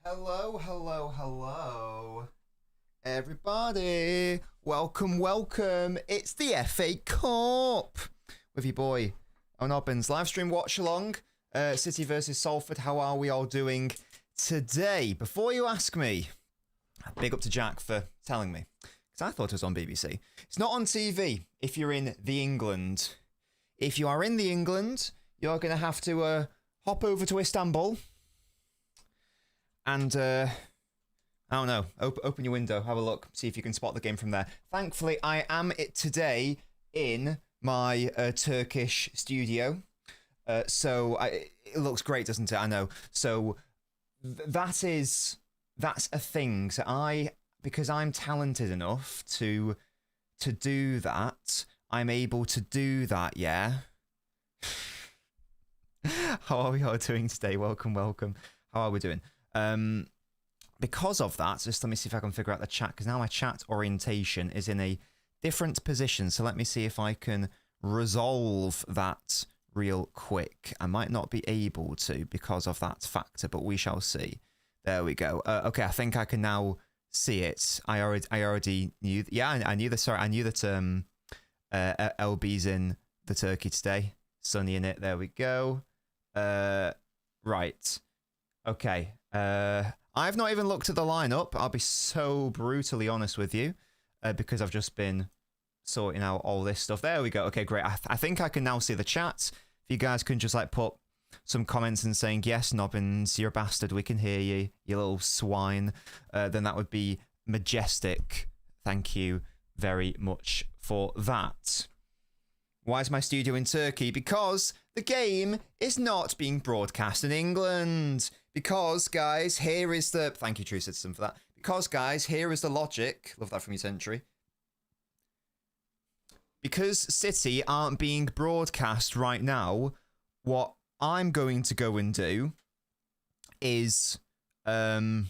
Hello, everybody. Welcome. It's the FA Cup with your boy LNobbins. Livestream watch along. City versus Salford. How are we all doing today? Before you ask me, big up to Jack for telling me, because I thought it was on BBC. It's not on TV if you're in the England. If you are in the England, you're going to have to hop over to Istanbul. And, I don't know, open your window, have a look, see if you can spot the game from there. Thankfully, I am today in my Turkish studio. So it looks great, doesn't it? I know. So that's a thing. So because I'm talented enough to do that, I'm able to do that, yeah? How are we all doing today? Welcome. How are we doing? Because of that, just let me see if I can figure out the chat, because now my chat orientation is in a different position. So let me see if I can resolve that real quick. I might not be able to because of that factor, but we shall see. There we go. Okay, I think I can now see it. I already knew. Yeah, I knew that. Sorry, I knew that LB's in the Turkey today. Sunny in it. There we go. Right. Okay. I've not even looked at the lineup. I'll be so brutally honest with you, because I've just been sorting out all this stuff. There we go. Okay, great. I think I can now see the chat. If you guys can just like put some comments and saying, yes, Nobbins, you're a bastard, we can hear you, you little swine, then that would be majestic. Thank you very much for that. Why is my studio in Turkey? Because the game is not being broadcast in England. Because, guys, here is the... Thank you, True Citizen, for that. Because, guys, here is the logic. Love that from you, Century. Because City aren't being broadcast right now, what I'm going to go and do is... I'm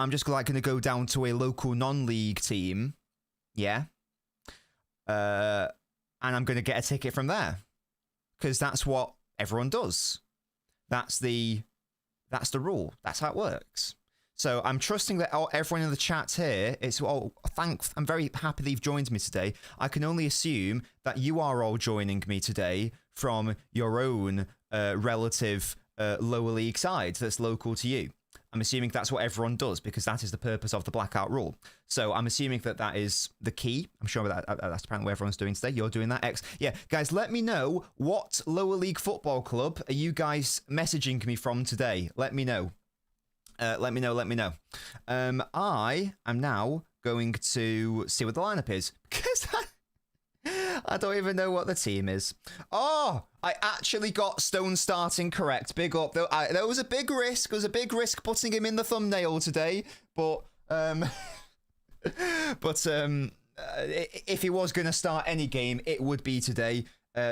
just like going to go down to a local non-league team. Yeah. and I'm going to get a ticket from there because that's what everyone does. That's the rule. That's how it works. So I'm trusting that everyone in the chat here, I'm very happy that you've joined me today. I can only assume that you are all joining me today from your own relative lower league side that's local to you. I'm assuming that's what everyone does because that is the purpose of the blackout rule. So I'm assuming that is the key. I'm sure that's apparently what everyone's doing today. You're doing that. Yeah, guys, let me know what lower league football club are you guys messaging me from today. Let me know. Let me know. I am now going to see what the lineup is because I don't even know what the team is. Oh, I actually got Stone starting correct. Big up. There was a big risk. It was a big risk putting him in the thumbnail today. But if he was going to start any game, it would be today.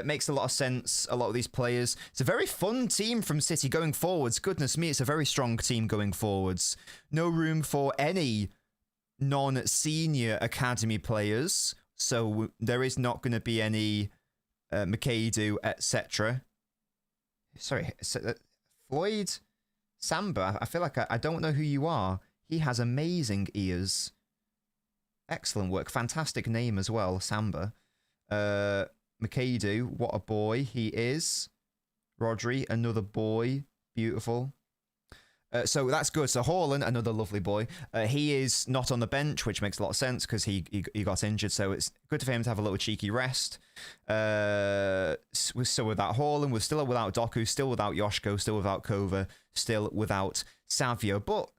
Makes a lot of sense, a lot of these players. It's a very fun team from City going forwards. Goodness me, it's a very strong team going forwards. No room for any non-senior academy players. So there is not going to be any McAdoo, etc. Sorry, Floyd Samba. I feel like I don't know who you are. He has amazing ears. Excellent work. Fantastic name as well, Samba. McAdoo, what a boy he is. Rodri, another boy. Beautiful. So that's good. So Haaland, another lovely boy. He is not on the bench, which makes a lot of sense because he got injured. So it's good for him to have a little cheeky rest. We're still without Haaland. We're still without Doku. Still without Yoshko. Still without Kova. Still without Savio. But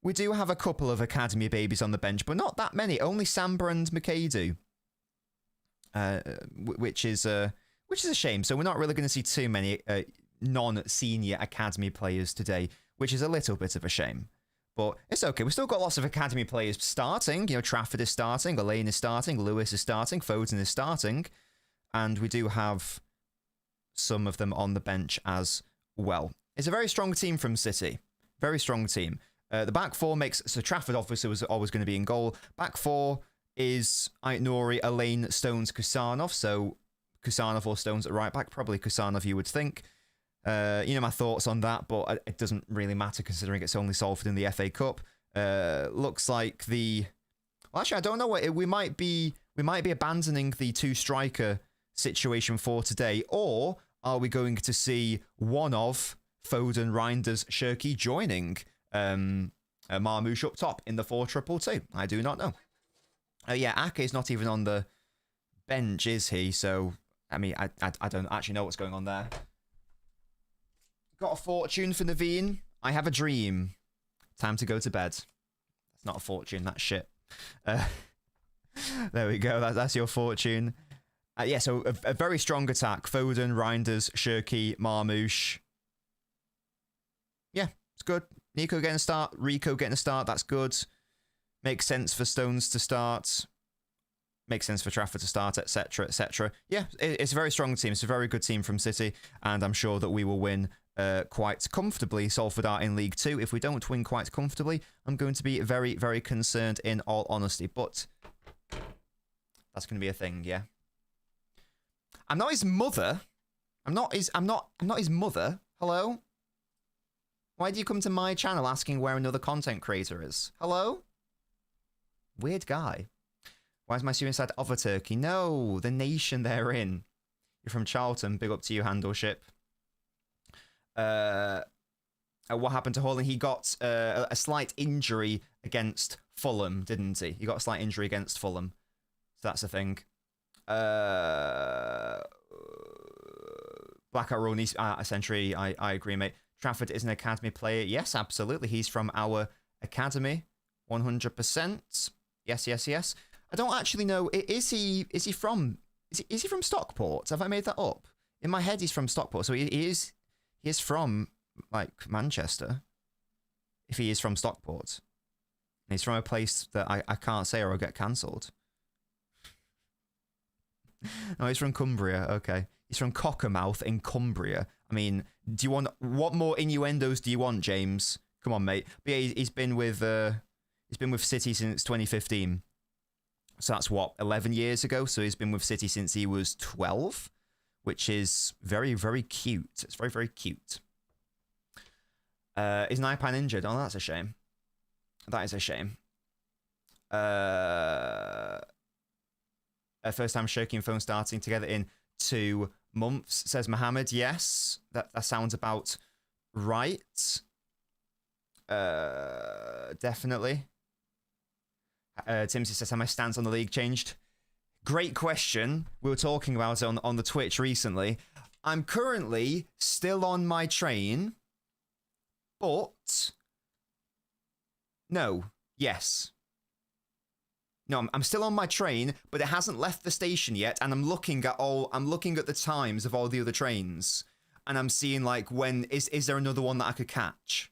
we do have a couple of academy babies on the bench, but not that many. Only Samba and McAdoo. Which is a shame. So we're not really going to see too many non-senior academy players today, which is a little bit of a shame. But it's okay. We've still got lots of academy players starting. You know, Trafford is starting, Elaine is starting, Lewis is starting, Foden is starting, and we do have some of them on the bench as well. It's a very strong team from City. Very strong team. The back four so Trafford obviously was always going to be in goal. Back four is Ait-Nouri, Elaine, Stones, Kusanov. So Kusanov or Stones at right back. Probably Kusanov, you would think. You know my thoughts on that, but it doesn't really matter considering it's only Salford in the FA Cup. Looks like well, actually, I don't know. We might be abandoning the two-striker situation for today, or are we going to see one of Foden, Reinders, Shirky joining Marmoush up top in the 4-2-2? I do not know. Yeah, Ake is not even on the bench, is he? So, I mean, I don't actually know what's going on there. Got a fortune for Naveen. I have a dream. Time to go to bed. That's not a fortune, that's shit. There we go. That's your fortune. Yeah, so a very strong attack. Foden, Reinders, Shirky, Marmoush. Yeah, it's good. Nico getting a start. Rico getting a start. That's good. Makes sense for Stones to start. Makes sense for Trafford to start, etc., etc. Yeah, it's a very strong team. It's a very good team from City, and I'm sure that we will win quite comfortably. Salford are in League 2. If we don't win quite comfortably, I'm going to be very, very concerned in all honesty. But that's going to be a thing, yeah. I'm not his mother. I'm not his mother. Hello? Why do you come to my channel asking where another content creator is? Hello? Weird guy. Why is my suicide of a Turkey? No, the nation they're in. You're from Charlton. Big up to you, Handleship. What happened to Haaland? He got a slight injury against Fulham, didn't he? He got a slight injury against Fulham. So that's the thing. Blackout Rule needs a century. I agree, mate. Trafford is an academy player. Yes, absolutely. He's from our academy. 100%. Yes. I don't actually know. Is he from Stockport? Have I made that up? In my head, he's from Stockport. So he is from like Manchester. If he is from Stockport, and he's from a place that I can't say or I'll get cancelled. No, he's from Cumbria. Okay, he's from Cockermouth in Cumbria. I mean, what more innuendos do you want, James? Come on, mate. But yeah, he's been with City since 2015. So that's what, 11 years ago. So he's been with City since he was 12, which is very, very cute. It's very, very cute. Is Naipan injured? Oh, that's a shame. That is a shame. First time Shoki and Phone starting together in 2 months, says Mohammed. Yes, that sounds about right. Definitely. Timsy says, have my stance on the league changed? Great question. We were talking about it on the Twitch recently. I'm currently still on my train, but no, yes. No, I'm still on my train, but it hasn't left the station yet, and I'm looking at the times of all the other trains, and I'm seeing like when is there another one that I could catch,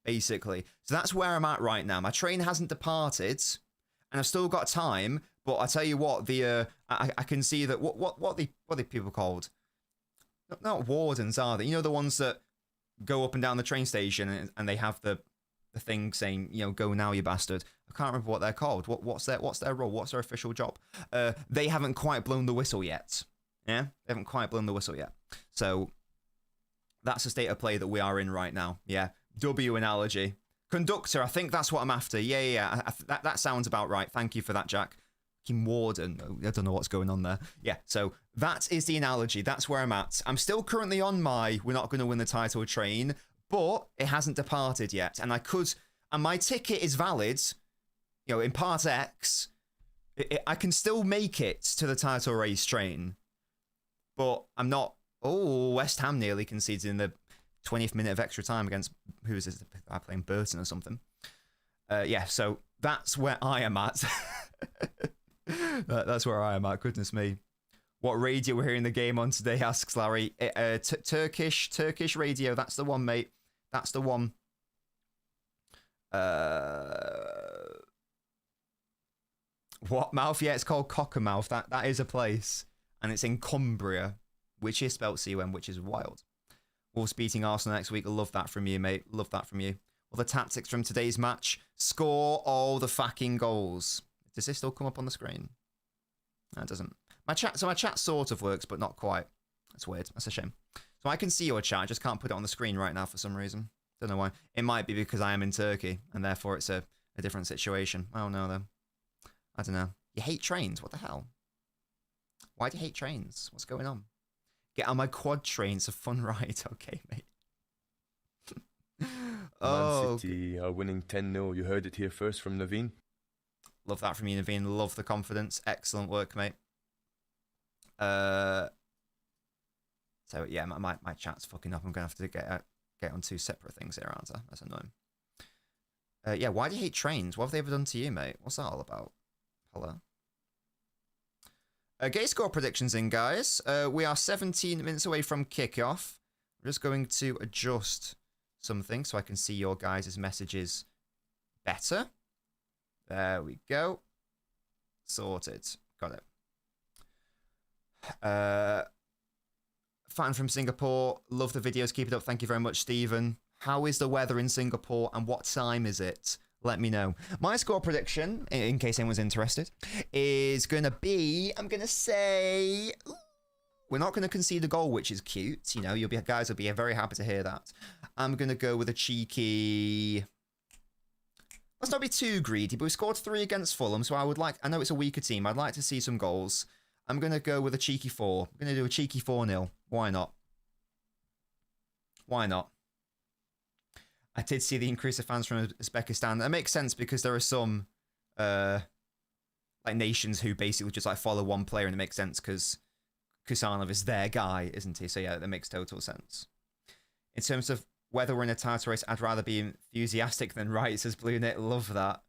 basically. So that's where I'm at right now. My train hasn't departed, and I've still got time. But I tell you what, I can see that what the people called? Not wardens, are they? You know, the ones that go up and down the train station and they have the thing saying, you know, go now, you bastard. I can't remember what they're called. What's their role? What's their official job? They haven't quite blown the whistle yet. Yeah, they haven't quite blown the whistle yet. So that's the state of play that we are in right now. Yeah, W analogy. Conductor, I think that's what I'm after. Yeah. That sounds about right. Thank you for that, Jack. Warden. I don't know what's going on there. Yeah, so that is the analogy. That's where I'm at. I'm still currently on my we're not going to win the title train, but it hasn't departed yet. And my ticket is valid, you know, in part X. I can still make it to the title race train, but I'm not. Oh, West Ham nearly conceded in the 20th minute of extra time against, who is this? I'm playing Burton or something. Yeah, so that's where I am at. That's where I am at. Goodness me. What radio we're hearing the game on today, asks Larry. Turkish radio. That's the one, mate. That's the one. What mouth? Yeah, it's called Cockermouth. That is a place. And it's in Cumbria, which is spelled C-U-M, which is wild. Wolves beating Arsenal next week. Love that from you, mate. Love that from you. Well, the tactics from today's match. Score all the fucking goals. Does this still come up on the screen? No, it doesn't. My chat sort of works, but not quite. That's weird. That's a shame. So I can see your chat. I just can't put it on the screen right now for some reason. Don't know why. It might be because I am in Turkey, and therefore it's a different situation. I don't know, though. I don't know. You hate trains? What the hell? Why do you hate trains? What's going on? Get on my quad train. It's a fun ride. Okay, mate. Man City are winning 10-0. You heard it here first from Naveen. Love that from you, Naveen. Love the confidence. Excellent work, mate. So yeah, my chat's fucking up. I'm gonna have to get on 2 separate things here, aren't I? That's annoying. Yeah, why do you hate trains? What have they ever done to you, mate? What's that all about? Hello. Gay score predictions in, guys. We are 17 minutes away from kickoff. I'm just going to adjust something so I can see your guys' messages better. There we go. Sorted. Got it. Fan from Singapore. Love the videos. Keep it up. Thank you very much, Stephen. How is the weather in Singapore and what time is it? Let me know. My score prediction, in case anyone's interested, is going to be, I'm going to say, we're not going to concede a goal, which is cute. You know, guys will be very happy to hear that. I'm going to go with a cheeky... Let's not be too greedy, but we scored 3 against Fulham, so I know it's a weaker team. I'd like to see some goals. I'm going to go with a cheeky 4. I'm going to do a cheeky 4-0. Why not? Why not? I did see the increase of fans from Uzbekistan. That makes sense because there are some like nations who basically just like follow one player, and it makes sense because Kusanov is their guy, isn't he? So yeah, that makes total sense. In terms of whether we're in a title race, I'd rather be enthusiastic than right, says BlueKnit. Love that.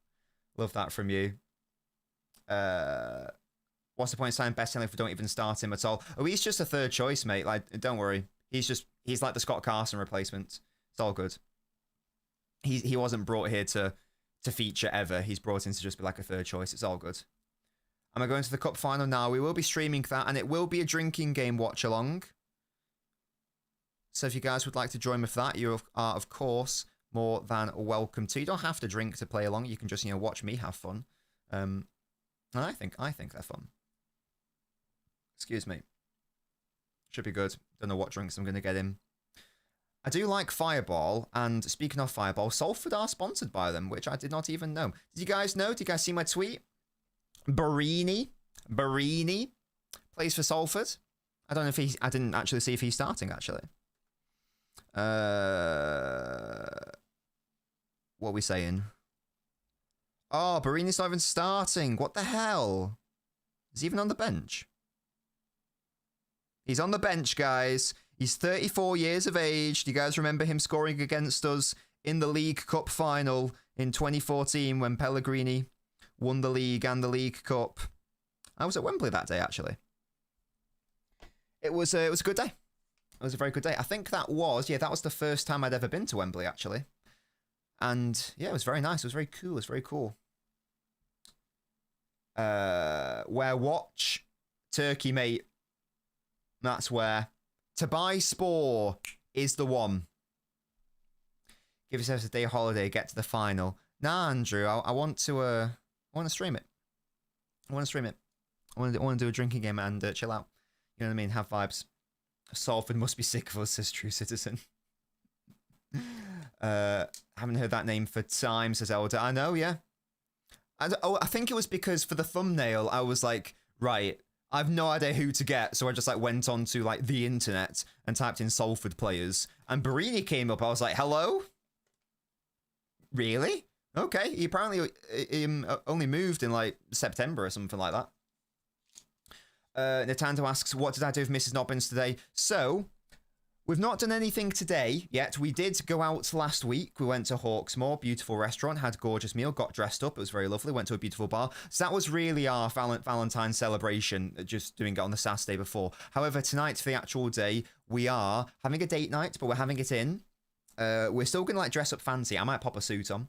Love that from you. What's the point of signing Best if we don't even start him at all? Oh, he's just a third choice, mate. Like, don't worry. He's like the Scott Carson replacement. It's all good. He wasn't brought here to feature ever. He's brought in to just be like a third choice. It's all good. Am I going to the cup final now? We will be streaming that, and it will be a drinking game watch along. So if you guys would like to join me for that, you are, of course, more than welcome to. You don't have to drink to play along. You can just, watch me have fun. I think they're fun. Excuse me. Should be good. Don't know what drinks I'm going to get in. I do like Fireball, and speaking of Fireball, Salford are sponsored by them, which I did not even know. Did you guys know? Did you guys see my tweet? Barini plays for Salford. I don't know if I didn't actually see if he's starting, actually. What are we saying? Oh, Barini's not even starting. What the hell? Is he even on the bench? He's on the bench, guys. He's 34 years of age. Do you guys remember him scoring against us in the League Cup final in 2014 when Pellegrini won the league and the League Cup? I was at Wembley that day, actually. It was a good day. It was a very good day. I think that was the first time I'd ever been to Wembley, actually. And yeah, it was very nice. It was very cool. It was very cool. Where watch Turkey, mate. That's where. To buy Spore is the one. Give yourselves a day holiday, get to the final. Nah, Andrew, I want to stream it. I want to stream it. I want to do a drinking game and chill out. You know what I mean? Have vibes. Salford must be sick of us, says True Citizen. Haven't heard that name for time, says Elder. I know, yeah. I think it was because for the thumbnail, I was like, right, I've no idea who to get, so I just like went on to like the internet and typed in Salford players, and Barini came up. I was like, hello? Really? Okay, he apparently only moved in like September or something like that. Nintendo asks, what did I do with Mrs. Nobbins today? So, we've not done anything today yet. We did go out last week. We went to Hawksmoor, beautiful restaurant, had a gorgeous meal, got dressed up. It was very lovely. Went to a beautiful bar. So that was really our Valentine's celebration, just doing it on the Saturday before. However, tonight, for the actual day, we are having a date night, but we're having it in. We're still going to like dress up fancy. I might pop a suit on.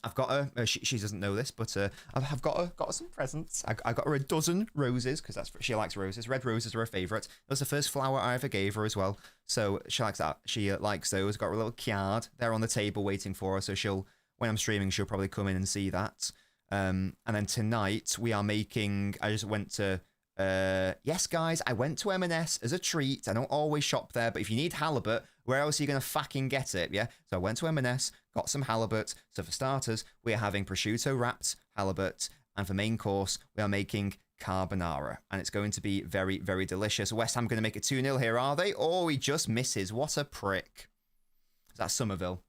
I've got her. She doesn't know this, but I've got her some presents. I got her a dozen roses because she likes roses. Red roses are her favourite. That was the first flower I ever gave her as well, so she likes that. She likes those. Got her a little card. They're on the table waiting for her. So when I'm streaming, she'll probably come in and see that. And then tonight we are making. I just went to. Yes, guys, I went to M&S as a treat. I don't always shop there, but if you need halibut, where else are you going to fucking get it, yeah? So I went to M&S, got some halibut. So for starters, we are having prosciutto wrapped halibut, and for main course, we are making carbonara, and it's going to be very, very delicious. West Ham going to make it 2-0 here, are they? Oh, he just misses. What a prick. That's Somerville.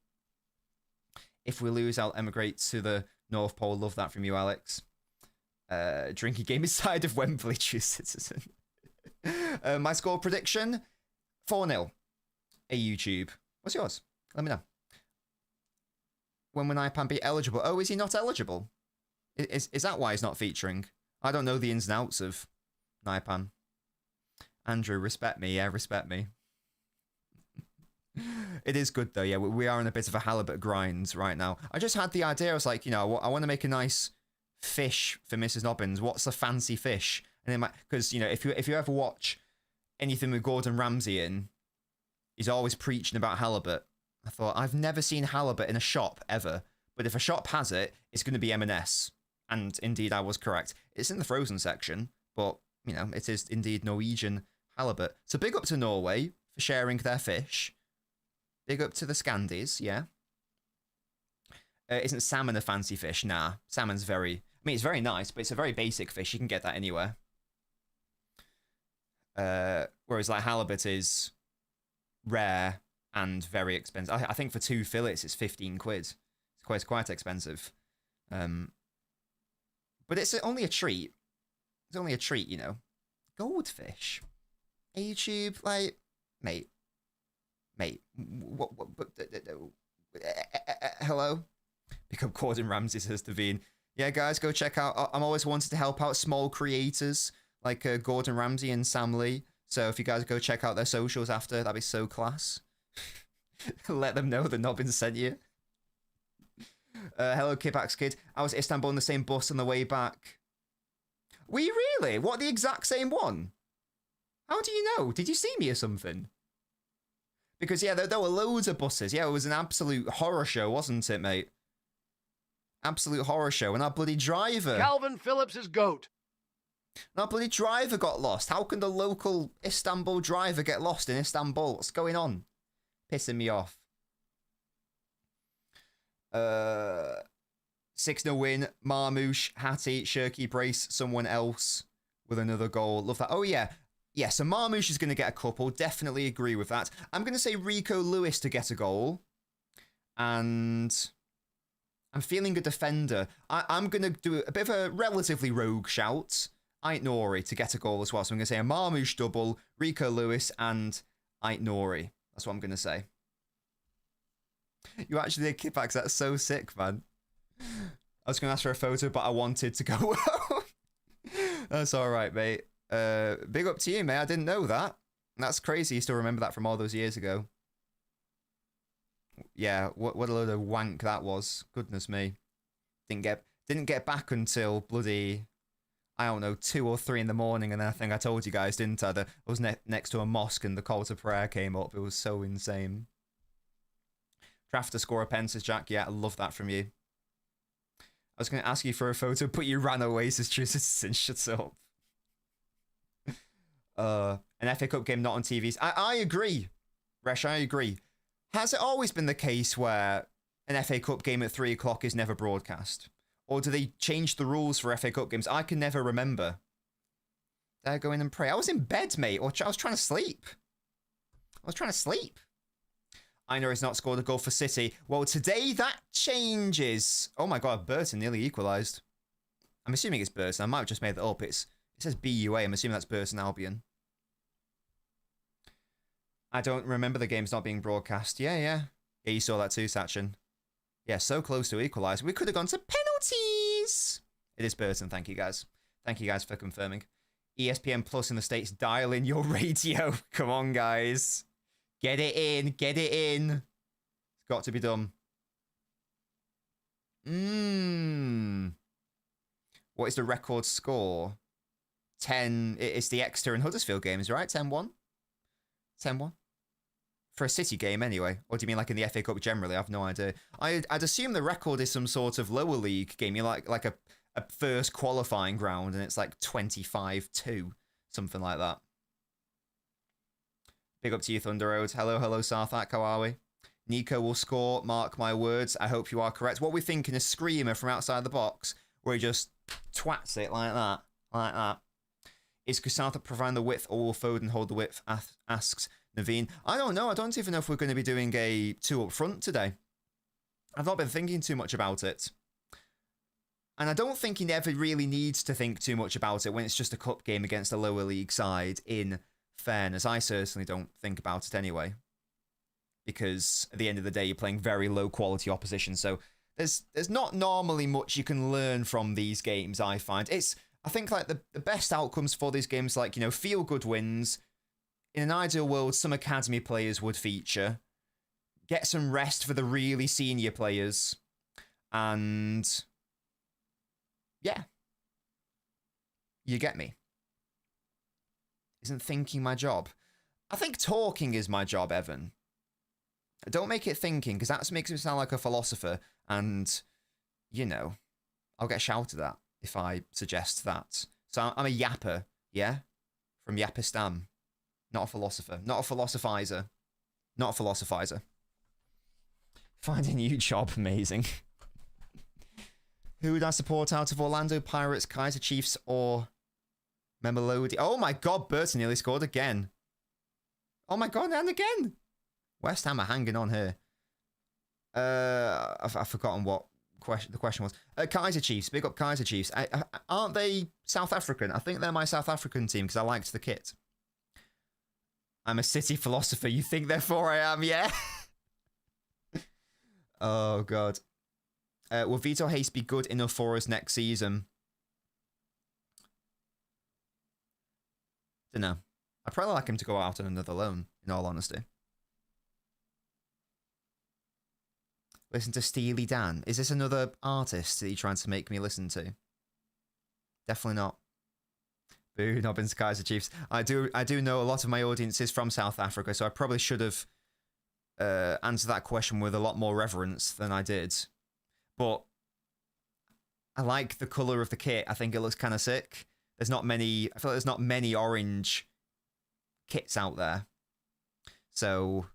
If we lose, I'll emigrate to the North Pole. Love that from you, Alex. Drinking game inside of Wembley, True Citizen. My score prediction, 4-0. A YouTube. What's yours? Let me know. When will Naipan be eligible? Oh, is he not eligible? Is that why he's not featuring? I don't know the ins and outs of Naipan. Andrew, respect me. Yeah, respect me. It is good, though. Yeah, we are in a bit of a halibut grind right now. I just had the idea. I was like, I want to make a nice fish for Mrs. Nobbins. What's a fancy fish? And then, because if you ever watch anything with Gordon Ramsay in, he's always preaching about halibut. I thought, I've never seen halibut in a shop ever, but if a shop has it, it's going to be M&S. And indeed, I was correct. It's in the frozen section, but it is indeed Norwegian halibut. So big up to Norway for sharing their fish. Big up to the Scandies, yeah. Isn't salmon a fancy fish? Nah, salmon's it's very nice, but it's a very basic fish. You can get that anywhere. Whereas like halibut is rare and very expensive. I think for 2 fillets, it's 15 quid. It's quite expensive. But it's only a treat. It's only a treat, Goldfish. YouTube, like, mate. What hello? Become Gordon Ramsay, says Devine. Yeah, guys, go check out. I'm always wanted to help out small creators like Gordon Ramsay and Sam Lee. So if you guys go check out their socials after, that'd be so class. Let them know the Nobbins sent you. Hello, Kipax Kid. I was at Istanbul on the same bus on the way back. Were you really? What, the exact same one? How do you know? Did you see me or something? Because, yeah, there were loads of buses. Yeah, it was an absolute horror show, wasn't it, mate? Absolute horror show. And our bloody driver. Calvin Phillips' goat. And our bloody driver got lost. How can the local Istanbul driver get lost in Istanbul? What's going on? Pissing me off. 6-0 win. Marmouche, Hattie, Shirky brace someone else with another goal. Love that. Oh, yeah. Yeah, so Marmouche is going to get a couple. Definitely agree with that. I'm going to say Rico Lewis to get a goal. And I'm feeling a defender. I'm going to do a bit of a relatively rogue shout. Ait Nori to get a goal as well. So I'm going to say a Marmouche double, Rico Lewis, and Ait Nori. That's what I'm going to say. You actually did kickbacks. That's so sick, man. I was going to ask for a photo, but I wanted to go. That's all right, mate. Big up to you, mate. I didn't know that. That's crazy. You still remember that from all those years ago. Yeah, what a load of wank that was. Goodness me. Didn't get back until bloody, I don't know, 2 or 3 in the morning, and then I think I told you guys, didn't I? I was next to a mosque and the call to prayer came up. It was so insane. Draft to score a pen, says Jack. Yeah, I love that from you. I was going to ask you for a photo, but you ran away, says True Citizen. Shut up. An FA Cup game not on TVs. I agree, Resh, I agree. Has it always been the case where an FA Cup game at 3 o'clock is never broadcast? Or do they change the rules for FA Cup games? I can never remember. Did I go in and pray? I was in bed, mate. Or I was trying to sleep. I know he's not scored a goal for City. Well, today that changes. Oh my God, Burton nearly equalised. I'm assuming it's Burton. I might have just made that up. It says BUA. I'm assuming that's Burton Albion. I don't remember the games not being broadcast. Yeah, you saw that too, Sachin. Yeah, so close to equalise. We could have gone to penalties. It is Burton. Thank you, guys. Thank you, guys, for confirming. ESPN Plus in the States. Dial in your radio. Come on, guys. Get it in. Get it in. It's got to be done. What is the record score? 10. It's the Exeter and Huddersfield games, right? 10-1? 10-1? For a City game, anyway. Or do you mean like in the FA Cup generally? I have no idea. I'd assume the record is some sort of lower league game. You like a first qualifying round, and it's like 25-2. Something like that. Big up to you, Thunder Road. Hello, Sarthak. How are we? Nico will score. Mark my words. I hope you are correct. What we're thinking, a screamer from outside the box, where he just twats it like that. Like that. Is Kusatha providing the width, or will Foden hold the width? Asks Naveen. I don't know. I don't even know if we're going to be doing a 2 up front today. I've not been thinking too much about it. And I don't think he never really needs to think too much about it when it's just a cup game against a lower league side, in fairness. I certainly don't think about it anyway. Because at the end of the day, you're playing very low quality opposition. So there's not normally much you can learn from these games, I find. I think like the best outcomes for these games, like, you know, feel good wins. In an ideal world, some academy players would feature. Get some rest for the really senior players. And yeah. You get me. Isn't thinking my job? I think talking is my job, Evan. Don't make it thinking, because that makes me sound like a philosopher. And, you know, I'll get shouted at if I suggest that. So I'm a yapper, yeah? From Yapistan. Not a philosopher. Not a philosophizer. Not a philosophizer. Find a new job. Amazing. Who would I support out of Orlando Pirates, Kaiser Chiefs, or Memelody? Oh my God, Burton nearly scored again. Oh my God, and again. West Ham are hanging on here. I've forgotten what the question was. Kaiser Chiefs. Big up Kaiser Chiefs. Aren't they South African? I think they're my South African team because I liked the kit. I'm a City philosopher. You think therefore I am, yeah? Oh, God. Will Vito Hayes be good enough for us next season? Don't know. I'd probably like him to go out on another loan, in all honesty. Listen to Steely Dan. Is this another artist that you're trying to make me listen to? Definitely not. Boo, Nobbins, Kaiser Chiefs. I do know a lot of my audience is from South Africa, so I probably should have answered that question with a lot more reverence than I did. But I like the colour of the kit. I think it looks kind of sick. There's not many... I feel like there's not many orange kits out there. So,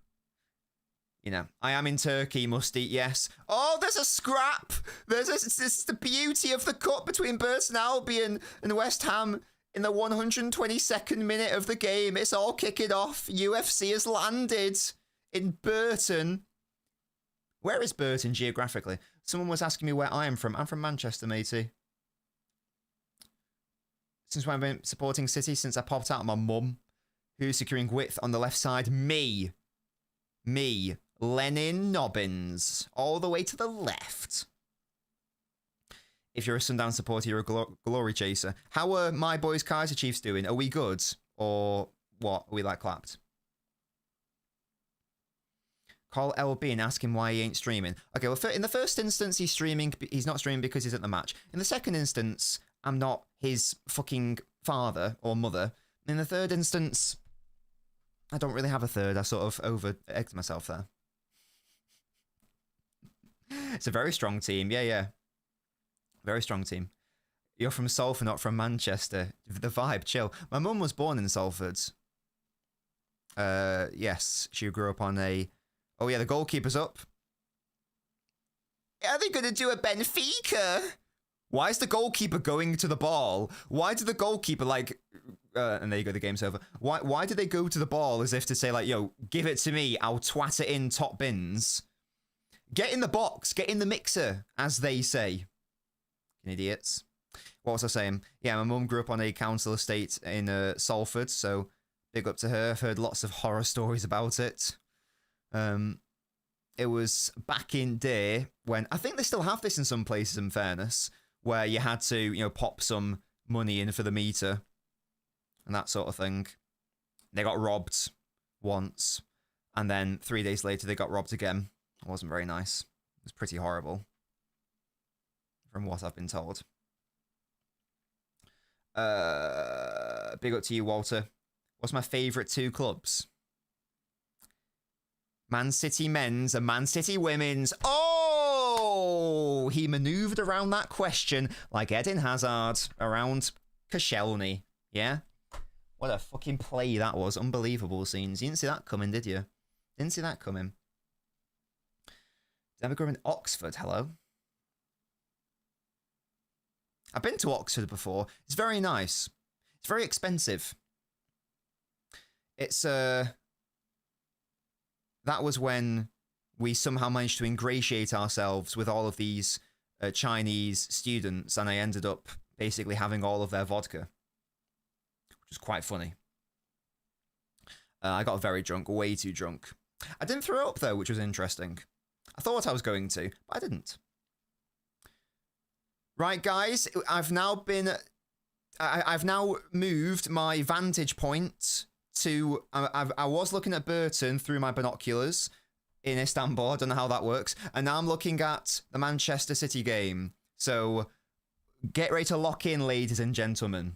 you know, I am in Turkey, Musty, yes. Oh, there's a scrap! This is the beauty of the cut between Burton Albion and West Ham in the 122nd minute of the game. It's all kicking off. UFC has landed in Burton. Where is Burton geographically? Someone was asking me where I am from. I'm from Manchester, matey. Since when I've been supporting City? Since I popped out of my mum. Who's securing width on the left side? Me. LNobbins. All the way to the left. If you're a Sundown supporter, you're a glory chaser. How are my boys Kaiser Chiefs doing? Are we good? Or what? Are we like clapped? Call LB and ask him why he ain't streaming. Okay, well, in the first instance, he's not streaming because he's at the match. In the second instance, I'm not his fucking father or mother. In the third instance, I don't really have a third. I sort of over-egged myself there. It's a very strong team. Yeah. Very strong team. You're from Salford, not from Manchester. The vibe, chill. My mum was born in Salford. Yes, she grew up on a... Oh, yeah, the goalkeeper's up. Are they going to do a Benfica? Why is the goalkeeper going to the ball? Why did the goalkeeper, like... and there you go, the game's over. Why did they go to the ball as if to say, like, yo, give it to me, I'll twat it in top bins? Get in the box, get in the mixer, as they say. Idiots. What was I saying? Yeah, my mum grew up on a council estate in Salford, so big up to her. I've heard lots of horror stories about it. It was back in day when, I think they still have this in some places in fairness, where you had to, you know, pop some money in for the meter and that sort of thing. They got robbed once, and then 3 days later they got robbed again. It wasn't very nice. It was pretty horrible, from what I've been told. Big up to you, Walter. What's my favourite two clubs? Man City men's and Man City women's. Oh! He manoeuvred around that question like Eden Hazard around Koscielny. Yeah? What a fucking play that was. Unbelievable scenes. You didn't see that coming, did you? Didn't see that coming. Never grew up in Oxford. Hello? I've been to Oxford before. It's very nice. It's very expensive. It's, that was when we somehow managed to ingratiate ourselves with all of these Chinese students, and I ended up basically having all of their vodka, which was quite funny. I got very drunk, way too drunk. I didn't throw up, though, which was interesting. I thought I was going to, but I didn't. Right, guys, I've now moved my vantage point to... I was looking at Burton through my binoculars in Istanbul. I don't know how that works. And now I'm looking at the Manchester City game. So get ready to lock in, ladies and gentlemen.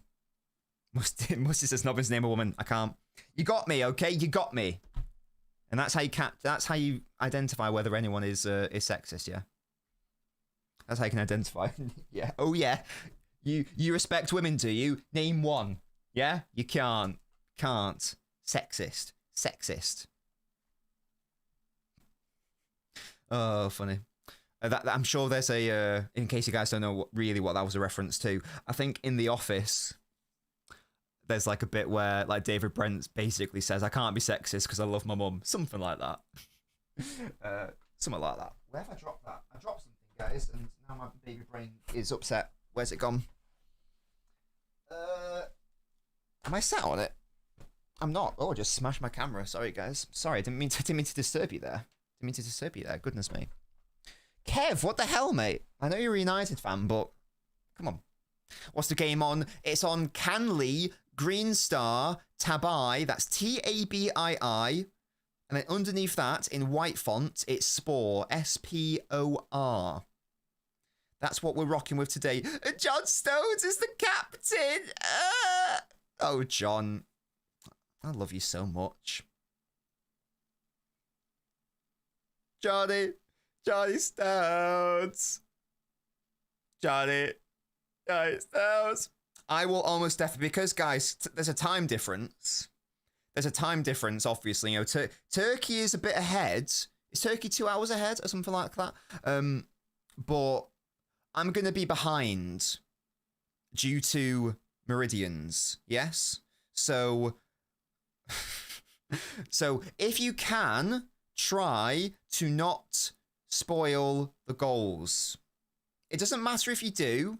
Musty says Nobbins name a woman. I can't. You got me, okay? You got me. And that's how you identify whether anyone is sexist, yeah? That's how you can identify. Yeah. Oh, yeah. You respect women, do you? Name one. Yeah? You can't. Can't. Sexist. Sexist. Oh, funny. I'm sure there's a... in case you guys don't know really what that was a reference to, I think in The Office, there's like a bit where like David Brent basically says, I can't be sexist because I love my mum. Something like that. Something like that. Where have I dropped that? I dropped something, guys, and now my baby brain is upset. Where's it gone? Am I sat on it? I'm not. Oh, I just smashed my camera. Sorry, guys. Sorry, didn't mean to disturb you there. Didn't mean to disturb you there. Goodness me. Kev, what the hell, mate? I know you're a United fan, but come on. What's the game on? It's on Canley, Green Star, Tabai. That's Tabii. And then underneath that, in white font, it's Spore. Spor. That's what we're rocking with today. John Stones is the captain. Oh, John. I love you so much. Johnny Stones. Johnny. I will almost definitely, because guys, there's a time difference. There's a time difference, obviously. You know, Turkey is a bit ahead. Is Turkey 2 hours ahead or something like that? But I'm going to be behind due to meridians. Yes? So if you can, try to not spoil the goals. It doesn't matter if you do.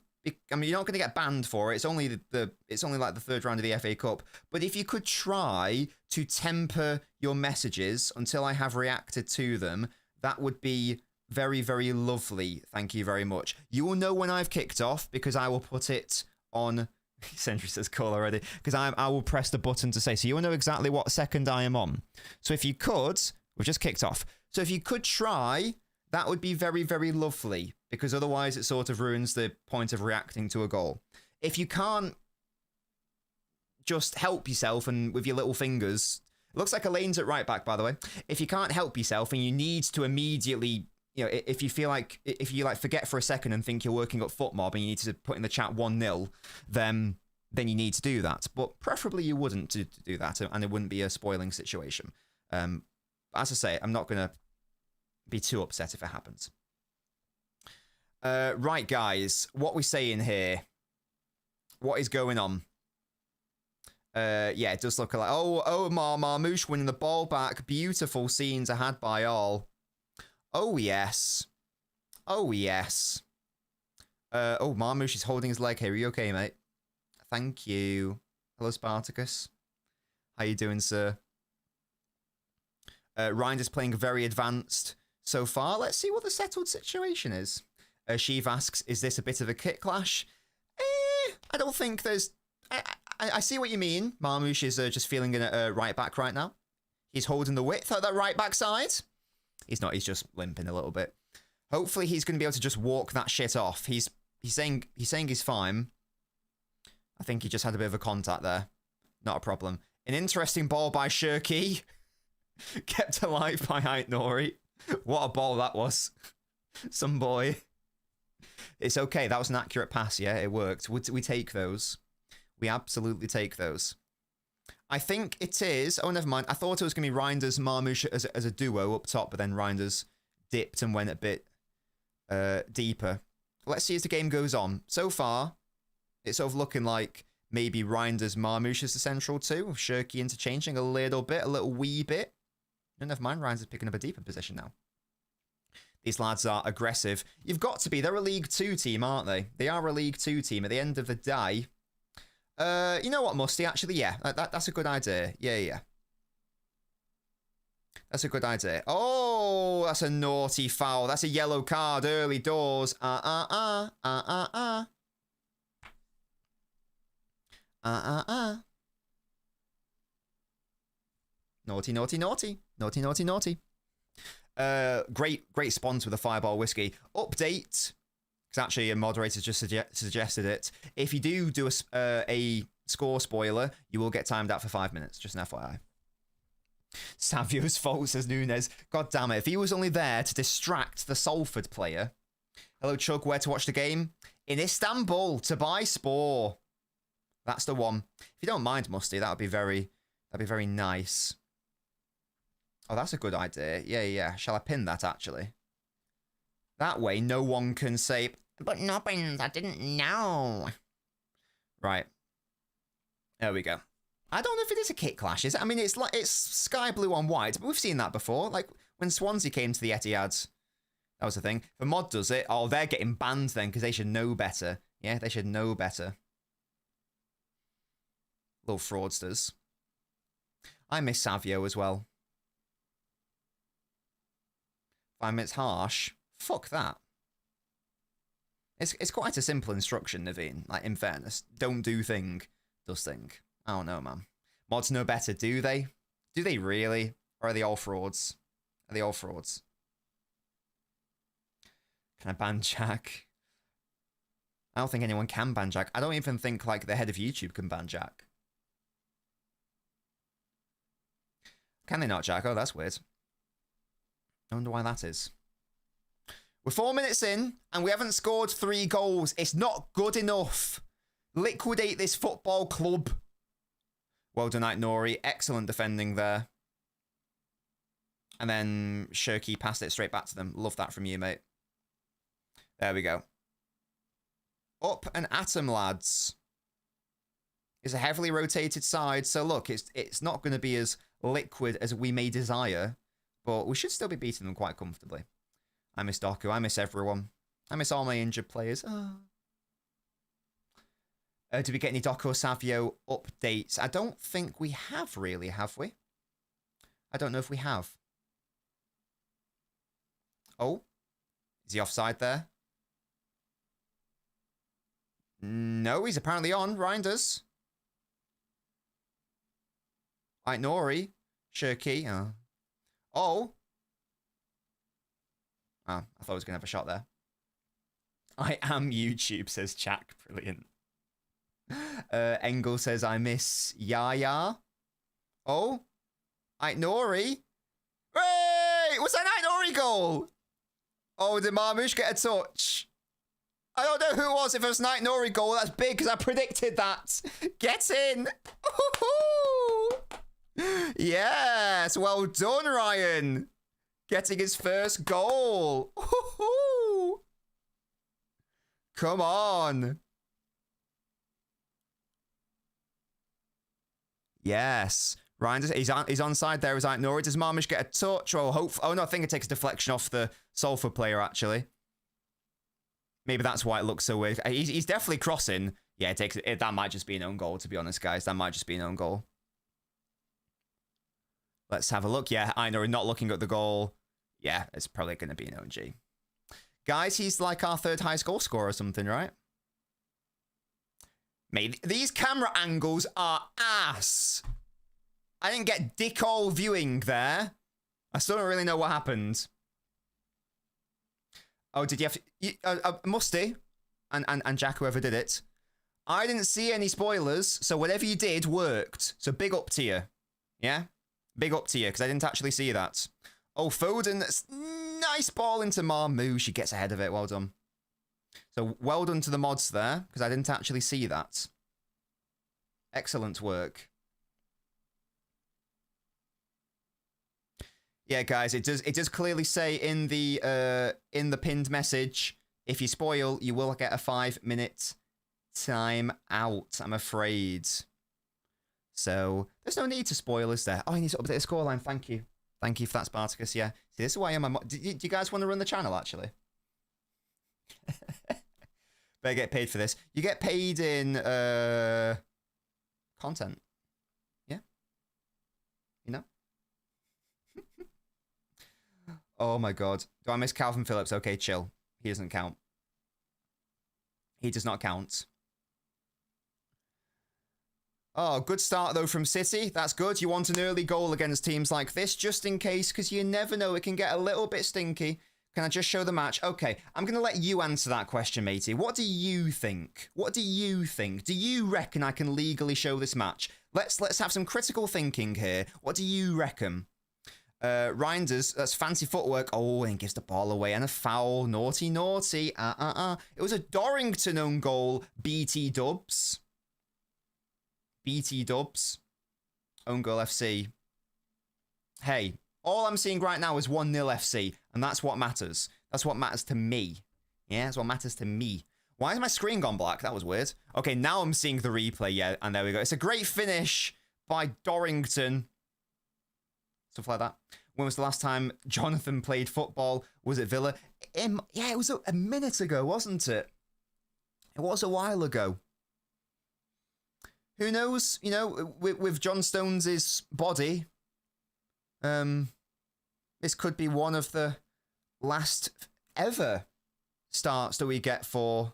I mean, you're not going to get banned for it. It's only it's only like the third round of the FA Cup. But if you could try to temper your messages until I have reacted to them, that would be very, very lovely. Thank you very much. You will know when I've kicked off because I will put it on. Sentry says call already because I will press the button to say. So you will know exactly what second I am on. So if you could, we've just kicked off. So if you could try, that would be very, very lovely. Because otherwise it sort of ruins the point of reacting to a goal. If you can't just help yourself and with your little fingers, it looks like Elaine's at right back, by the way. If you can't help yourself and you need to immediately, you know, if you feel like, if you like forget for a second and think you're working up foot mob and you need to put in the chat 1-0, then you need to do that. But preferably you wouldn't to do that and it wouldn't be a spoiling situation. As I say, I'm not going to be too upset if it happens. Right, guys, what we saying here? What is going on? Yeah, it does look like... Oh, Marmouche winning the ball back. Beautiful scenes are had by all. Oh, yes. Oh, yes. Oh, Marmouche is holding his leg here. Are you okay, mate? Thank you. Hello, Spartacus. How you doing, sir? Ryan's playing very advanced so far. Let's see what the settled situation is. Sheev asks, is this a bit of a kit clash? I don't think there's... I see what you mean. Marmouche is just feeling a right back right now. He's holding the width at that right back side. He's not. He's just limping a little bit. Hopefully he's going to be able to just walk that shit off. He's saying he's fine. I think he just had a bit of a contact there. Not a problem. An interesting ball by Shirky. Kept alive by Aitnori. What a ball that was. Some boy. It's okay. That was an accurate pass. Yeah, it worked. We take those. We absolutely take those. I think it is. Oh, never mind. I thought it was going to be Reinders Marmouche as a duo up top, but then Reinders dipped and went a bit deeper. Let's see as the game goes on. So far, it's sort of looking like maybe Reinders Marmouche is the central two. Shirky interchanging a little bit, a little wee bit. No, never mind. Reinders picking up a deeper position now. These lads are aggressive. You've got to be. They're a League 2 team, aren't they? They are a League 2 team. At the end of the day... you know what, Musty? Actually, yeah. That's a good idea. Yeah. That's a good idea. Oh, that's a naughty foul. That's a yellow card early doors. Naughty. Great sponsor with a Fireball Whiskey. Update, because actually a moderator just suggested it. If you do a score spoiler, you will get timed out for 5 minutes. Just an FYI. Savio's fault, says Nunes. God damn it. If he was only there to distract the Salford player. Hello, Chug. Where to watch the game? In Istanbul, to buy Spore. That's the one. If you don't mind, Musty, that'd be very nice. Oh, that's a good idea. Yeah. Shall I pin that, actually? That way, no one can say, but Nobbins, I didn't know. Right. There we go. I don't know if it is a kit clash, is it? I mean, it's sky blue on white, but we've seen that before. Like, when Swansea came to the Etihad, that was the thing. If a mod does it, oh, they're getting banned then, because they should know better. Yeah, they should know better. Little fraudsters. I miss Savio as well. 5 minutes harsh. Fuck that. It's quite a simple instruction, Naveen. Like, in fairness. Don't do thing. Does thing. I don't know, man. Mods know better, do they? Do they really? Or are they all frauds? Are they all frauds? Can I ban Jack? I don't think anyone can ban Jack. I don't even think, like, the head of YouTube can ban Jack. Can they not, Jack? Oh, that's weird. I wonder why that is. We're 4 minutes in, and we haven't scored 3 goals. It's not good enough. Liquidate this football club. Well done, Nori. Excellent defending there. And then Shirky passed it straight back to them. Love that from you, mate. There we go. Up and at 'em, lads. It's a heavily rotated side, so look, it's not going to be as liquid as we may desire, but we should still be beating them quite comfortably. I miss Doku. I miss everyone. I miss all my injured players. Oh. Did we get any Doku or Savio updates? I don't think we have, really, have we? I don't know if we have. Oh, is he offside there? No, he's apparently on. Reinders. Right, Nori. Shirky. Oh. Oh, I thought I was going to have a shot there. I am YouTube, says Jack. Brilliant. Engel says, I miss Yaya. Oh, Nori. Hey, was that Nori goal? Oh, did Marmoush get a touch? I don't know who it was. If it was Night Nori goal, that's big because I predicted that. Get in. Yes, well done, Ryan. Getting his first goal. Come on. Yes. Ryan, he's onside there. Is like Nori. Does Marmish get a touch? Oh, no, I think it takes a deflection off the Salford player, actually. Maybe that's why it looks so weird. He's definitely crossing. Yeah, that might just be an own goal, to be honest, guys. That might just be an own goal. Let's have a look. Yeah, I know, not looking at the goal. Yeah, it's probably going to be an OG. Guys, he's like our 3rd highest goal scorer or something, right? Mate, these camera angles are ass. I didn't get dick all viewing there. I still don't really know what happened. Oh, did you have to... Musty and Jack, whoever did it. I didn't see any spoilers, so whatever you did worked. So big up to you. Yeah? Big up to you, because I didn't actually see that. Oh, Foden, nice ball into Marmoush. She gets ahead of it. Well done. So well done to the mods there, because I didn't actually see that. Excellent work. Yeah, guys, it does clearly say in the pinned message, if you spoil, you will get a 5-minute time out, I'm afraid. So there's no need to spoil, is there? Oh, I need to update the scoreline. Thank you. Thank you for that, Spartacus. Yeah. See, this is why I'm a do you guys want to run the channel, actually? Better get paid for this. You get paid in content. Yeah? You know? Oh my god. Do I miss Calvin Phillips? Okay, chill. He doesn't count. He does not count. Oh, good start, though, from City. That's good. You want an early goal against teams like this, just in case, because you never know. It can get a little bit stinky. Can I just show the match? Okay, I'm going to let you answer that question, matey. What do you think? What do you think? Do you reckon I can legally show this match? Let's have some critical thinking here. What do you reckon? Reinders, that's fancy footwork. Oh, and gives the ball away and a foul. Naughty, naughty. It was a Dorrington own goal. BT Dubs. BT Dubs. Own goal FC. Hey, all I'm seeing right now is 1-0 FC, and that's what matters. That's what matters to me. Yeah, that's what matters to me. Why has my screen gone black? That was weird. Okay, now I'm seeing the replay. Yeah, and there we go. It's a great finish by Dorrington. Stuff like that. When was the last time Jonathan played football? Was it Villa? Yeah, it was a minute ago, wasn't it? It was a while ago. Who knows? You know, with John Stones' body, this could be one of the last ever starts that we get for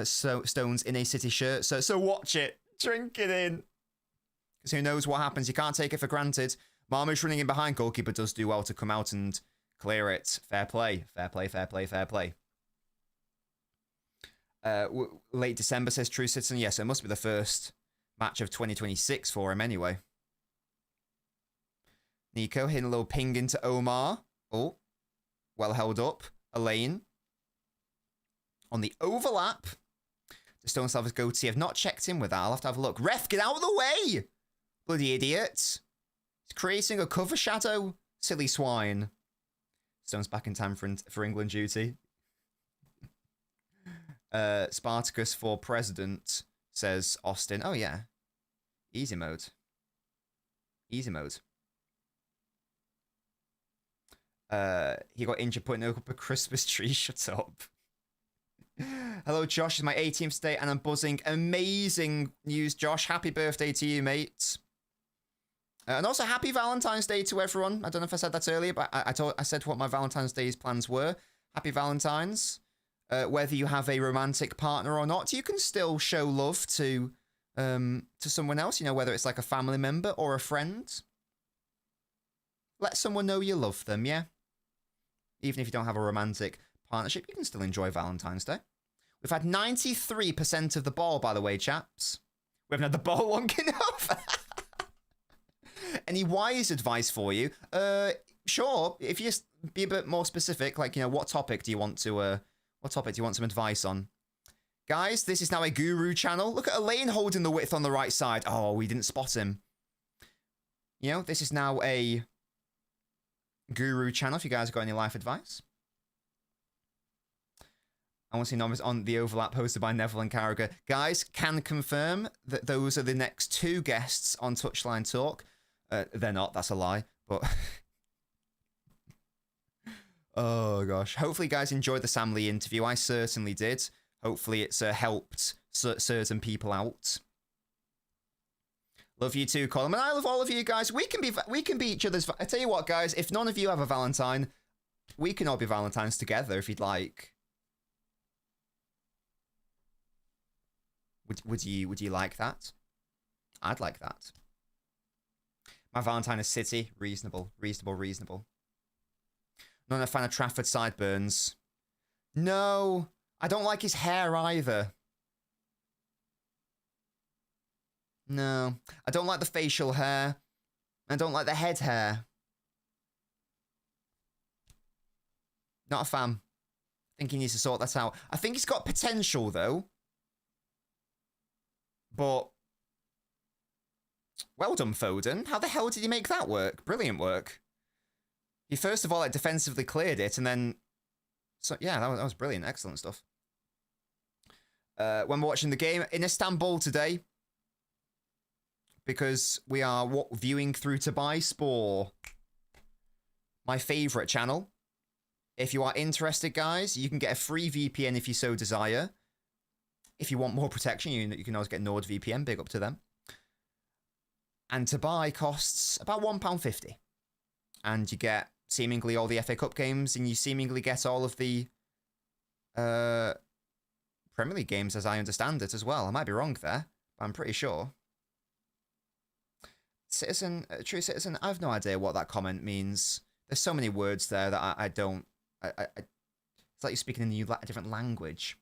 Stones in a City shirt. So watch it. Drink it in. Because who knows what happens. You can't take it for granted. Marmoush running in behind. Goalkeeper does do well to come out and clear it. Fair play. Fair play, fair play, fair play. Late December, says True Citizen. Yes, it must be the first match of 2026 for him anyway. Nico hitting a little ping into Omar. Oh, well held up. Elaine. On the overlap. The Stone Salver's goatee. I've not checked in with that. I'll have to have a look. Ref, get out of the way! Bloody idiot. He's creating a cover shadow. Silly swine. Stone's back in time for England duty. Spartacus for president, says Austin. Oh, yeah. Easy mode. Easy mode. He got injured putting up a Christmas tree. Shut up. Hello, Josh. It's my 18th day and I'm buzzing. Amazing news, Josh. Happy birthday to you, mate. And also, happy Valentine's Day to everyone. I don't know if I said that earlier, but I said what my Valentine's Day's plans were. Happy Valentine's. Whether you have a romantic partner or not, you can still show love to someone else. You know, whether it's like a family member or a friend. Let someone know you love them, yeah? Even if you don't have a romantic partnership, you can still enjoy Valentine's Day. We've had 93% of the ball, by the way, chaps. We haven't had the ball long enough. Any wise advice for you? Sure. If you just be a bit more specific, like, you know, what topic do you want some advice on? Guys, this is now a guru channel. Look at Elaine holding the width on the right side. Oh, we didn't spot him. You know, this is now a guru channel if you guys have got any life advice. I want to see numbers on the overlap hosted by Neville and Carragher. Guys, can confirm that those are the next two guests on Touchline Talk. They're not, that's a lie, but... Oh, gosh. Hopefully, you guys enjoyed the Sam Lee interview. I certainly did. Hopefully, it's helped certain people out. Love you too, Colin. And I love all of you guys. We can be each other's... I tell you what, guys, if none of you have a Valentine, we can all be Valentines together if you'd like. Would you like that? I'd like that. My Valentine is City. Reasonable. Not a fan of Trafford sideburns. No, I don't like his hair either. No, I don't like the facial hair. I don't like the head hair. Not a fan. I think he needs to sort that out. I think he's got potential, though. But... well done, Foden. How the hell did you make that work? Brilliant work. He first of all like defensively cleared it, and then... so yeah, that was brilliant. Excellent stuff. When we're watching the game in Istanbul today, because we are viewing through to buy Spore, my favourite channel. If you are interested, guys, you can get a free VPN if you so desire. If you want more protection, you can always get NordVPN. Big up to them. And to buy costs about £1.50. And you get seemingly all the FA Cup games, and you seemingly get all of the Premier League games, as I understand it, as well. I might be wrong there, but I'm pretty sure. Citizen, true citizen, I have no idea what that comment means. There's so many words there that I don't... it's like you're speaking in a different language.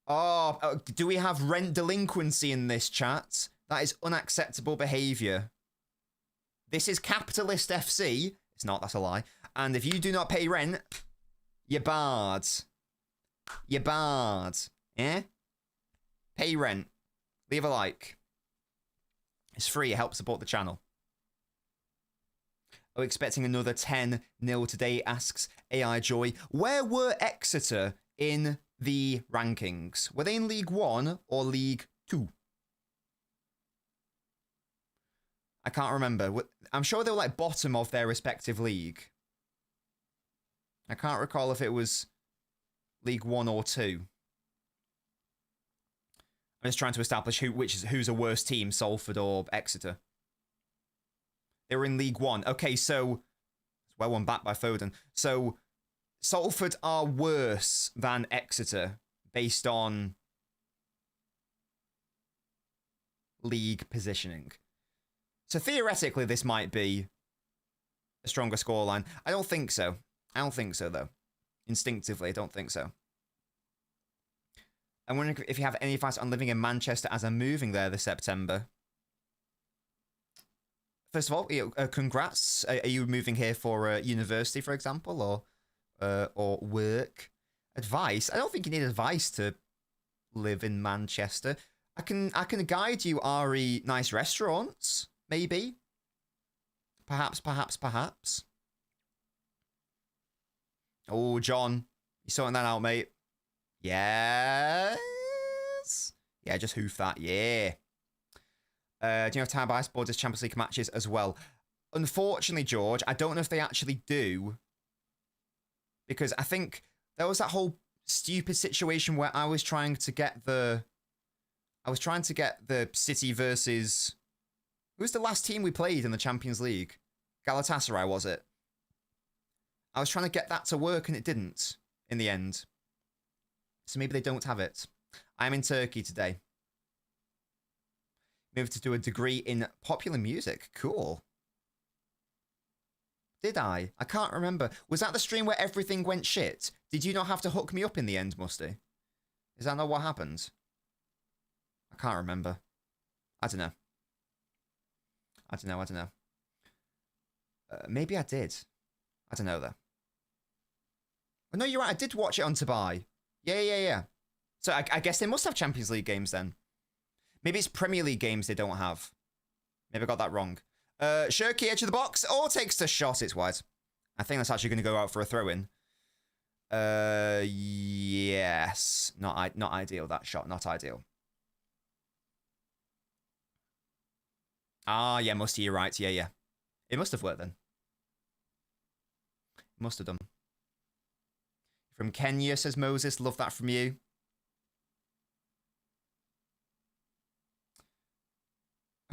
Oh, do we have rent delinquency in this chat? That is unacceptable behaviour. This is capitalist FC. It's not, that's a lie. And if you do not pay rent, you're barred. You're barred. Yeah? Pay rent. Leave a like. It's free. It helps support the channel. Oh, expecting another 10-0 today, asks AI Joy. Where were Exeter in the rankings? Were they in League 1 or League 2? I can't remember. I'm sure they were like bottom of their respective league. I can't recall if it was League 1 or 2. I'm just trying to establish who's a worse team, Salford or Exeter. They were in League 1. Okay, so... well, one back by Foden. So, Salford are worse than Exeter based on league positioning. So theoretically, this might be a stronger scoreline. I don't think so. I don't think so, though. Instinctively, I don't think so. I'm wondering if you have any advice on living in Manchester as I'm moving there this September. First of all, congrats. Are you moving here for university, for example, or or work. Advice? I don't think you need advice to live in Manchester. I can guide you, Ari, nice restaurants, maybe. Perhaps. Oh, John, you sorting that out, mate? Yes. Yeah, just hoof that. Yeah. Do you have time by Borders Champions League matches as well? Unfortunately, George, I don't know if they actually do. Because I think there was that whole stupid situation where I was trying to get the City versus... Who was the last team we played in the Champions League? Galatasaray, was it? I was trying to get that to work and it didn't in the end. So maybe they don't have it. I'm in Turkey today. Moved to do a degree in popular music. Cool. Did I? I can't remember. Was that the stream where everything went shit? Did you not have to hook me up in the end, Musty? Is that not what happened? I can't remember. I don't know. Maybe I did. I don't know, though. Oh, no, you're right. I did watch it on Dubai. Yeah. So I guess they must have Champions League games then. Maybe it's Premier League games they don't have. Maybe I got that wrong. Shirky, edge of the box. Oh, takes the shot. It's wide. I think that's actually going to go out for a throw-in. Yes. Not ideal, that shot. Not ideal. Ah, yeah, Musty, you're right. Yeah. It must have worked then. It must have done. From Kenya, says Moses. Love that from you.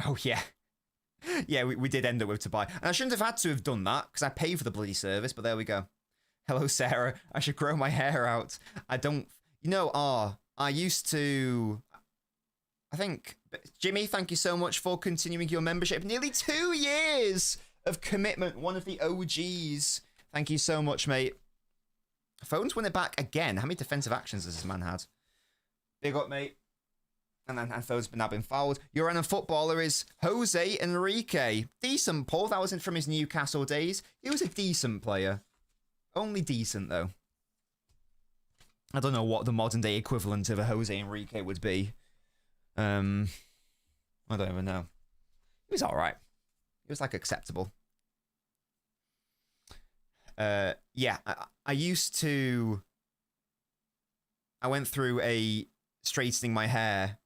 Oh, yeah. Yeah, we did end up with to buy. And I shouldn't have had to have done that, because I pay for the bloody service, but there we go. Hello, Sarah. I should grow my hair out. I don't... You know, I used to... I think... Jimmy, thank you so much for continuing your membership. Nearly 2 years of commitment. One of the OGs. Thank you so much, mate. Phones won it back again. How many defensive actions has this man had? Big up, mate. And then Phone's now been fouled. Your random footballer is Jose Enrique. Decent, Paul. That wasn't from his Newcastle days. He was a decent player. Only decent, though. I don't know what the modern day equivalent of a Jose Enrique would be. I don't even know. He was alright. He was, like, acceptable. Yeah, I used to... I went through a straightening my hair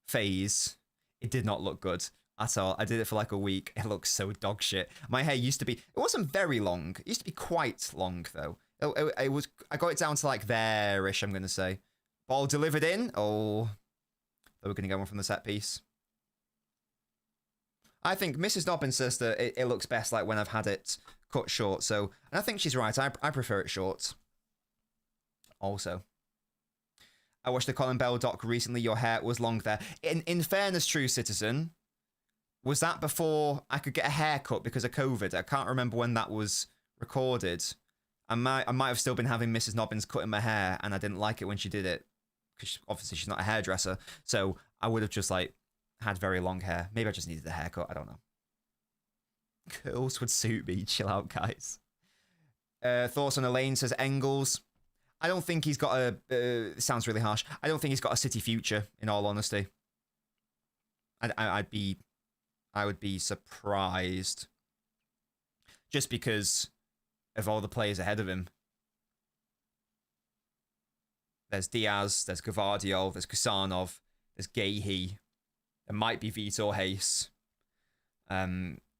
phase. It did not look good at all. I did it for like a week. It looks so dog shit. My hair used to be... It wasn't very long. It used to be quite long, though. It was... I got it down to, like, there-ish, I'm going to say. Ball delivered in. Oh... We're going to get one from the set piece. I think Mrs. Nobbins says that it looks best like when I've had it cut short. So, and I think she's right. I prefer it short. Also, I watched the Colin Bell doc recently. Your hair was long there. In fairness, True Citizen, was that before I could get a haircut because of COVID? I can't remember when that was recorded. I might have still been having Mrs. Nobbins cutting my hair, and I didn't like it when she did it. Because obviously she's not a hairdresser, so I would have just like had very long hair. Maybe I just needed a haircut. I don't know. Curls would suit me. Chill out, guys. Thoughts on Elaine, says Engels. I don't think he's got a... sounds really harsh. I don't think he's got a City future, in all honesty. I would be surprised. Just because of all the players ahead of him. There's Diaz, there's Gavardio, there's Kusanov, there's Gahey. There might be Vitor Hayes.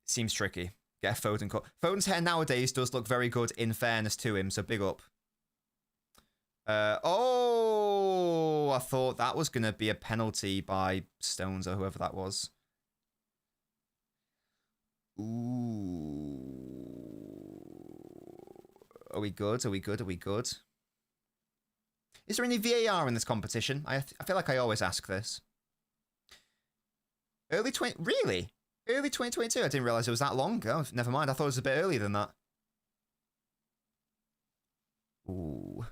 Seems tricky. Get a Foden cut. Foden's hair nowadays does look very good, in fairness to him, so big up. Oh, I thought that was going to be a penalty by Stones or whoever that was. Ooh. Are we good? Are we good? Are we good? Is there any VAR in this competition? I feel like I always ask this. Really? Early 2022? I didn't realise it was that long. Oh, never mind. I thought it was a bit earlier than that. Ooh.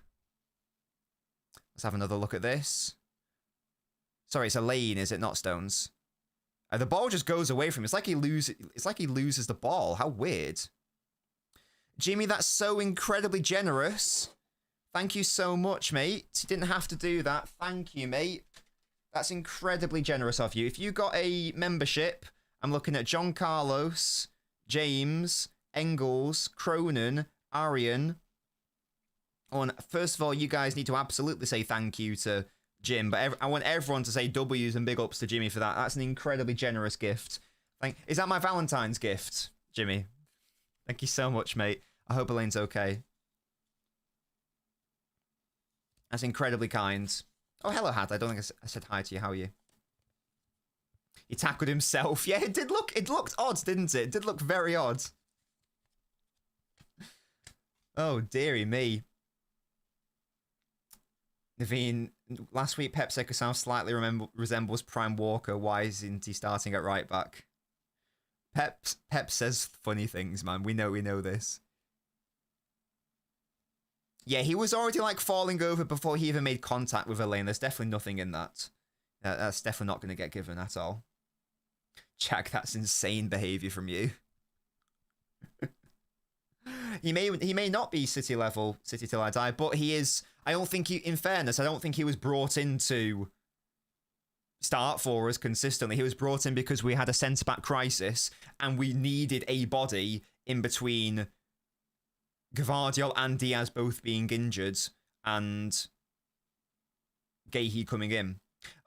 Let's have another look at this. Sorry, it's a lane, is it? Not Stones. The ball just goes away from him. It's like he loses the ball. How weird. Jimmy, that's so incredibly generous. Thank you so much, mate. You didn't have to do that. Thank you, mate. That's incredibly generous of you. If you got a membership, I'm looking at John Carlos, James, Engels, Cronin, Arian. First of all, you guys need to absolutely say thank you to Jim, but I want everyone to say W's and big ups to Jimmy for that. That's an incredibly generous gift. Is that my Valentine's gift, Jimmy? Thank you so much, mate. I hope Elaine's okay. That's incredibly kind. Oh, hello, Had. I don't think I said hi to you. How are you? He tackled himself. Yeah, it looked odd, didn't it? It did look very odd. Oh, dearie me. Naveen, last week Pep said Kasam slightly resembles Prime Walker. Why isn't he starting at right back? Pep says funny things, man. We know this. Yeah, he was already like falling over before he even made contact with Elaine. There's definitely nothing in that. That's definitely not going to get given at all. Jack, that's insane behavior from you. He may not be City level, City till I die, but he is. I don't think in fairness, I don't think he was brought in to start for us consistently. He was brought in because we had a centre-back crisis and we needed a body in between Gvardiol and Diaz both being injured and Gahey coming in.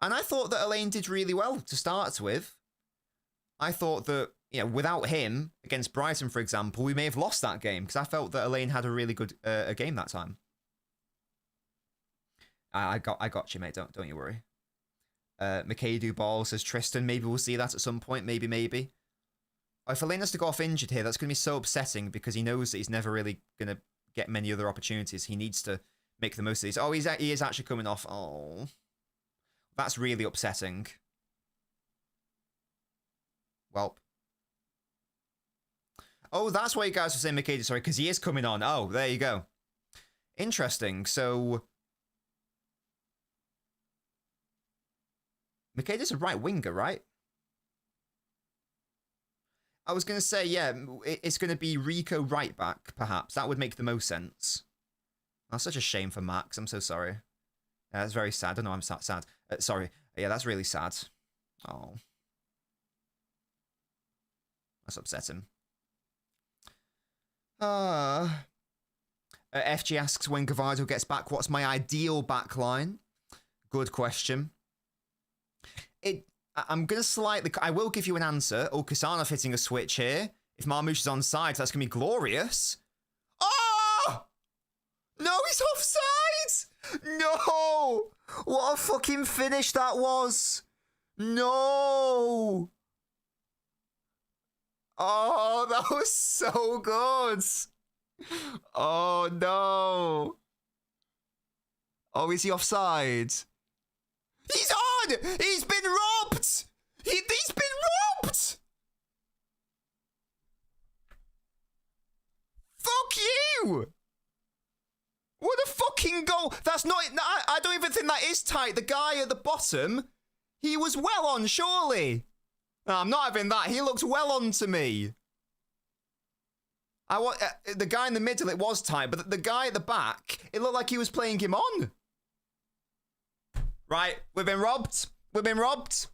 And I thought that Elaine did really well to start with. I thought that, without him against Brighton, for example, we may have lost that game because I felt that Elaine had a really good a game that time. I got you, mate. Don't you worry. McAdoo Ball says Tristan. Maybe we'll see that at some point. Maybe. If Elaine has to go off injured here, that's going to be so upsetting because he knows that he's never really going to get many other opportunities. He needs to make the most of these. Oh, he is actually coming off. Oh, that's really upsetting. Well. Oh, that's why you guys were saying McAdoo. Sorry, because he is coming on. Oh, there you go. Interesting. So McAdoo's a right winger, right? I was going to say, yeah, it's going to be Rico right back, perhaps. That would make the most sense. That's such a shame for Max. I'm so sorry. Yeah, that's very sad. I know I'm sad. Sorry. Yeah, that's really sad. Oh. That's upsetting. FG asks, when Gvardiol gets back, what's my ideal back line? Good question. I'm going to slightly... I will give you an answer. Oh, Kasana hitting a switch here. If Marmoush is on side, that's going to be glorious. Oh! No, he's offside! No! What a fucking finish that was! No! Oh, that was so good! Oh, no! Oh, is he offside? He's on! He's been robbed! He's been robbed! Fuck you! What a fucking goal! That's not... I don't even think that is tight. The guy at the bottom, he was well on, surely. No, I'm not having that. He looked well on to me. The guy in the middle, it was tight, but the guy at the back, it looked like he was playing him on. Right, we've been robbed. We've been robbed.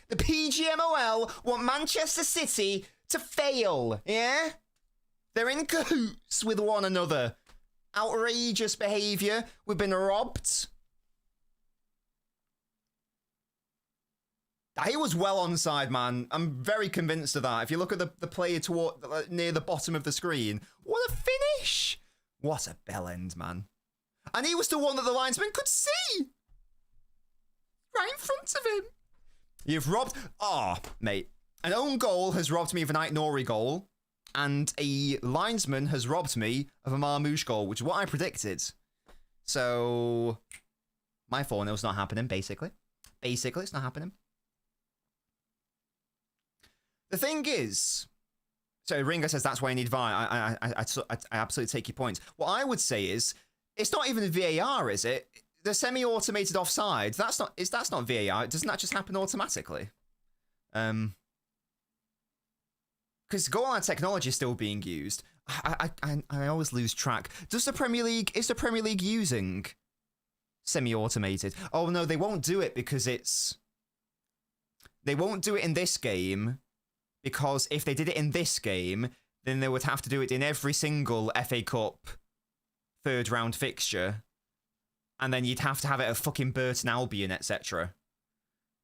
The PGMOL want Manchester City to fail, yeah? They're in cahoots with one another. Outrageous behaviour. We've been robbed. He was well onside, man. I'm very convinced of that. If you look at the player near the bottom of the screen, what a finish! What a bell end, man. And he was the one that the linesman could see! Right in front of him. You've robbed... Oh, mate. An own goal has robbed me of an Ait Nori goal, and a linesman has robbed me of a Marmoush goal, which is what I predicted. So, my 4-0's not happening, basically. Basically, it's not happening. The thing is... So, Ringo says that's why I need VAR. I absolutely take your point. What I would say is, it's not even a VAR, is it? The semi-automated offside, that's not VAR. Doesn't that just happen automatically? Because goal line technology is still being used. I always lose track. Is the Premier League using semi-automated? Oh no, they won't do it because they won't do it in this game, because if they did it in this game, then they would have to do it in every single FA Cup third round fixture, and then you'd have to have it at fucking Burton Albion, etc.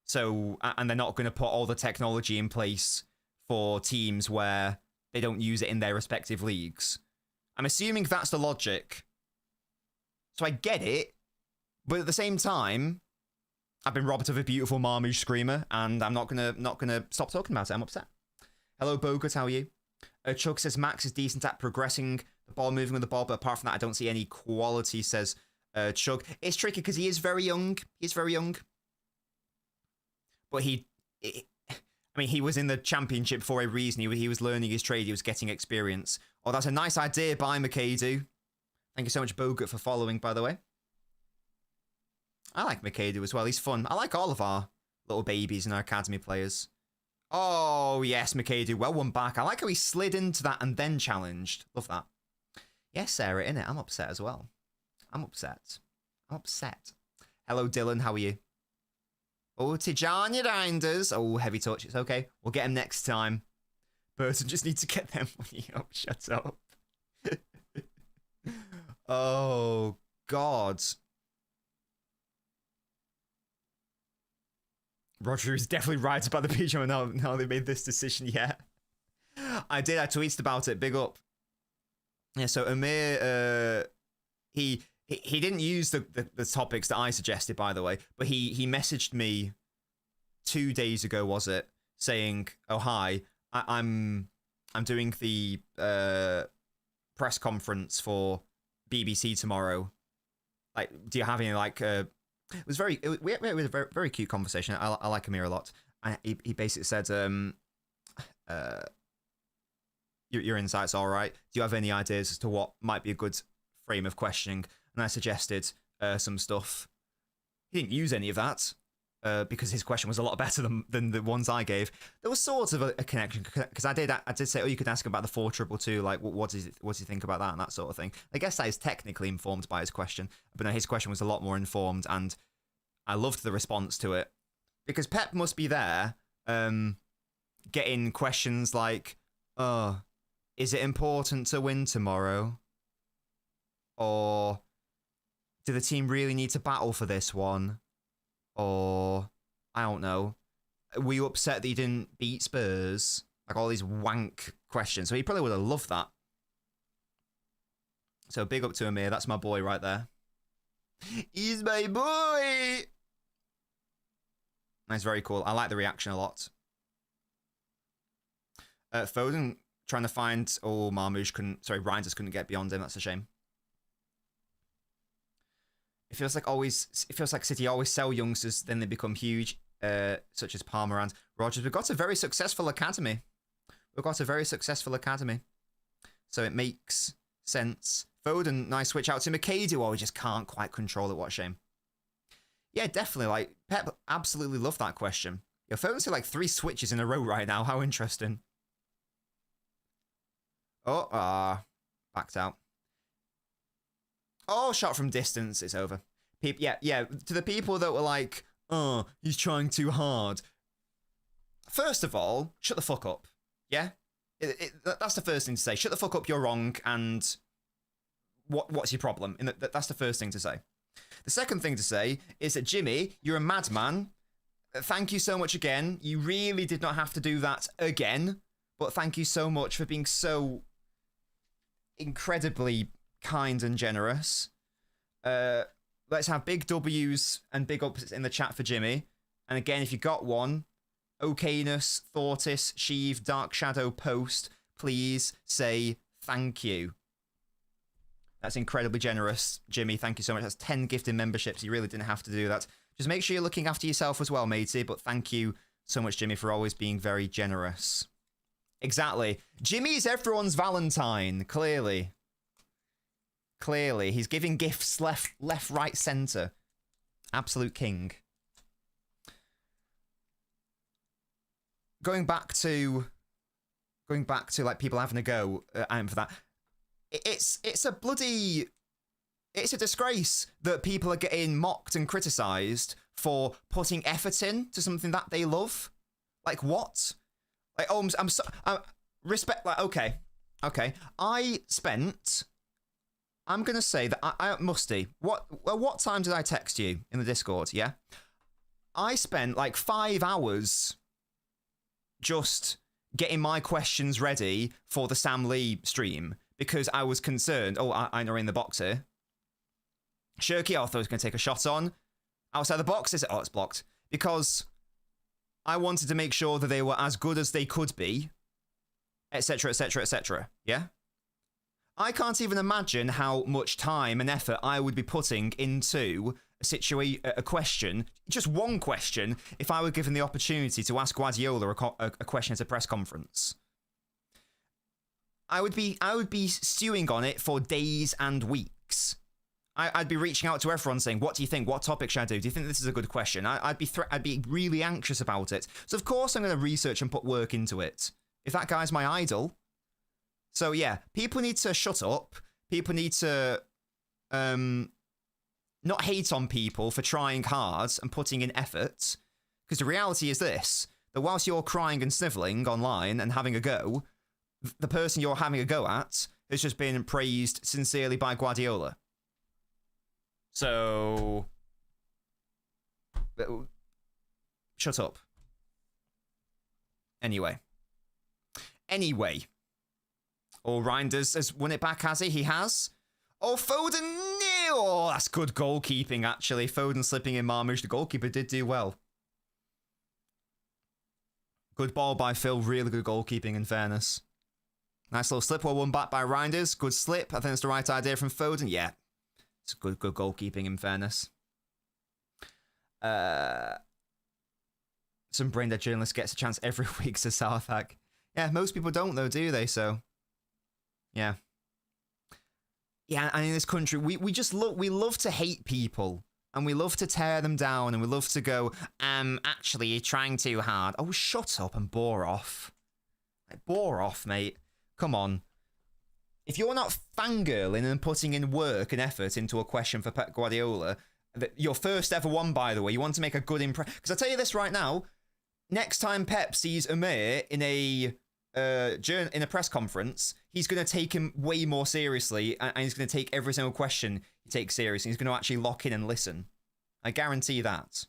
So, and they're not going to put all the technology in place for teams where they don't use it in their respective leagues. I'm assuming that's the logic. So I get it, but at the same time, I've been robbed of a beautiful Marmouche screamer, and I'm not gonna stop talking about it. I'm upset. Hello, Bogut, how are you? Chuck says Max is decent at progressing the ball, moving with the ball, but apart from that, I don't see any quality, says Chuck. It's tricky because he is very young. He's very young. But he was in the championship for a reason. He was learning his trade. He was getting experience. Oh, that's a nice idea by McAdoo. Thank you so much, Bogut, for following, by the way. I like McAdoo as well. He's fun. I like all of our little babies and our academy players. Oh, yes, McAdoo. Well one back. I like how he slid into that and then challenged. Love that. Yes, Sarah, innit? I'm upset as well. I'm upset. Hello, Dylan. How are you? Oh, Tijani Reinders. Oh, heavy touch. It's okay. We'll get him next time. Burton just needs to get them money up. Shut up. Oh, God. Roger is definitely right about the PGM now they made this decision. Yeah. I tweeted about it. Big up. Yeah, so Amir, he didn't use the topics that I suggested, by the way, but he messaged me 2 days ago, was it, saying, "Oh hi, I'm doing the press conference for BBC tomorrow. Like, do you have any like?" It was we had a very, very cute conversation. I like Amir a lot. He basically said, "Your insight's all right. Do you have any ideas as to what might be a good frame of questioning?" And I suggested some stuff. He didn't use any of that because his question was a lot better than the ones I gave. There was sort of a connection because I did say, "Oh, you could ask him about the 422, like what do you think about that and that sort of thing." I guess that is technically informed by his question, but no, his question was a lot more informed, and I loved the response to it because Pep must be there, getting questions like, "Oh, is it important to win tomorrow? Or do the team really need to battle for this one? Or, I don't know, were you upset that you didn't beat Spurs?" Like all these wank questions. So he probably would have loved that. So big up to Amir. That's my boy right there. He's my boy! That's very cool. I like the reaction a lot. Foden trying to find... Oh, Marmouche couldn't... Sorry, Reinders couldn't get beyond him. That's a shame. It feels like City always sell youngsters, then they become huge, such as Palmer and Rodgers. We've got a very successful academy. So it makes sense. Foden, nice switch out to McAdoo. Oh, we just can't quite control it. What a shame. Yeah, definitely. Like, Pep absolutely loved that question. Your Foden's got like 3 switches in a row right now. How interesting. Oh, backed out. Oh, shot from distance. It's over. Yeah. To the people that were like, "Oh, he's trying too hard." First of all, shut the fuck up. Yeah? That's the first thing to say. Shut the fuck up, you're wrong, and what's your problem? And that's the first thing to say. The second thing to say is that, Jimmy, you're a madman. Thank you so much again. You really did not have to do that again, but thank you so much for being so incredibly kind and generous. Let's have big W's and big ups in the chat for Jimmy. And again, if you got one, Okayness, Thortis, Sheev, Dark Shadow, Post, please say thank you. That's incredibly generous, Jimmy. Thank you so much. That's 10 gifted memberships. You really didn't have to do that. Just make sure you're looking after yourself as well, matey. But thank you so much, Jimmy, for always being very generous. Exactly. Jimmy is everyone's Valentine, clearly. Clearly. He's giving gifts left, right, centre. Absolute king. Going back to like people having a go at him for that. it's a bloody... It's a disgrace that people are getting mocked and criticised for putting effort in to something that they love. Like, what? Like, oh, respect, like, okay. I'm going to say that I Musty, what time did I text you in the Discord, yeah? I spent like 5 hours just getting my questions ready for the Sam Lee stream because I was concerned. Oh, I know in the box here. Shirky, I thought I was going to take a shot on. Outside the box, is it? Oh, it's blocked. Because I wanted to make sure that they were as good as they could be, etc., etc., etc. Yeah? I can't even imagine how much time and effort I would be putting into a question, just one question, if I were given the opportunity to ask Guardiola a question at a press conference. I would be stewing on it for days and weeks. I'd be reaching out to everyone saying, what do you think? What topic should I do? Do you think this is a good question? I'd be really anxious about it. So of course I'm going to research and put work into it. If that guy's my idol. So yeah, people need to shut up. People need to not hate on people for trying hard and putting in effort. Because the reality is this, that whilst you're crying and snivelling online and having a go, the person you're having a go at has just been praised sincerely by Guardiola. So, shut up. Anyway. Oh, Reinders has won it back, has he? He has. Oh, Foden, no! Oh, that's good goalkeeping, actually. Foden slipping in Marmoush. The goalkeeper did do well. Good ball by Phil. Really good goalkeeping, in fairness. Nice little slip. Well, won back by Reinders. Good slip. I think that's the right idea from Foden. Yeah. It's good goalkeeping, in fairness. Some brain-dead journalist gets a chance every week, says Southhack. Yeah, most people don't, though, do they? So, yeah. Yeah, and in this country, we just love to hate people. And we love to tear them down. And we love to go, actually, you're trying too hard. Oh, shut up and bore off. Like, bore off, mate. Come on. If you're not fangirling and putting in work and effort into a question for Pep Guardiola, your first ever one, by the way, you want to make a good impression. Because I'll tell you this right now, next time Pep sees Amir in a press conference, he's going to take him way more seriously, and he's going to take every single question he takes seriously. He's going to actually lock in and listen. I guarantee that.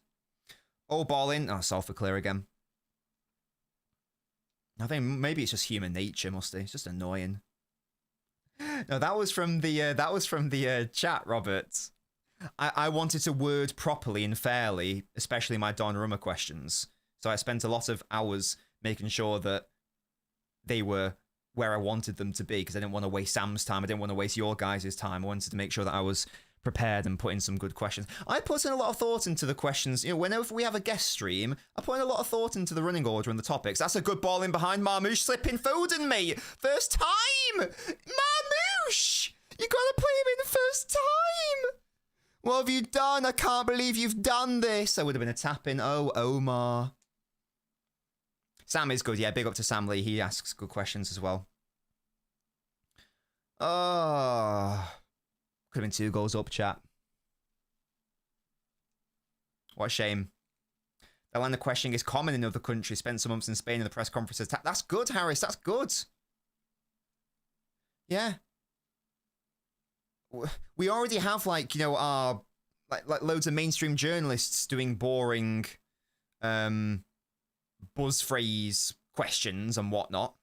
Oh, ball in. Oh, Salford clear again. I think maybe it's just human nature, must it? It's just annoying. No, that was from the chat, Robert. I wanted to word properly and fairly, especially my Donnarumma questions. So I spent a lot of hours making sure that they were where I wanted them to be, because I didn't want to waste Sam's time. I didn't want to waste your guys' time. I wanted to make sure that I was prepared and put in some good questions. I put in a lot of thought into the questions. You know, whenever we have a guest stream, I put in a lot of thought into the running order and the topics. That's a good ball in behind Marmoush, slipping Foden, mate. First time! Marmoush! You gotta play him in first time! What have you done? I can't believe you've done this. That would have been a tap-in. Oh, Omar. Sam is good. Yeah, big up to Sam Lee. He asks good questions as well. Oh... Could have been 2 goals up, chat. What a shame. That line of questioning is common in other countries. Spent some months in Spain in the press conferences. That's good, Harris. That's good. Yeah. We already have, like, you know, our like loads of mainstream journalists doing boring buzz phrase questions and whatnot.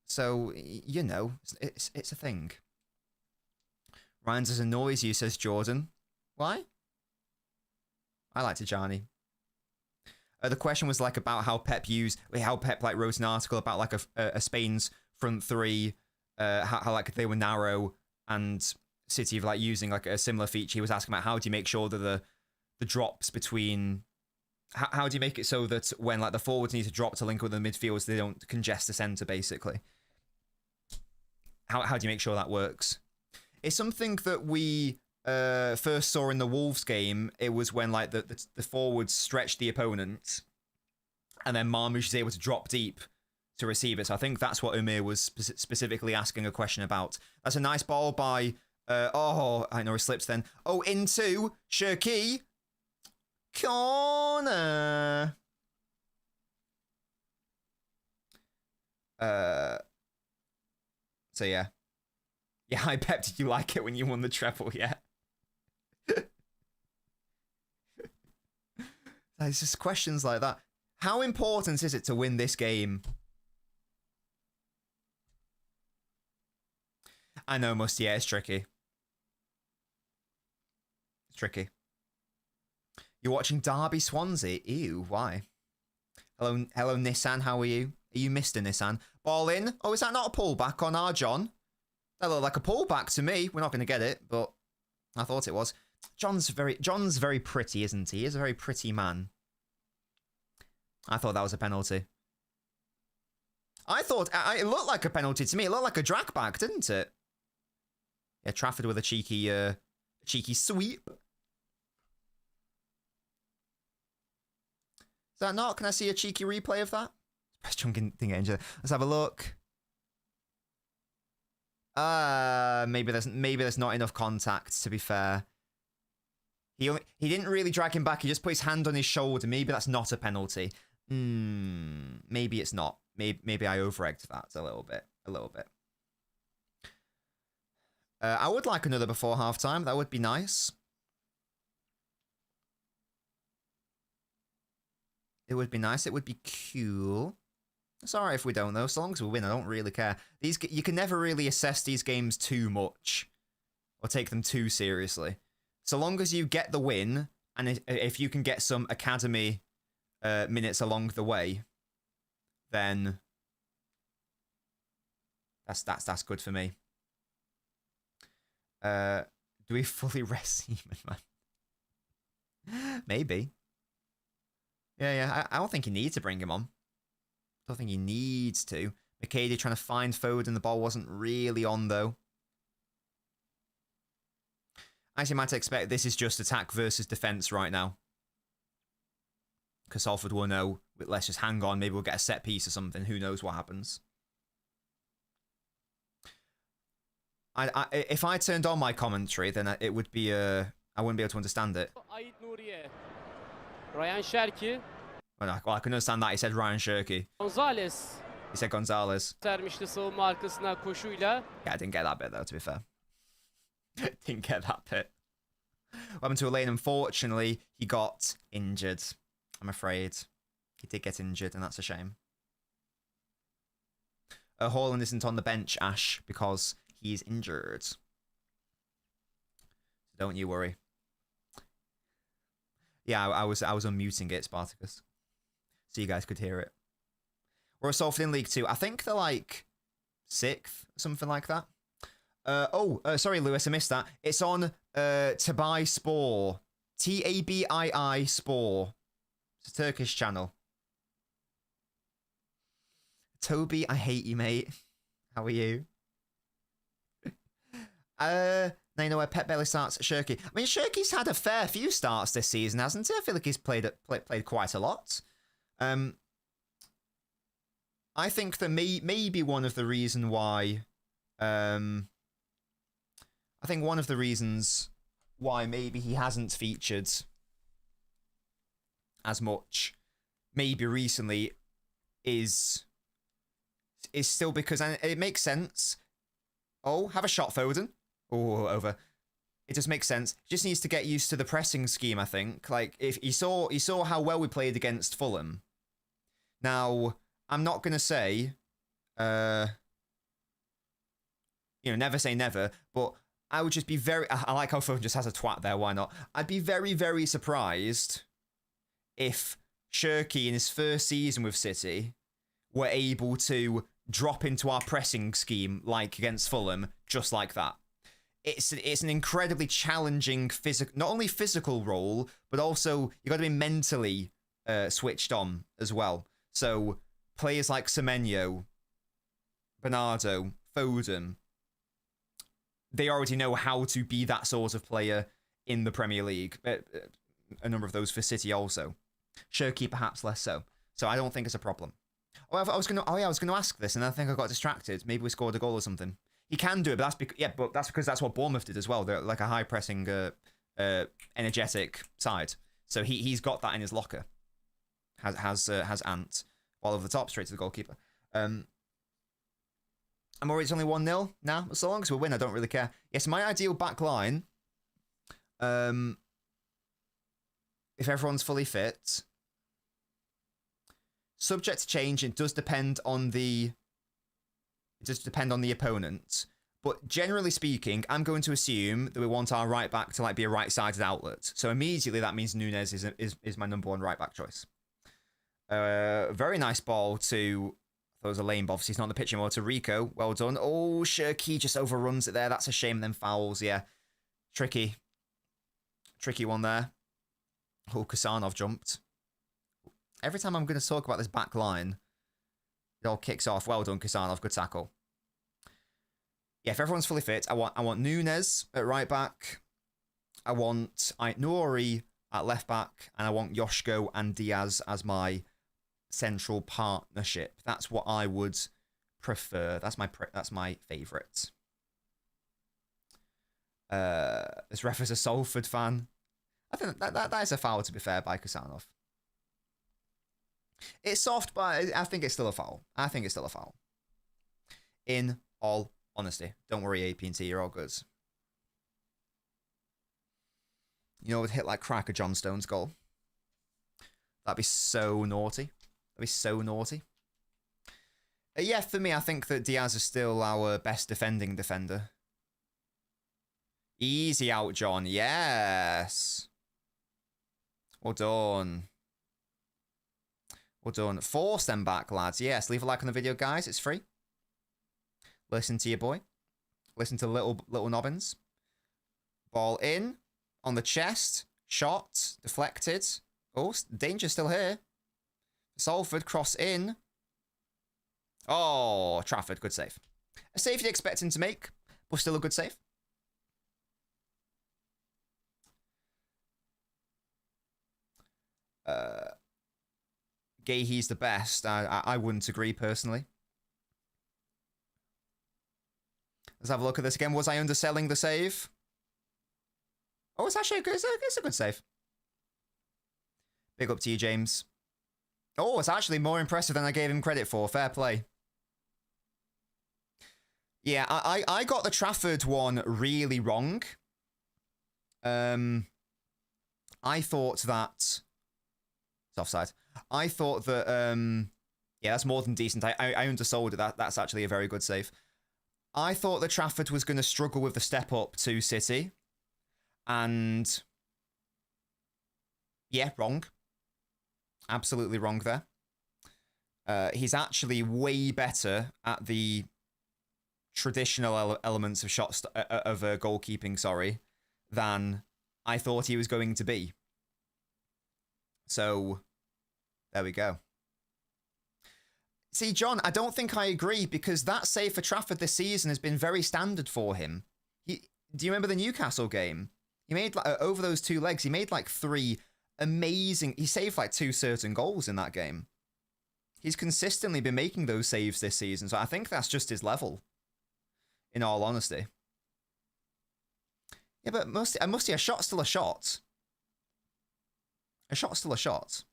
So, you know, it's a thing. Ryan's annoys you, says Jordan. Why? I like Tijani. The question was like about how Pep like wrote an article about like a Spain's front three, how like they were narrow, and City of like using like a similar feature. He was asking about how do you make sure that the drops between how do you make it so that when like the forwards need to drop to link with the midfields, they don't congest the centre basically. How do you make sure that works? It's something that we first saw in the Wolves game. It was when like the forwards stretched the opponent, and then Marmoush is able to drop deep to receive it. So I think that's what Umir was specifically asking a question about. That's a nice ball by... oh, I know he slips then. Oh, into Shirky. Corner. So yeah. Yeah, hi Pep, did you like it when you won the treble? Yeah. It's just questions like that. How important is it to win this game? I know, Musty. Yeah, it's tricky. It's tricky. You're watching Derby Swansea? Ew, why? Hello, Nissan. How are you? Are you Mr. Nissan? Ball in. Oh, is that not a pullback on our John? That looked like a pullback to me. We're not going to get it, but I thought it was. John's very pretty, isn't he? He's a very pretty man. I thought that was a penalty. I thought it looked like a penalty to me. It looked like a drag back, didn't it? Yeah, Trafford with a cheeky sweep. Is that not? Can I see a cheeky replay of that? Press chunking thing injured. Let's have a look. Maybe there's not enough contact, to be fair. He didn't really drag him back. He just put his hand on his shoulder. Maybe that's not a penalty. Maybe it's not. Maybe I over-egged that a little bit. I would like another before halftime. That would be nice. It would be nice. It would be cool. It's alright if we don't, though. So long as we win, I don't really care. You can never really assess these games too much or take them too seriously. So long as you get the win, and if you can get some academy minutes along the way, then that's good for me. Do we fully rest Seaman, man? Maybe. Yeah. I don't think you need to bring him on. I don't think he needs to. McKady trying to find Foden. The ball wasn't really on, though. As you might expect, this is just attack versus defense right now. Because Salford will know, let's just hang on. Maybe we'll get a set piece or something. Who knows what happens. If I turned on my commentary, then it would be I wouldn't be able to understand it. Ryan Şerki. Well, I can understand that. He said Ryan Shirky. Gonzalez. He said Gonzalez. Sermişti savunma arkasına koşuyla. Yeah, I didn't get that bit, though, to be fair. Didn't get that bit. What happened to Elaine? Unfortunately, he got injured. I'm afraid. He did get injured, and that's a shame. Haaland isn't on the bench, Ash, because he's injured. So don't you worry. Yeah, I was unmuting it, Spartacus, so you guys could hear it. We're Salford in League 2. I think they're like 6th, something like that. Sorry, Lewis, I missed that. It's on Tabii Spor. Tabii Spor. It's a Turkish channel. Toby, I hate you, mate. How are you? Now you know where Pep Bailey starts. Shirky. I mean, Shirky's had a fair few starts this season, hasn't he? I feel like he's played quite a lot. I think that maybe one of the reason why. I think one of the reasons why maybe he hasn't featured as much, maybe recently, is still because, and it makes sense. Oh, have a shot, Foden. Oh, over. It just makes sense. He just needs to get used to the pressing scheme, I think. Like, if you saw how well we played against Fulham. Now, I'm not going to say, never say never, but I would just be I like how Foden just has a twat there, why not? I'd be very, very surprised if Shirky in his first season with City were able to drop into our pressing scheme like against Fulham, just like that. It's an incredibly challenging not only physical role, but also you got to be mentally switched on as well. So players like Semenyo, Bernardo, Foden, they already know how to be that sort of player in the Premier League. A number of those for City also. Shirky perhaps less so. So I don't think it's a problem. Oh, I was gonna ask this, and I think I got distracted. Maybe we scored a goal or something. He can do it, but that's because that's what Bournemouth did as well. They're like a high pressing, energetic side. So he's got that in his locker. Has Ant all over the top, straight to the goalkeeper. I'm worried it's only 1-0 now. So long as we win, I don't really care. Yes, my ideal back line. If everyone's fully fit. Subject to change, it does depend on the opponent. But generally speaking, I'm going to assume that we want our right back to like be a right-sided outlet. So immediately that means Nunes is my number one right back choice. Very nice ball to, I thought it was a lane, but obviously he's not on the pitch anymore, to Rico. Well done. Oh, Shirky just overruns it there. That's a shame. Then fouls, yeah. Tricky one there. Oh, Kasanov jumped. Every time I'm going to talk about this back line, it all kicks off. Well done, Kasanov. Good tackle. Yeah, if everyone's fully fit, I want Nunes at right back. I want Nouri at left back, and I want Yoshko and Diaz as my central partnership. That's what I would prefer. That's my favourite. This ref is a Salford fan. I think that is a foul, to be fair, by Kasanov. It's soft, but I think it's still a foul. In all honesty. Don't worry, AP&T, you're all good. You know, it would hit like crack a John Stones goal. That'd be so naughty. Yeah, for me, I think that Diaz is still our best defending defender. Easy out, John. Yes. Well done. Force them back, lads. Yes, leave a like on the video, guys. It's free. Listen to your boy. Listen to little Nobbins. Ball in. On the chest. Shot. Deflected. Oh, danger still here. Salford, cross in. Oh, Trafford, good save. A save you'd expect him to make, but still a good save. Gahey's the best. I wouldn't agree personally. Let's have a look at this again. Was I underselling the save? Oh, it's actually it's a good save. Big up to you, James. Oh, it's actually more impressive than I gave him credit for. Fair play. Yeah, I got the Trafford one really wrong. I thought that... It's offside. I thought that... yeah, that's more than decent. I undersold it. That's actually a very good save. I thought that Trafford was going to struggle with the step up to City. And... yeah, wrong. Absolutely wrong there. He's actually way better at the traditional elements of goalkeeping, sorry, than I thought he was going to be. So, there we go. See, John, I don't think I agree, because that save for Trafford this season has been very standard for him. Do you remember the Newcastle game? He made, over those two legs, he made like 3 amazing... He saved like 2 certain goals in that game. He's consistently been making those saves this season, so I think that's just his level, in all honesty. Yeah, but a shot's still a shot. A shot's still a shot.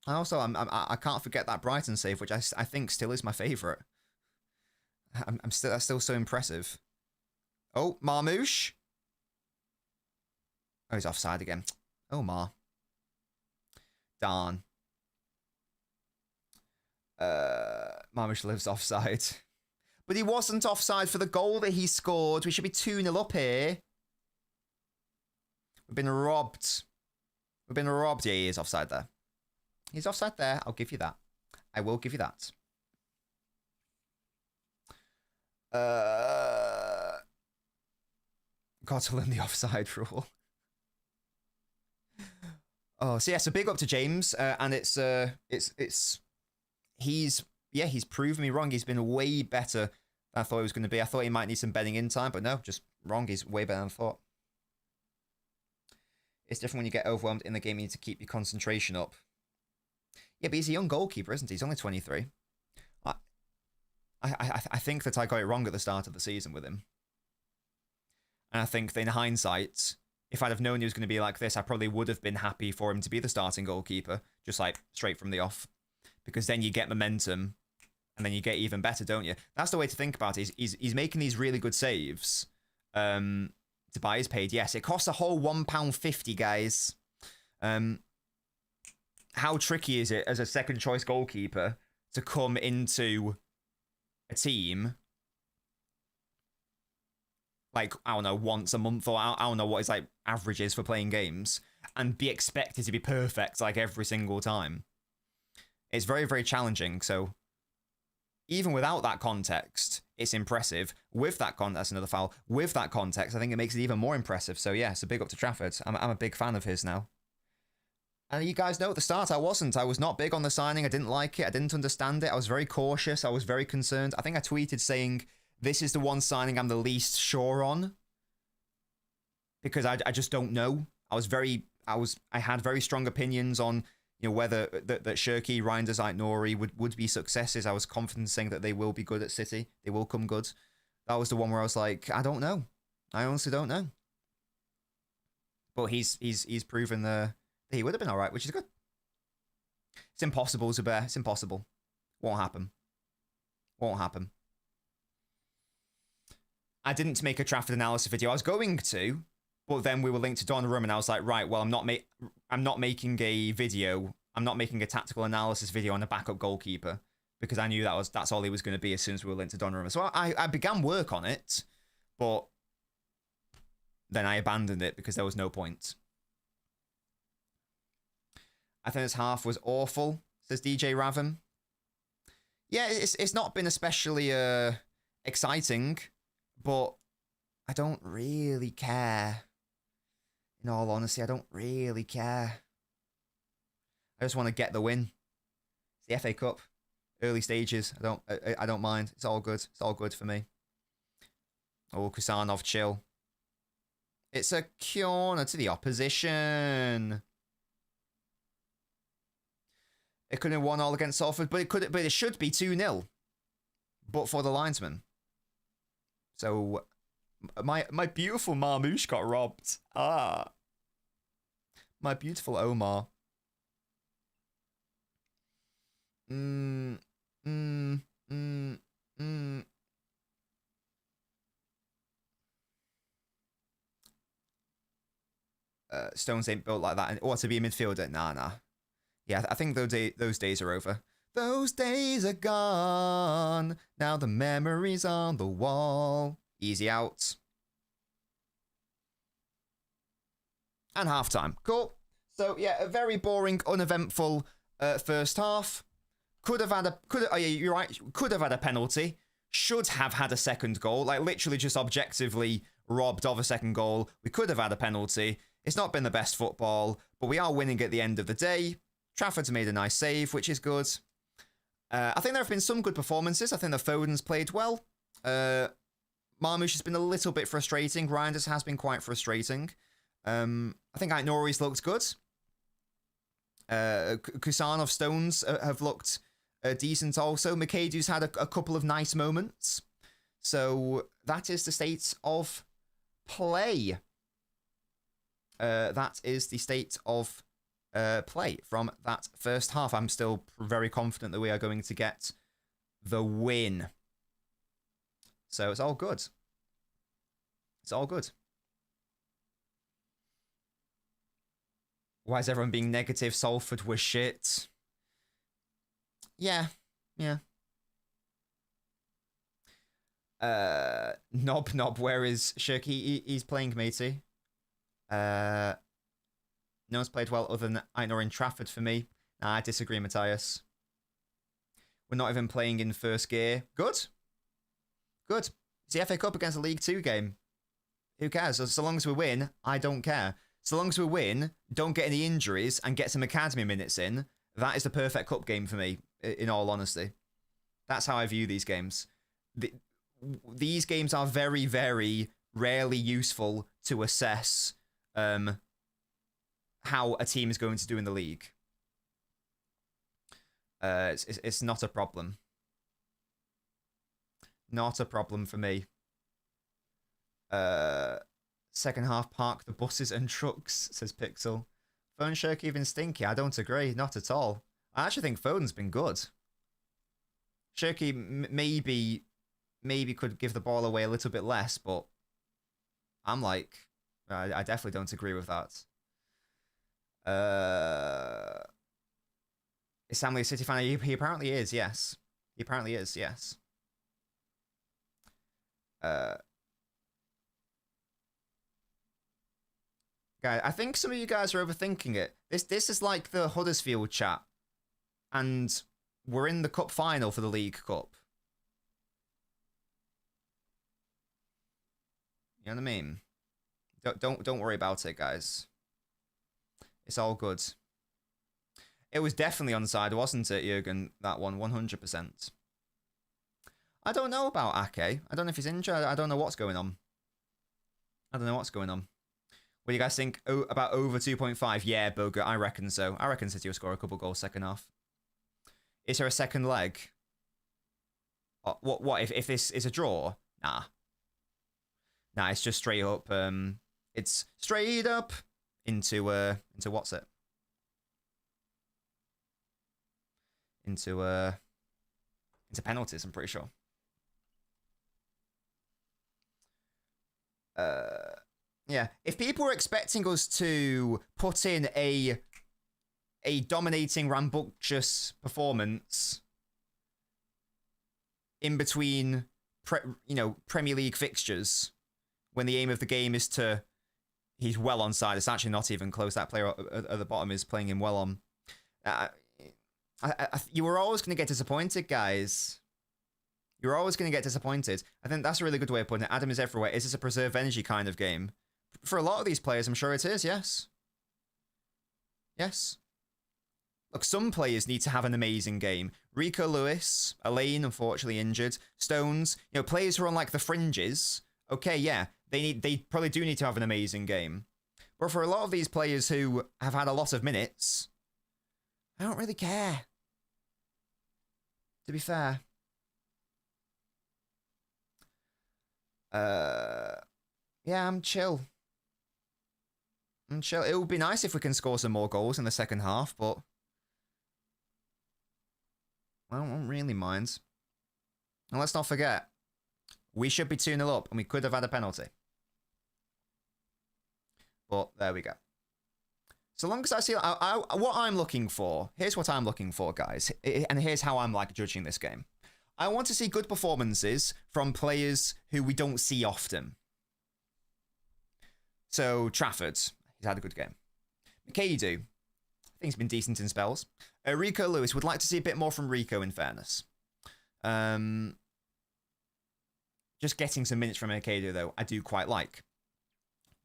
And also, I can't forget that Brighton save, which I think still is my favourite. That's still so impressive. Oh, Marmouche. Oh, he's offside again. Oh, Darn. Marmouche lives offside. But he wasn't offside for the goal that he scored. We should be 2-0 up here. We've been robbed. Yeah, he is offside there. He's offside there. I'll give you that. I will give you that. Got to learn the offside rule. Oh, so yeah, so big up to James, and he's proven me wrong. He's been way better than I thought he was going to be. I thought he might need some bedding in time, but no, just wrong. He's way better than I thought. It's different when you get overwhelmed in the game. You need to keep your concentration up. Yeah, but he's a young goalkeeper, isn't he? He's only 23. I think that I got it wrong at the start of the season with him. And I think that in hindsight, if I'd have known he was going to be like this, I probably would have been happy for him to be the starting goalkeeper, just like straight from the off. Because then you get momentum, and then you get even better, don't you? That's the way to think about it. He's making these really good saves. To buy his paid, yes. It costs a whole £1.50, guys. How tricky is it as a second choice goalkeeper to come into a team like, I don't know, once a month, or I don't know what his like average is for playing games, and be expected to be perfect like every single time? It's very, very challenging. So even without that context, it's impressive. With that context, another foul. With that context, I think it makes it even more impressive. So yeah, so big up to Trafford. I'm a big fan of his now. And you guys know at the start I wasn't. I was not big on the signing. I didn't like it. I didn't understand it. I was very cautious. I was very concerned. I think I tweeted saying, this is the one signing I'm the least sure on. Because I just don't know. I had very strong opinions on, you know, whether that Shirky, Reinders, Nori would be successes. I was confident saying that they will be good at City. They will come good. That was the one where I was like, I don't know. I honestly don't know. But he's proven that he would have been all right, which is good. It's impossible, Zubair. It's impossible. Won't happen. Won't happen. I didn't make a Trafford analysis video. I was going to, but then we were linked to Donnarumma, and I was like, right, well, I'm not making a video. I'm not making a tactical analysis video on a backup goalkeeper, because I knew that's all he was going to be as soon as we were linked to Donnarumma. So I began work on it, but then I abandoned it because there was no point. I think this half was awful, says DJ Raven. Yeah, it's not been especially exciting, but I don't really care. In all honesty, I don't really care. I just want to get the win. It's the FA Cup, early stages. I don't mind. It's all good. It's all good for me. Oh, Kusanov, chill. It's a corner to the opposition. It could have won all against Salford, but it should be 2-0. But for the linesman. So my beautiful Marmouche got robbed. Ah. My beautiful Omar. Stones ain't built like that. Or to be a midfielder? Nah. Yeah, I think those days are over. Those days are gone. Now the memories on the wall. Easy out. And halftime. Cool. So yeah, a very boring, uneventful first half. Oh yeah, you're right. Could have had a penalty. Should have had a second goal. Like literally just objectively robbed of a second goal. We could have had a penalty. It's not been the best football, but we are winning at the end of the day. Trafford's made a nice save, which is good. I think there have been some good performances. I think the Foden's played well. Marmouche has been a little bit frustrating. Reinders has been quite frustrating. I think Nori's looked good. Kusanov, Stones have looked decent also. Mikadu's had a couple of nice moments. So that is the state of play. That is the state of play from that first half. I'm still very confident that we are going to get the win. So it's all good. It's all good. Why is everyone being negative? Salford was shit. Yeah. Nob, where is Shirky? He's playing, matey. No one's played well other than Ainor in Trafford for me. Nah, I disagree, Matthias. We're not even playing in first gear. Good. It's the FA Cup against a League 2 game. Who cares? So long as we win, I don't care. So long as we win, don't get any injuries, and get some academy minutes in, that is the perfect cup game for me, in all honesty. That's how I view these games. These games are very, very rarely useful to assess how a team is going to do in the league. It's not a problem. Not a problem for me. Second half, park the buses and trucks, says Pixel. Phone Shirk even stinky? I don't agree. Not at all. I actually think Foden's been good. Shirky maybe could give the ball away a little bit less, but I'm like, I definitely don't agree with that. Is Sam Lee a City fan? He apparently is, yes. He apparently is, yes. Guys, I think some of you guys are overthinking it. This is like the Huddersfield chat, and we're in the cup final for the League Cup. You know what I mean? Don't worry about it, guys. It's all good. It was definitely onside, wasn't it, Jürgen? That one, 100%. I don't know about Ake. I don't know if he's injured. I don't know what's going on. What do you guys think about over 2.5? Yeah, Boga, I reckon so. I reckon City will score a couple goals second half. Is there a second leg? What if this is a draw? Nah, it's just straight up. It's straight up into what's it? Into penalties, I'm pretty sure. Yeah, if people were expecting us to put in a dominating, rambunctious performance in between, Premier League fixtures, when the aim of the game is to, he's well onside. It's actually not even close. That player at the bottom is playing him well on. You were always going to get disappointed, guys. You're always going to get disappointed. I think that's a really good way of putting it. Adam is everywhere. Is this a preserve energy kind of game? For a lot of these players, I'm sure it is, yes. Yes. Look, some players need to have an amazing game. Rico Lewis, Elaine, unfortunately injured. Stones, players who are on like the fringes. Okay, yeah, they probably do need to have an amazing game. But for a lot of these players who have had a lot of minutes, I don't really care. To be fair. Yeah, I'm chill. It would be nice if we can score some more goals in the second half, but I don't really mind. And let's not forget, we should be 2-0 up, and we could have had a penalty. But there we go. So long as I see what I'm looking for, here's what I'm looking for, guys. And here's how I'm like judging this game. I want to see good performances from players who we don't see often. So Trafford, he's had a good game. McAdoo, I think he's been decent in spells. Rico Lewis, would like to see a bit more from Rico, in fairness. Just getting some minutes from McAdoo, though, I do quite like.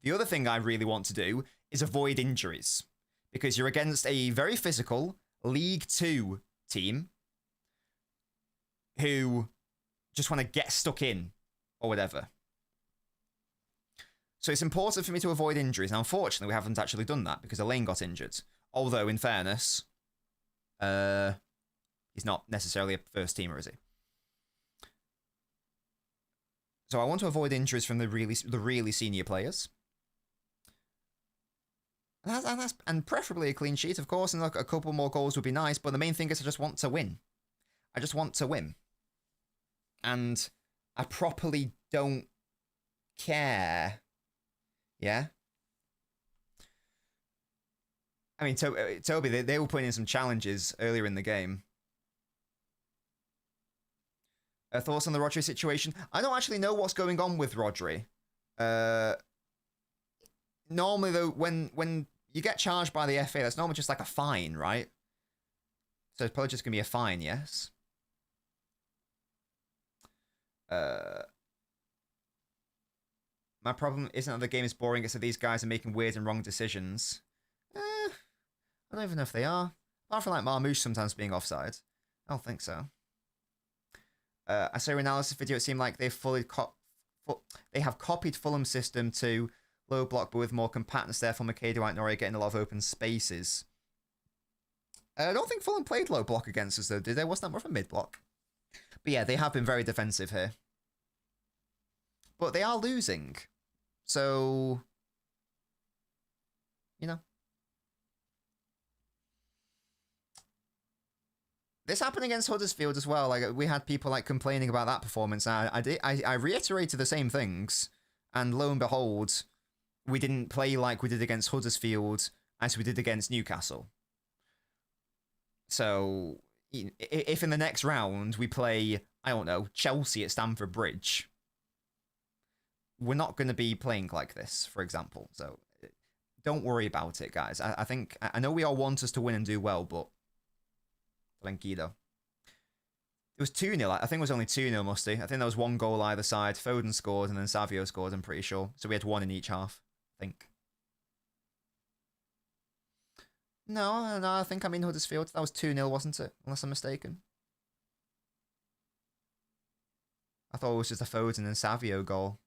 The other thing I really want to do is avoid injuries, because you're against a very physical League 2 team who just want to get stuck in or whatever. So it's important for me to avoid injuries. Now, unfortunately, we haven't actually done that because Elaine got injured. Although, in fairness, he's not necessarily a first teamer, is he? So I want to avoid injuries from the really senior players. And preferably a clean sheet, of course, and a couple more goals would be nice, but the main thing is I just want to win. I just want to win. And I properly don't care. Yeah? I mean, Toby, they were putting in some challenges earlier in the game. Thoughts on the Rodri situation? I don't actually know what's going on with Rodri. Normally, though, when you get charged by the FA, that's normally just like a fine, right? So it's probably just going to be a fine, yes? My problem isn't that the game is boring, it's that these guys are making weird and wrong decisions. I don't even know if they are. Apart from like Marmouche sometimes being offside. I don't think so. I saw your analysis video, it seemed like they have copied Fulham's system to Low block, but with more compactness. Therefore, Makeda White Noria getting a lot of open spaces. I don't think Fulham played low block against us, though, did they? Wasn't that more of a mid block? But yeah, they have been very defensive here. But they are losing. So, you know. This happened against Huddersfield as well. Like, we had people like complaining about that performance. And I reiterated the same things. And lo and behold, we didn't play like we did against Huddersfield as we did against Newcastle. So, if in the next round we play, I don't know, Chelsea at Stamford Bridge, we're not going to be playing like this, for example. So, don't worry about it, guys. I know we all want us to win and do well, but tranquilo. It was 2-0. I think it was only 2-0, Musty. I think there was 1 goal either side. Foden scored and then Savio scored, I'm pretty sure. So we had 1 in each half, I think. No, I think I'm in Huddersfield. That was 2-0, wasn't it? Unless I'm mistaken. I thought it was just a Foden and Savio goal.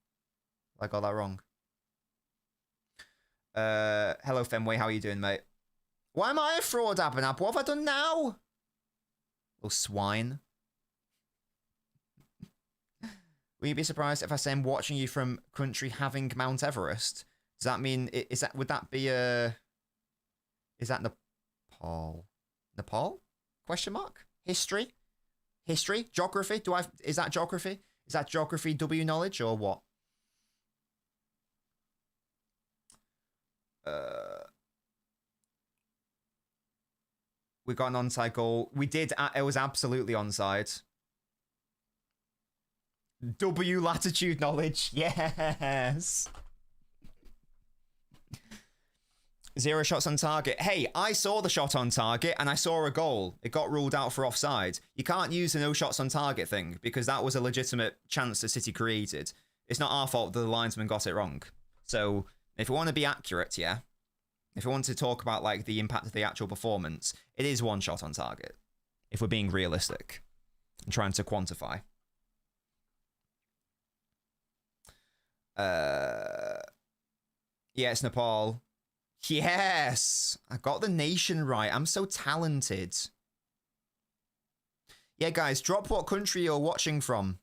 I got that wrong. Hello, Fenway. How are you doing, mate? Why am I a fraud, Abinab? What have I done now? Little swine. Will you be surprised if I say I'm watching you from country having Mount Everest? Does that mean... would that be a... Is that Nepal? Nepal? Question mark? History? History? Geography? Is that geography? Is that geography W knowledge or what? We got an onside goal. We did. It was absolutely onside. W latitude knowledge. Yes. 0 shots on target. Hey, I saw the shot on target and I saw a goal. It got ruled out for offside. You can't use the no shots on target thing because that was a legitimate chance that City created. It's not our fault that the linesman got it wrong. So if we want to be accurate, yeah, if we want to talk about like the impact of the actual performance, it is 1 shot on target. If we're being realistic and trying to quantify. Yeah, it's Nepal. Yes! I got the nation right. I'm so talented. Yeah, guys, drop what country you're watching from.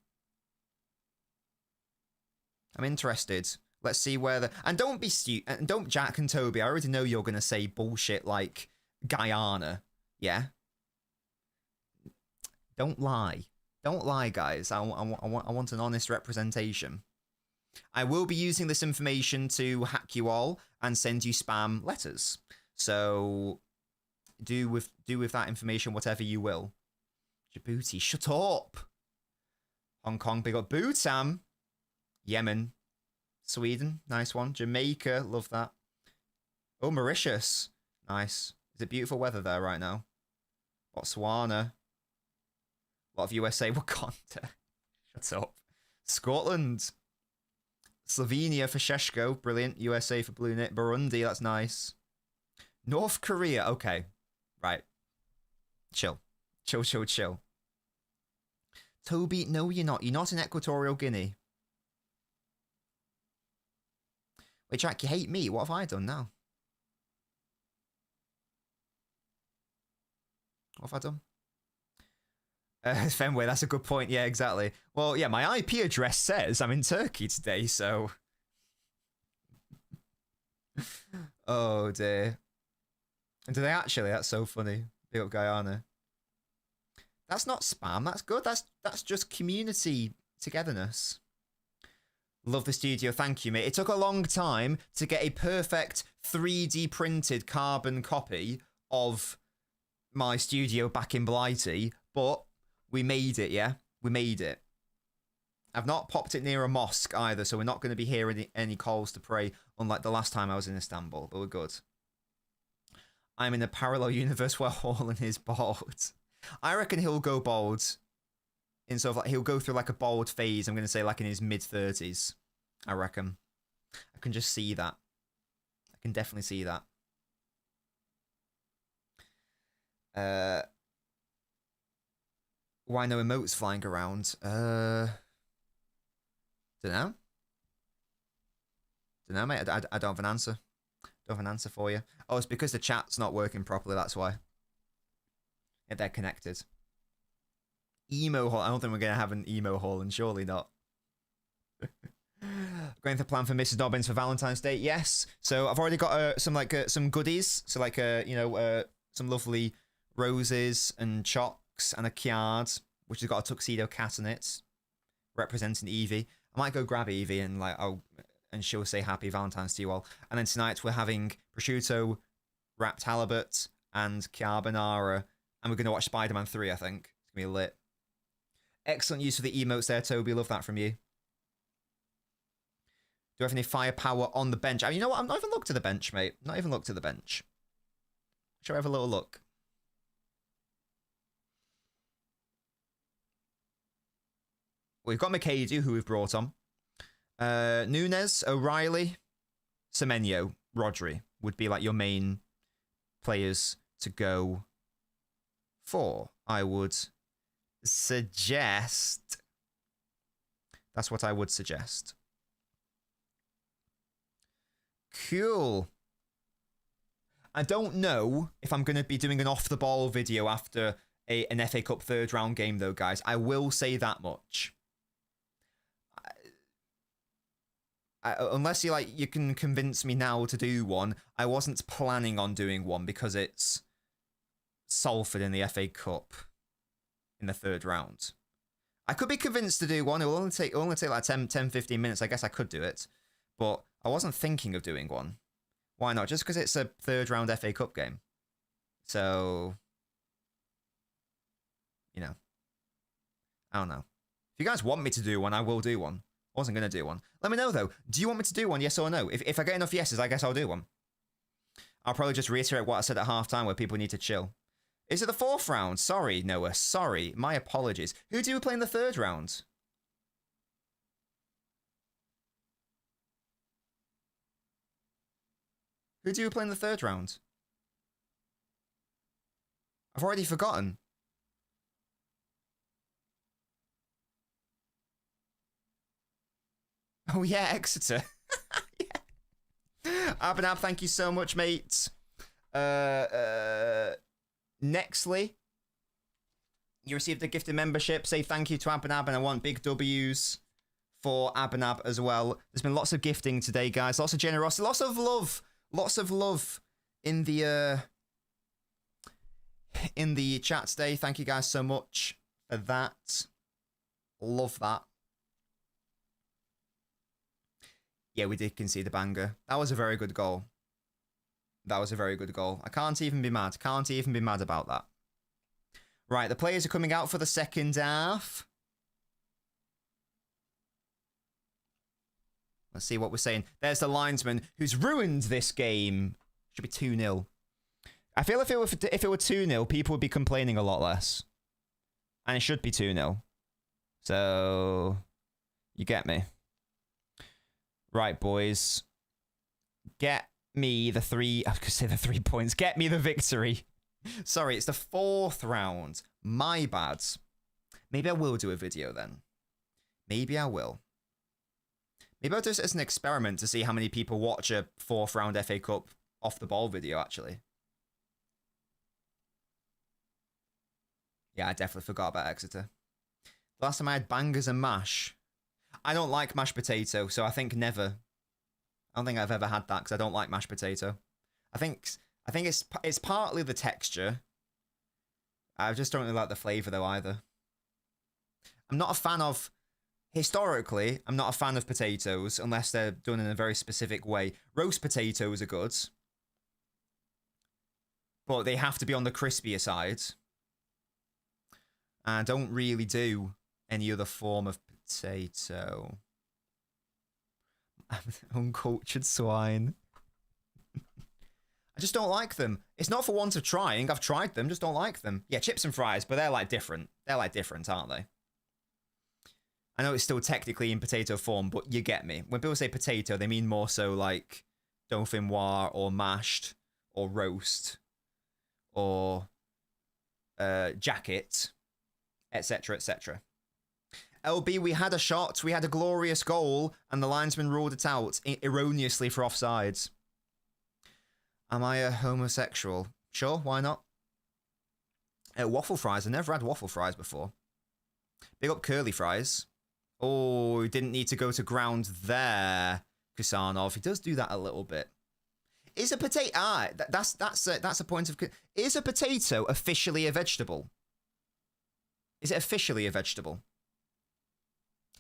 I'm interested. Let's see where the... And don't be stupid. And don't Jack and Toby. I already know you're going to say bullshit like Guyana. Yeah? Don't lie. Don't lie, guys. I want an honest representation. I will be using this information to hack you all and send you spam letters. So do with that information whatever you will. Djibouti, shut up. Hong Kong, big up. Bhutan. Yemen. Sweden, nice one. Jamaica, love that. Oh, Mauritius. Nice. Is it beautiful weather there right now? Botswana. A lot of USA. Wakanda. Shut up. Scotland. Slovenia for Sheshko, brilliant. USA for Blue Knit. Burundi, that's nice. North Korea, okay. Right. Chill. Chill, chill, chill. Toby, no you're not. You're not in Equatorial Guinea. Wait, Jack, you hate me. What have I done now? What have I done? Fenway, that's a good point. Yeah, exactly. Well, yeah, my IP address says I'm in Turkey today, so... Oh, dear. Do they actually? That's so funny. Big up Guyana. That's not spam. That's good. That's just community togetherness. Love the studio. Thank you, mate. It took a long time to get a perfect 3D printed carbon copy of my studio back in Blighty, but... We made it, yeah? We made it. I've not popped it near a mosque either, so we're not going to be hearing any calls to pray, unlike the last time I was in Istanbul, but we're good. I'm in a parallel universe where Haaland is bald. I reckon he'll go bald. In sort of like, he'll go through like a bald phase, I'm going to say like in his mid-30s. I reckon. I can just see that. I can definitely see that. Why no emotes flying around? Don't know. Don't know, mate. I don't have an answer. Don't have an answer for you. Oh, it's because the chat's not working properly. That's why. If they're connected. Emo haul. I don't think we're going to have an emo haul, and surely not. Going to plan for Mrs. Dobbins for Valentine's Day? Yes. So I've already got some goodies. So some lovely roses and chocks and a card, which has got a tuxedo cat in it, representing Evie. I might go grab Evie and and she'll say happy Valentine's to you all. And then tonight we're having prosciutto, wrapped halibut, and carbonara, and we're going to watch Spider-Man 3, I think. It's going to be lit. Excellent use for the emotes there, Toby. Love that from you. Do I have any firepower on the bench? I mean, you know what? I've not even looked at the bench, mate. Not even looked at the bench. Shall I have a little look? We've got McAdoo, who we've brought on. Nunes, O'Reilly, Semenyo, Rodri would be like your main players to go for. I would suggest. That's what I would suggest. Cool. I don't know if I'm going to be doing an off-the-ball video after an FA Cup third round game, though, guys. I will say that much. Unless you can convince me now to do one, I wasn't planning on doing one because it's Salford in the FA Cup in the third round. I could be convinced to do one. It'll only take like 10, 15 minutes. I guess I could do it. But I wasn't thinking of doing one. Why not? Just because it's a third round FA Cup game. So, I don't know. If you guys want me to do one, I will do one. I wasn't going to do one. Let me know, though. Do you want me to do one, yes or no? If I get enough yeses, I guess I'll do one. I'll probably just reiterate what I said at halftime, where people need to chill. Is it the fourth round? Sorry, Noah. Sorry. My apologies. Who do we play in the third round? Who do we play in the third round? I've already forgotten. Oh, yeah, Exeter. Yeah. Abinab, thank you so much, mate. Nextly, you received a gifted membership. Say thank you to Abinab, and I want big W's for Abinab as well. There's been lots of gifting today, guys. Lots of generosity. Lots of love. Lots of love in the chat today. Thank you guys so much for that. Love that. Yeah, we did concede a banger. That was a very good goal. That was a very good goal. I can't even be mad. Can't even be mad about that. Right, the players are coming out for the second half. Let's see what we're saying. There's the linesman who's ruined this game. Should be 2-0. I feel if it were 2-0, people would be complaining a lot less. And it should be 2-0. So, you get me. Right, boys. Get me the 3... I was going to say the 3 points. Get me the victory. Sorry, it's the fourth round. My bad. Maybe I will do a video then. Maybe I will. Maybe I'll do this as an experiment to see how many people watch a fourth round FA Cup off the ball video, actually. Yeah, I definitely forgot about Exeter. Last time I had bangers and mash. I don't like mashed potato, so I think never. I don't think I've ever had that because I don't like mashed potato. I think it's partly the texture. I just don't really like the flavour though either. I'm not a fan of... Historically, I'm not a fan of potatoes unless they're done in a very specific way. Roast potatoes are good. But they have to be on the crispier side. I don't really do any other form of potato. Uncultured swine. I just don't like them. It's not for want of trying. I've tried them, just don't like them. Yeah, chips and fries, but they're like different. They're like different, aren't they? I know it's still technically in potato form, but you get me. When people say potato, they mean more so like dauphinoise or mashed or roast or jacket, etc., etc. LB, we had a shot, we had a glorious goal, and the linesman ruled it out erroneously for offsides. Am I a homosexual? Sure, why not? Waffle fries. I never had waffle fries before. Big up curly fries. Oh, he didn't need to go to ground there, Kusanov. He does do that a little bit. Is a potato... that's a point of... Is a potato officially a vegetable? Is it officially a vegetable?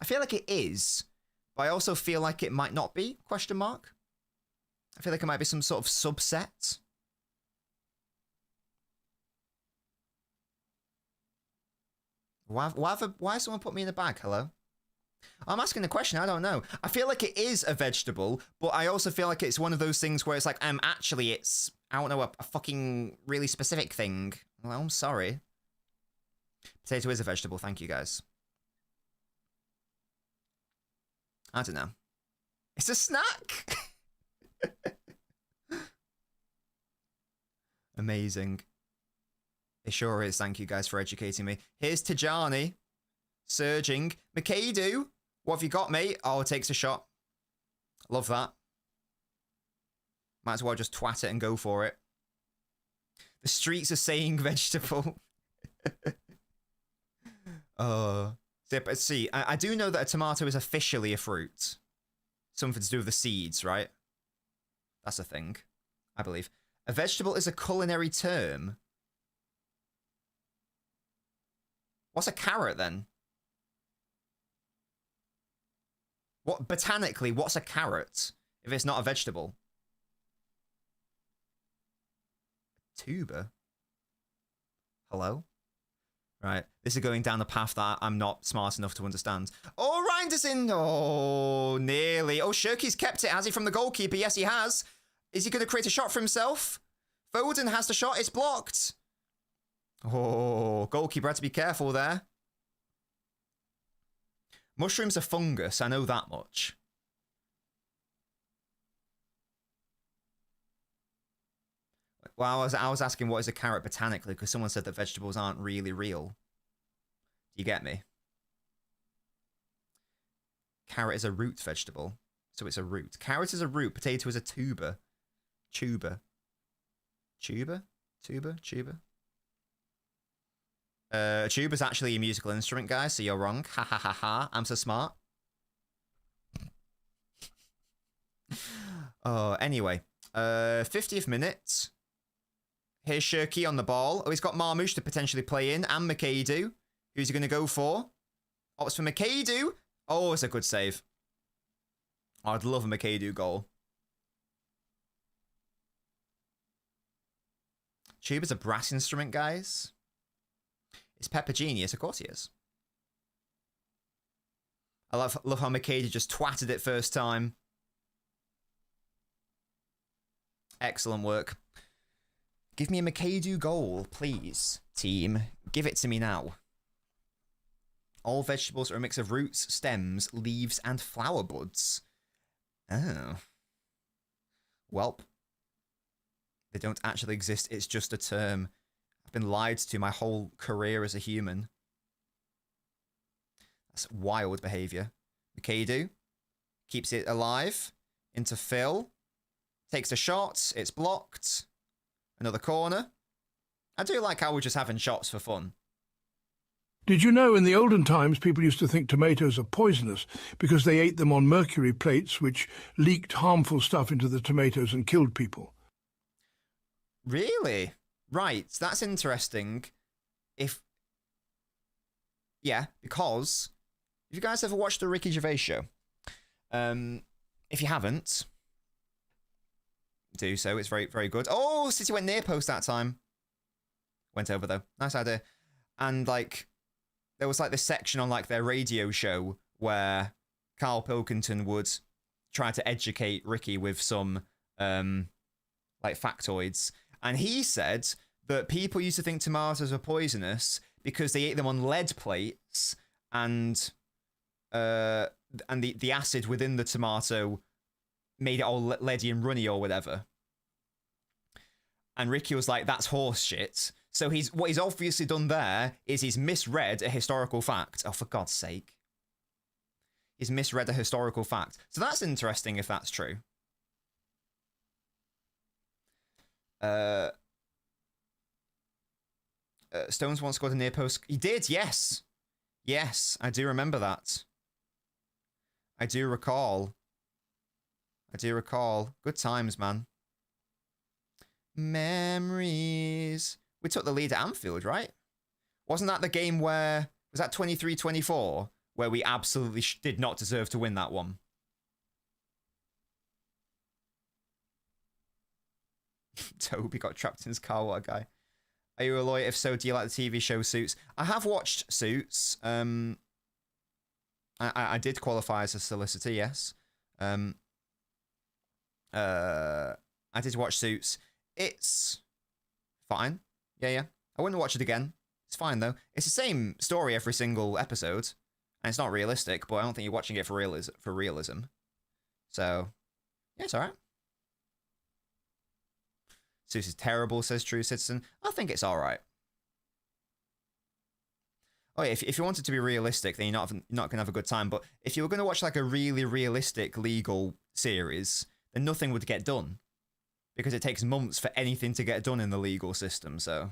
I feel like it is, but I also feel like it might not be, question mark. I feel like it might be some sort of subset. Why someone put me in a bag? Hello? I'm asking a question, I don't know. I feel like it is a vegetable, but I also feel like it's one of those things where it's like, actually it's, I don't know, a fucking really specific thing. Well, I'm sorry. Potato is a vegetable, thank you guys. I don't know. It's a snack! Amazing. It sure is, thank you guys for educating me. Here's Tajani. Surging. McAdoo, what have you got, mate? Oh, it takes a shot. Love that. Might as well just twat it and go for it. The streets are saying vegetable. Let's see. I do know that a tomato is officially a fruit. Something to do with the seeds, right? That's a thing, I believe. A vegetable is a culinary term. What's a carrot, then? What, botanically, what's a carrot if it's not a vegetable? Tuber? Hello? Right, this is going down a path that I'm not smart enough to understand. Oh, Reinderson! Oh, nearly. Oh, Shirky's kept it, has he, from the goalkeeper? Yes, he has. Is he going to create a shot for himself? Foden has the shot. It's blocked. Oh, goalkeeper had to be careful there. Mushrooms are fungus, I know that much. Well, I was asking what is a carrot botanically, because someone said that vegetables aren't really real. Do you get me? Carrot is a root vegetable, so it's a root. Carrot is a root, potato is a tuber. Tuber. Tuber? Tuber? Tuber? Tuba's actually a musical instrument, guys, so you're wrong. Ha ha ha ha. I'm so smart. Anyway. 50th minute. Here's Shirky on the ball. Oh, he's got Marmouche to potentially play in, and McAdoo. Who's he going to go for? Oh, it's for McAdoo. Oh, it's a good save. Oh, I'd love a McAdoo goal. Tuba's a brass instrument, guys. Is Pepper genius? Of course he is. I love how McAdoo just twatted it first time. Excellent work. Give me a McAdoo goal, please, team. Give it to me now. All vegetables are a mix of roots, stems, leaves, and flower buds. Oh. Welp. They don't actually exist, it's just a term. I've been lied to my whole career as a human. That's wild behaviour. McAdoo keeps it alive. Into Phil. Takes a shot. It's blocked. Another corner. I do like how we're just having shots for fun. Did you know in the olden times people used to think tomatoes are poisonous because they ate them on mercury plates which leaked harmful stuff into the tomatoes and killed people? Really? Right, that's interesting. Yeah, because... Have you guys ever watched the Ricky Gervais show? If you haven't, do so. It's very, very good. Oh, City went near post that time. Went over, though. Nice idea. And, like, there was, like, this section on, like, their radio show where Carl Pilkington would try to educate Ricky with some, like, factoids. And he said that people used to think tomatoes were poisonous because they ate them on lead plates and the acid within the tomato made it all leady and runny or whatever. And Ricky was like, that's horse shit. So what he's obviously done there is he's misread a historical fact. Oh, for God's sake. he's misread a historical fact. So that's interesting if that's true. Stones once scored a near post. He did, yes. Yes, I do remember that. I do recall. Good times, man. Memories. We took the lead at Anfield, right? Wasn't that the game where... Was that 23-24? Where we absolutely did not deserve to win that one. Toby got trapped in his car, what a guy. Are you a lawyer? If so, do you like the TV show Suits? I have watched Suits. I did qualify as a solicitor, yes. I did watch Suits. It's fine. Yeah. I wouldn't watch it again. It's fine, though. It's the same story every single episode. And it's not realistic, but I don't think you're watching it for realism. So, yeah, it's alright. Suits is terrible, says True Citizen. I think it's alright. Oh, yeah, if you want it to be realistic, then you're not going to have a good time. But if you were going to watch like a really realistic legal series, then nothing would get done. Because it takes months for anything to get done in the legal system, so...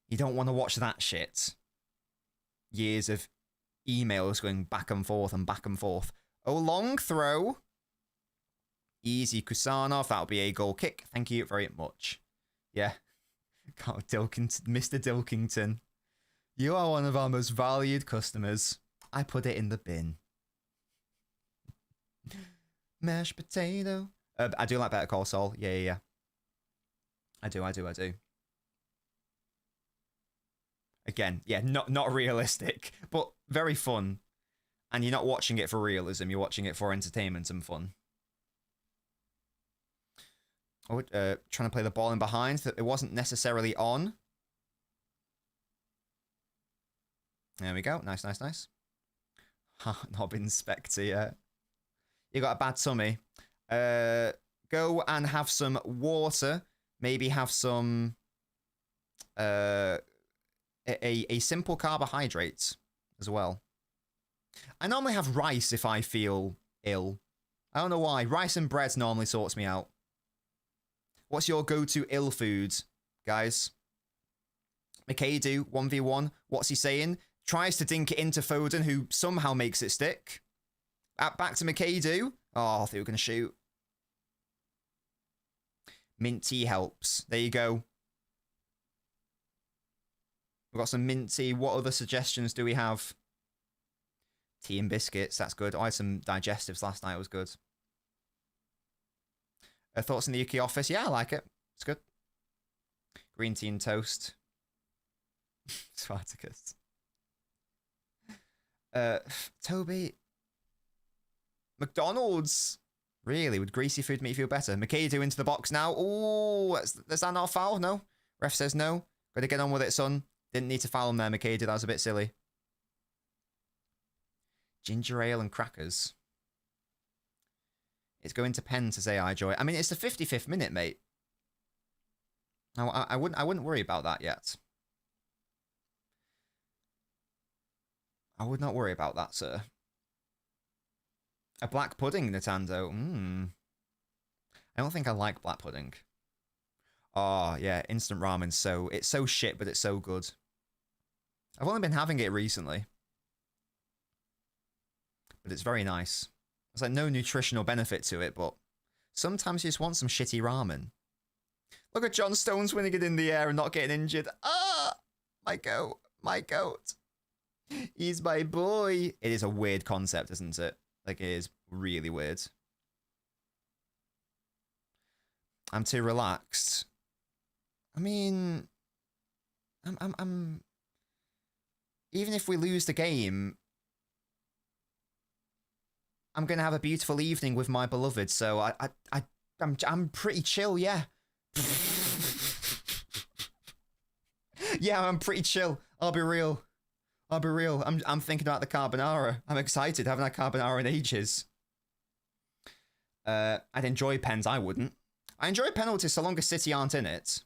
You don't want to watch that shit. Years of emails going back and forth and back and forth. Oh, long throw. Easy Kusanov. That'll be a goal kick. Thank you very much. Yeah. God, Mr. Dilkington. You are one of our most valued customers. I put it in the bin. Mashed potato. I do like Better Call Saul. Yeah. I do. Again, yeah, not realistic, but very fun. And you're not watching it for realism, you're watching it for entertainment and fun. Oh, trying to play the ball in behind. It wasn't necessarily on. There we go. Nice. Knob Inspector, yeah. You got a bad tummy. Go and have some water. Maybe have some... a simple carbohydrate as well. I normally have rice if I feel ill. I don't know why. Rice and bread normally sorts me out. What's your go-to ill food, guys? McAdoo, 1v1. What's he saying? Tries to dink it into Foden, who somehow makes it stick. Back to McAdoo. Oh, I thought we were going to shoot. Mint tea helps. There you go. We've got some mint tea. What other suggestions do we have? Tea and biscuits. That's good. I had some digestives last night. It was good. Thoughts on the UK office? Yeah, I like it. It's good. Green tea and toast. Spartacus. Toby. McDonald's. Really? Would greasy food make you feel better? McAdoo into the box now. Oh, is that not a foul? No. Ref says no. Got to get on with it, son. Didn't need to foul him there, McAdoo. That was a bit silly. Ginger ale and crackers. It's going to pen to say I joy. I mean, it's the 55th minute, mate. I wouldn't worry about that yet. I would not worry about that, sir. A black pudding, Nintendo. I don't think I like black pudding. Oh, yeah, instant ramen. It's so shit, but it's so good. I've only been having it recently. But it's very nice. There's like no nutritional benefit to it, but sometimes you just want some shitty ramen. Look at John Stones winning it in the air and not getting injured. Ah! My goat. My goat. He's my boy. It is a weird concept, isn't it? Like, it is really weird. I'm too relaxed. I mean, I'm even if we lose the game, I'm gonna have a beautiful evening with my beloved. So I'm pretty chill, yeah. Yeah, I'm pretty chill. I'll be real. I'm thinking about the carbonara. I'm excited. Haven't had carbonara in ages. I'd enjoy pens. I wouldn't. I enjoy penalties so long as City aren't in it.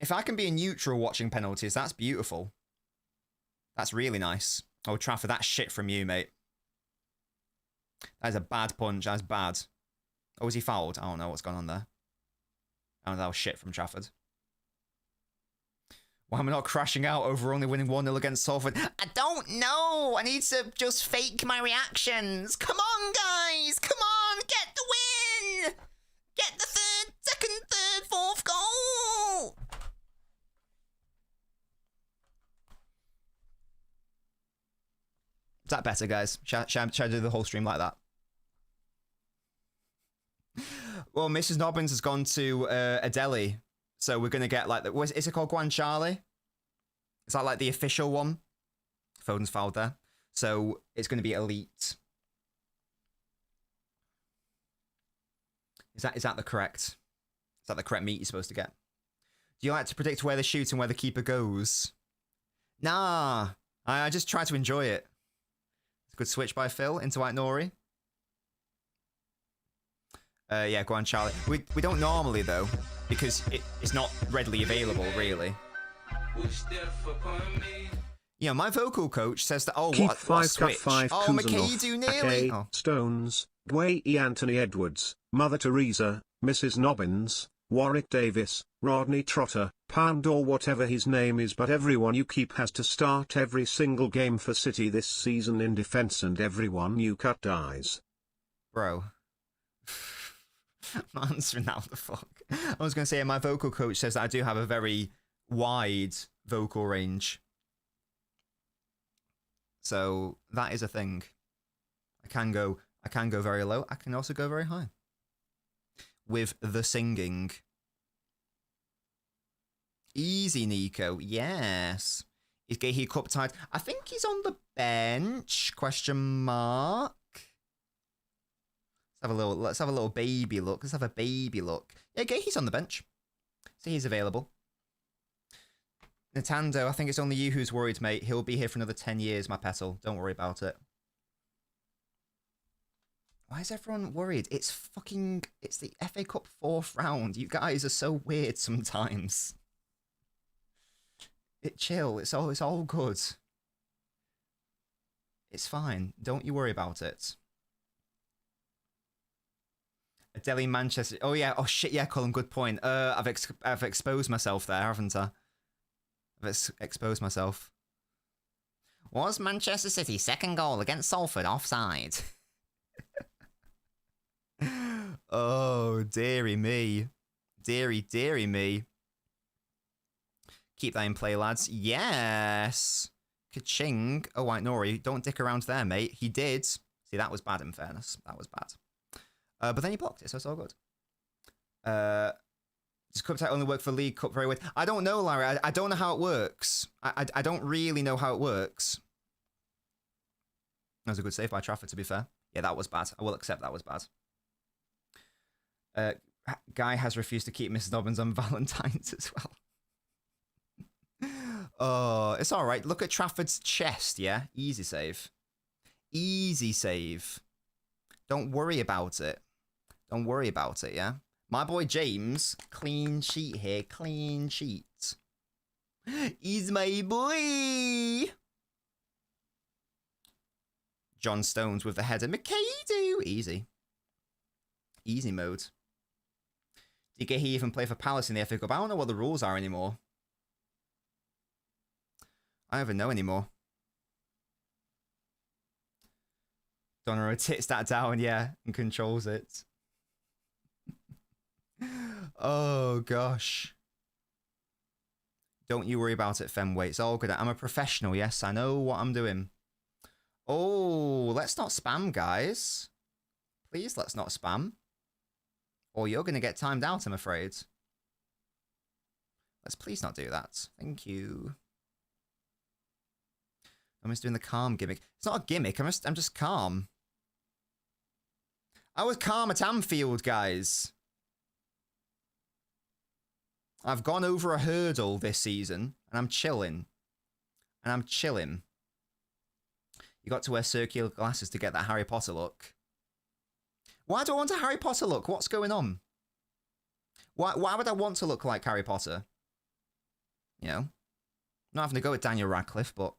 If I can be a neutral watching penalties, that's beautiful. That's really nice. Oh, Trafford, that's shit from you, mate. That is a bad punch. That's bad. Oh, was he fouled? I don't know what's going on there. Oh, that was shit from Trafford. Why am I not crashing out over only winning 1-0 against Salford? I don't know. I need to just fake my reactions. Come on, guys. Come on. Get the win. Get the second, third, fourth goal. Is that better, guys? Should I do the whole stream like that? Well, Mrs. Nobbins has gone to a deli. So we're going to get like, is it called Guanciale? Is that like the official one? Foden's fouled there. So it's going to be elite. Is that the correct meat you're supposed to get? Do you like to predict where they shoot and where the keeper goes? Nah, I just try to enjoy it. It's a good switch by Phil into White Nori. Yeah, Guanciale. We don't normally though, because it's not readily available, really. You know, my vocal coach says that. Oh, Keep what 5 switch? 5 Oh, McKay, do nearly. Oh. Stones, Dwayne E. Anthony Edwards, Mother Teresa, Mrs. Nobbins, Warwick Davis, Rodney Trotter, Pound or whatever his name is, but everyone you keep has to start every single game for City this season in defense, and everyone you cut dies. Bro. I'm not answering that. What the fuck? I was going to say, my vocal coach says that I do have a very wide vocal range. So that is a thing. I can go very low. I can also go very high. With the singing. Easy, Nico. Yes. Is Gahey cup tied? I think he's on the bench. Question mark. Let's have a little baby look. Let's have a baby look. Yeah, Gahey's on the bench. So he's available. Nintendo, I think it's only you who's worried, mate. He'll be here for another 10 years, my petal. Don't worry about it. Why is everyone worried? It's the FA Cup 4th round. You guys are so weird sometimes. Chill. It's all good. It's fine. Don't you worry about it. Delhi, Manchester. Oh yeah. Oh shit. Yeah, Colin. Good point. I've exposed myself there, haven't I? I've exposed myself. Was Manchester City's second goal against Salford offside? Oh dearie me, dearie me. Keep that in play, lads. Yes. Ka-ching. Oh, White Nori. Don't dick around there, mate. He did. See, that was bad in fairness. That was bad. But then he blocked it, so it's all good. Does Cup Tech only work for League Cup very well? I don't know, Larry. I don't know how it works. I don't really know how it works. That was a good save by Trafford, to be fair. Yeah, that was bad. I will accept that was bad. Guy has refused to keep Mrs. Nobbins on Valentine's as well. Oh, it's all right. Look at Trafford's chest, yeah? Easy save. Easy save. Don't worry about it. Don't worry about it, yeah? My boy James, clean sheet here, clean sheet. He's my boy. John Stones with the header. McKay, easy. Easy mode. Did Gahey even play for Palace in the FA Cup? I don't know what the rules are anymore. I don't even know anymore. Donnarumma tits that down, yeah, and controls it. Oh, gosh. Don't you worry about it, Fenway. It's all good. I'm a professional, yes. I know what I'm doing. Oh, let's not spam, guys. Please, let's not spam. Or you're going to get timed out, I'm afraid. Let's please not do that. Thank you. I'm just doing the calm gimmick. It's not a gimmick. I'm just calm. I was calm at Anfield, guys. I've gone over a hurdle this season, and I'm chilling. You got to wear circular glasses to get that Harry Potter look. Why do I want a Harry Potter look? What's going on? Why would I want to look like Harry Potter? You know? I'm not having to go with Daniel Radcliffe, but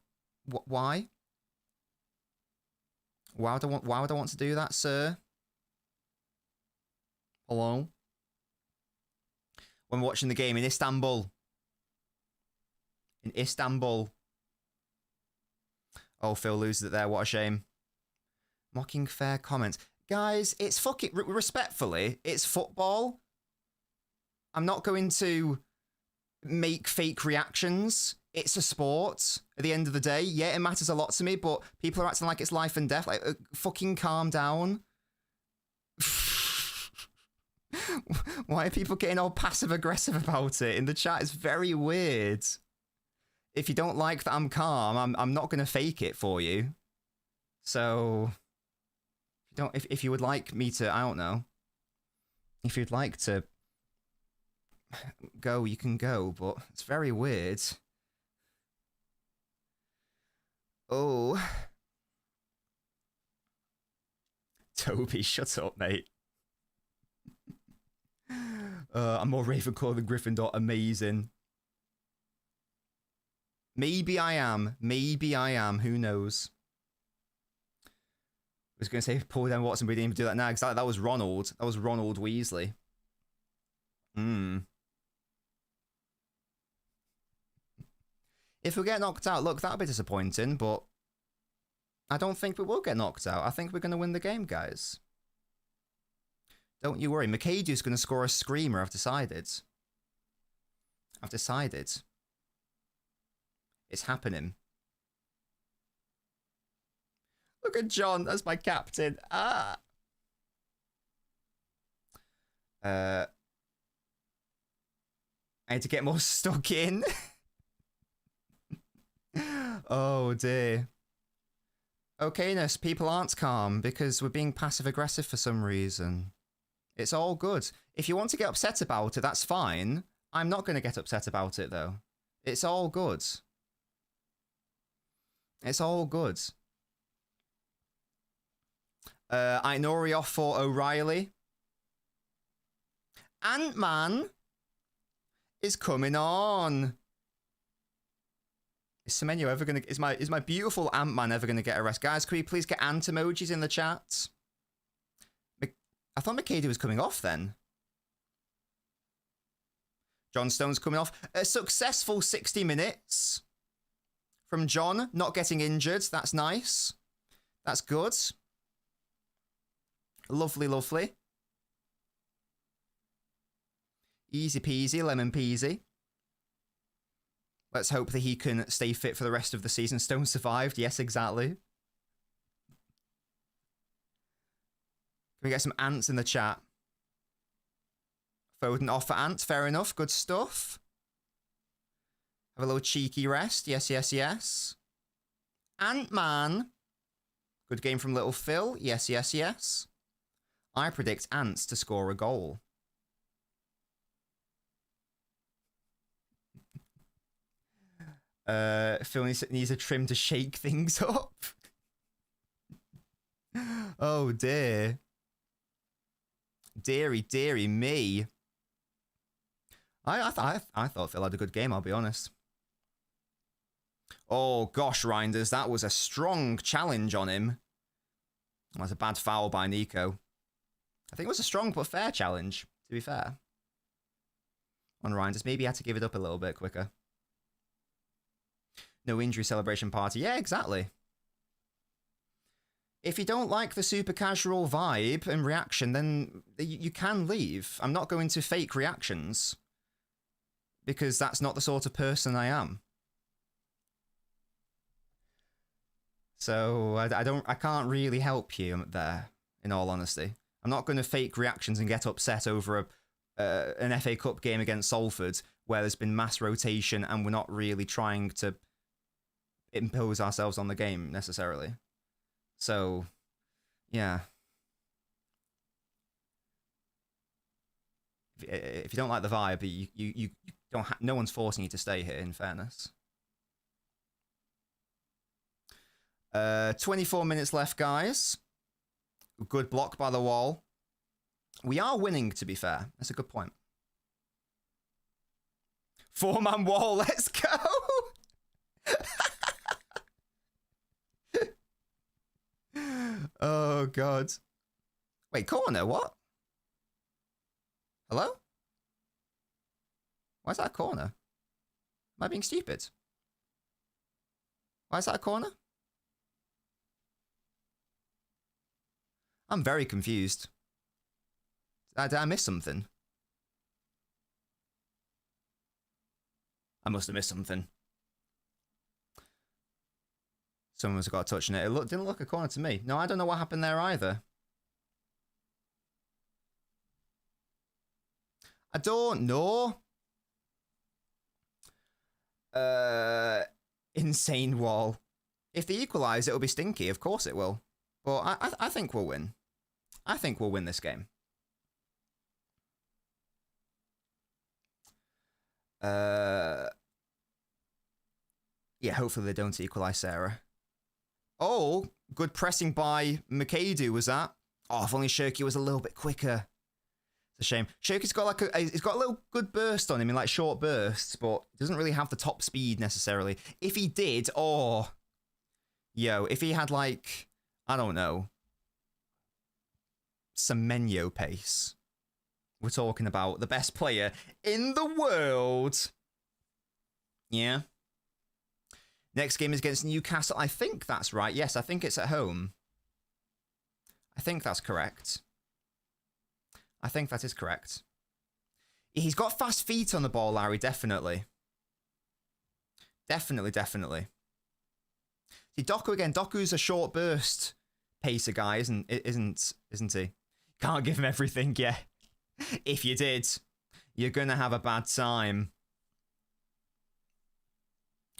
Why? Why would I want to do that, sir? Hello? When watching the game in Istanbul. In Istanbul. Oh, Phil loses it there. What a shame. Mocking fair comments. Guys, it's fucking... Respectfully, it's football. I'm not going to make fake reactions. It's a sport. At the end of the day, yeah, it matters a lot to me, but people are acting like it's life and death. Like, fucking calm down. Why are people getting all passive-aggressive about it? In the chat, it's very weird. If you don't like that I'm calm, I'm not going to fake it for you. So, if you would like me to, I don't know. If you'd like to go, you can go, but it's very weird. Oh. Toby, shut up, mate. I'm more Ravenclaw than Gryffindor. Amazing. Maybe I am. Maybe I am. Who knows? I was going to say Paul Dan Watson, but we didn't even do that now. Exactly. That was Ronald. That was Ronald Weasley. If we get knocked out, look, that'll be disappointing, but I don't think we will get knocked out. I think we're going to win the game, guys. Don't you worry. Makadu's going to score a screamer, I've decided. I've decided. It's happening. Look at John as my captain. Ah. I need to get more stuck in. Oh dear. Okayness, people aren't calm because we're being passive-aggressive for some reason. It's all good. If you want to get upset about it, that's fine. I'm not going to get upset about it, though. It's all good. It's all good. Ainori off for O'Reilly. Ant-Man is coming on. Is Semenyo ever gonna... Is my beautiful Ant-Man ever gonna get a rest? Guys, can we please get ant emojis in the chat? I thought Makeda was coming off then. John Stone's coming off. A successful 60 minutes from John, not getting injured. That's nice. That's good. Lovely, lovely. Easy peasy, lemon peasy. Let's hope that he can stay fit for the rest of the season. Stone survived. Yes, exactly. Can we get some ants in the chat? Foden off for ants. Fair enough. Good stuff. Have a little cheeky rest. Yes, yes, yes. Ant-Man. Good game from little Phil. Yes, yes, yes. I predict ants to score a goal. Phil needs a trim to shake things up. Oh dear. Deary, deary me. I thought Phil had a good game, I'll be honest. Oh gosh, Reinders, that was a strong challenge on him. That's a bad foul by Nico. I think it was a strong but fair challenge, to be fair. On Reinders, maybe he had to give it up a little bit quicker. No injury celebration party. Yeah, exactly. If you don't like the super casual vibe and reaction, then you can leave. I'm not going to fake reactions. Because that's not the sort of person I am. So I can't really help you there, in all honesty. I'm not going to fake reactions and get upset over an FA Cup game against Salford where there's been mass rotation and we're not really trying to impose ourselves on the game necessarily. So, yeah. If you don't like the vibe, you don't. No one's forcing you to stay here. In fairness. 24 minutes left, guys. Good block by the wall. We are winning, to be fair. That's a good point. 4-man wall. Let's go. God. Wait, corner, what? Hello? Why is that a corner? Am I being stupid? Why is that a corner? I'm very confused. Did I miss something? I must have missed something. Someone must have got a touch in it. Didn't look a corner to me. No, I don't know what happened there either. I don't know. Insane wall. If they equalise, it'll be stinky. Of course it will. But I think we'll win. I think we'll win this game. Yeah, hopefully they don't equalise, Sarah. Oh, good pressing by McAdoo was that. Oh, if only Shirky was a little bit quicker. It's a shame. Shirky's got like he's got a little good burst on him in like short bursts, but he doesn't really have the top speed necessarily. If he did, oh, yo, if he had like, I don't know, Semenyo pace, we're talking about the best player in the world. Yeah. Next game is against Newcastle. I think that's right. Yes, I think it's at home. I think that's correct. I think that is correct. He's got fast feet on the ball, Larry, definitely. Definitely. See, Doku again. Doku's a short burst pacer guy, isn't he? Can't give him everything, yeah. If you did, you're going to have a bad time.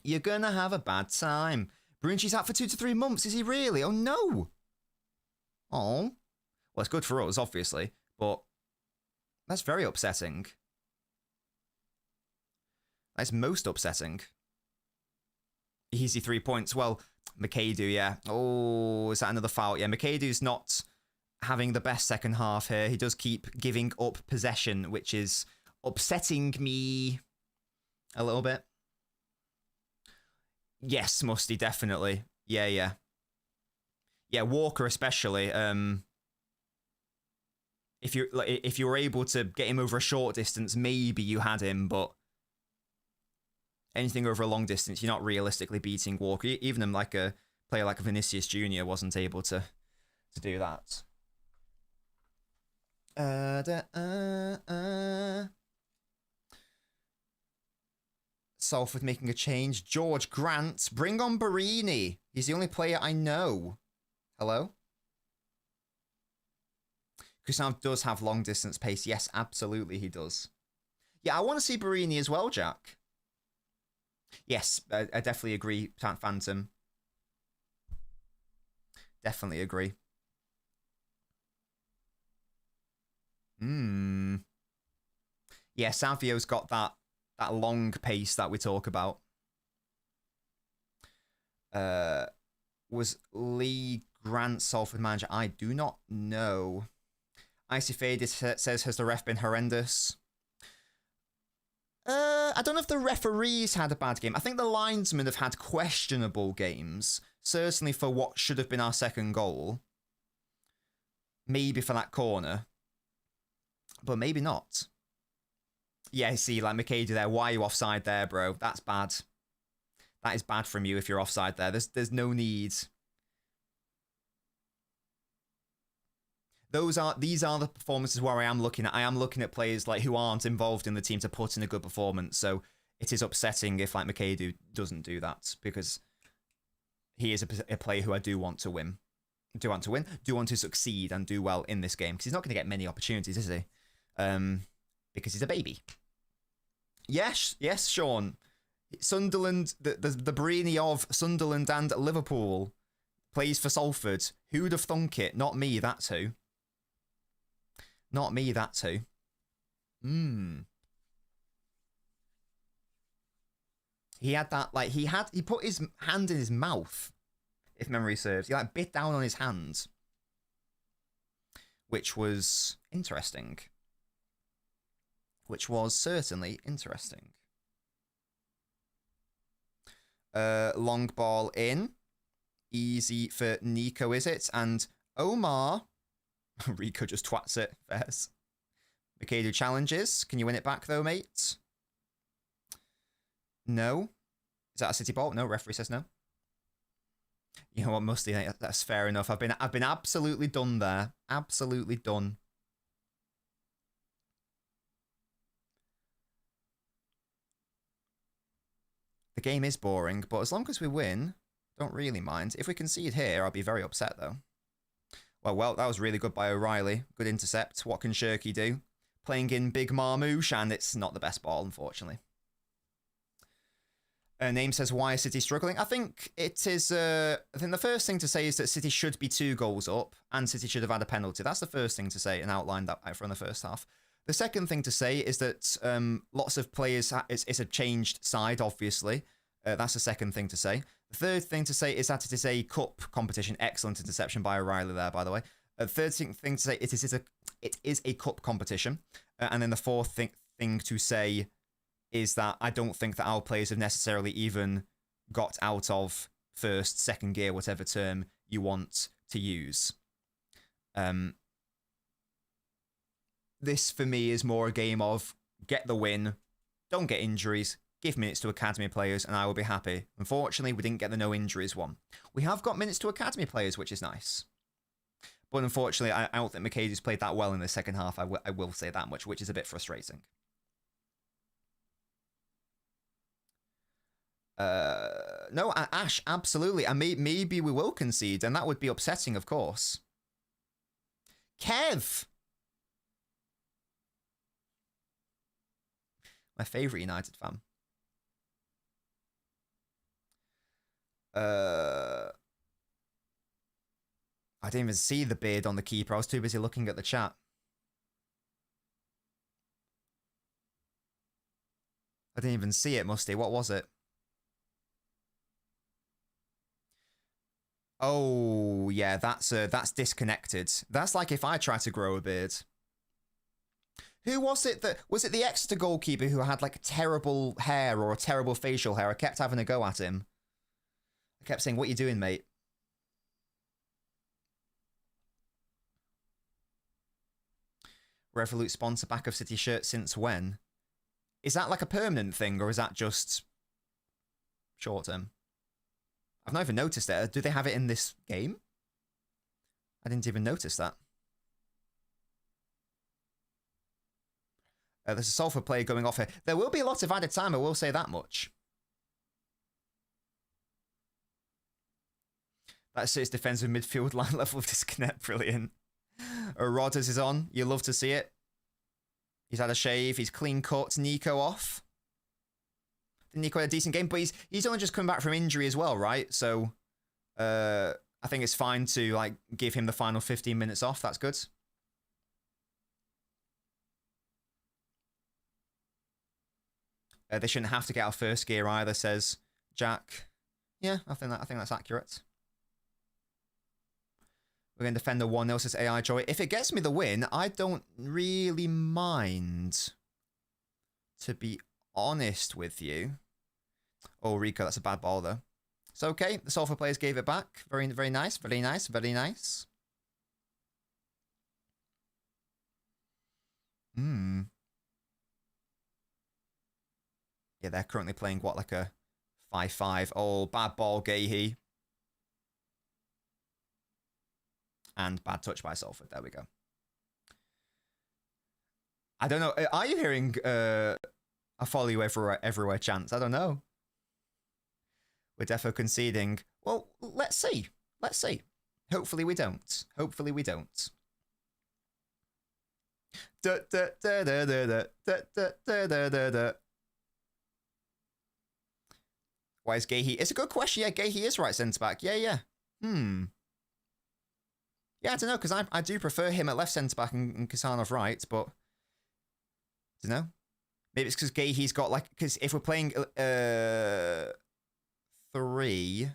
You're going to have a bad time. Brunci's out for 2 to 3 months. Is he really? Oh, no. Oh. Well, it's good for us, obviously, but that's very upsetting. That's most upsetting. Easy 3 points. Well, McAdoo, yeah. Oh, is that another foul? Yeah, McAdoo's not having the best second half here. He does keep giving up possession, which is upsetting me a little bit. Yes, Musty, definitely. Yeah. Yeah, Walker especially. If you were able to get him over a short distance, maybe you had him, but anything over a long distance, you're not realistically beating Walker. Even like a player like Vinicius Jr. wasn't able to do that. Salford making a change. George Grant. Bring on Barini. He's the only player I know. Hello? Kusanov does have long distance pace. Yes, absolutely he does. Yeah, I want to see Barini as well, Jack. Yes, I definitely agree, Phantom. Definitely agree. Yeah, Savio's got that long pace that we talk about. Was Lee Grant Salford manager? I do not know. Icy Faded says, has the ref been horrendous? I don't know if the referees had a bad game. I think the linesmen have had questionable games. Certainly for what should have been our second goal. Maybe for that corner. But maybe not. Yeah, see, like McAdoo there. Why are you offside there, bro? That's bad. That is bad from you if you're offside there. There's no need. These are the performances where I am looking at. I am looking at players like who aren't involved in the team to put in a good performance. So it is upsetting if like McAdoo doesn't do that, because he is a player who I do want to win. Do want to succeed and do well in this game, because he's not going to get many opportunities, is he? Because he's a baby. Yes, Sean. Sunderland, the Barini of Sunderland and Liverpool plays for Salford. Who'd have thunk it? Not me, that's who. Not me, that's who. He had that, like, he put his hand in his mouth, if memory serves. He, like, bit down on his hand. Which was interesting. Which was certainly interesting. Long ball in. Easy for Nico, is it? And Omar. Rico just twats it. Fairs. Mikado challenges. Can you win it back though, mate? No. Is that a city ball? No, referee says no. You know what, Musty? That's fair enough. I've been absolutely done there. Absolutely done. The game is boring, but as long as we win, don't really mind. If we concede here, I'll be very upset though. Well, that was really good by O'Reilly. Good intercept. What can Shirky do? Playing in Big Marmouche, and it's not the best ball, unfortunately. Name says, why is City struggling? I think it is... I think the first thing to say is that City should be 2 goals up, and City should have had a penalty. That's the first thing to say and outline that from the first half. The second thing to say is that lots of players... It's a changed side, obviously. That's the second thing to say. The third thing to say is that it is a cup competition. Excellent interception by O'Reilly there, by the way. The third thing to say, it is a cup competition. And then the fourth thing to say is that I don't think that our players have necessarily even got out of first, second gear, whatever term you want to use. This, for me, is more a game of get the win, don't get injuries, give minutes to academy players, and I will be happy. Unfortunately, we didn't get the no injuries one. We have got minutes to academy players, which is nice. But unfortunately, I don't think McKay's played that well in the second half. I will say that much, which is a bit frustrating. No, Ash, absolutely. And maybe we will concede, and that would be upsetting, of course. Kev! My favourite United fan. I didn't even see the beard on the keeper. I was too busy looking at the chat. I didn't even see it, Musty. What was it? Oh, yeah, that's disconnected. That's like if I try to grow a beard. Who was it that... Was it the Exeter goalkeeper who had like terrible hair or a terrible facial hair? I kept having a go at him. I kept saying, what are you doing, mate? Revolut sponsor back of City shirt since when? Is that like a permanent thing, or is that just short term? I've not even noticed it. Do they have it in this game? I didn't even notice that. There's a Salford player going off here. There will be a lot of added time, I will say that much. That's his defensive midfield line level of disconnect. Brilliant. Rodders is on. You love to see it. He's had a shave. He's clean cut. Nico off. Nico had a decent game, but he's only just come back from injury as well, right? So I think it's fine to like give him the final 15 minutes off. That's good. They shouldn't have to get our first gear either, says Jack. Yeah, I think that's accurate. We're going to defend the 1-0, says AI Joy. If it gets me the win, I don't really mind, to be honest with you. Oh, Rico, that's a bad ball, though. It's okay. The Salford players gave it back. Very, very nice. Very nice. Very nice. Yeah, they're currently playing, what, like a 5-5. Oh, bad ball, Gahey. And bad touch by Salford. There we go. I don't know. Are you hearing a follow you everywhere chance? I don't know. We're defo conceding. Well, let's see. Let's see. Hopefully we don't. Hopefully we don't. Why is Gahey? It's a good question. Yeah, Gahey is right centre back. Yeah, yeah. Yeah, I don't know, because I do prefer him at left centre-back and Kasanov right, but I don't know. Maybe it's because Gahey's got, like, because if we're playing 3...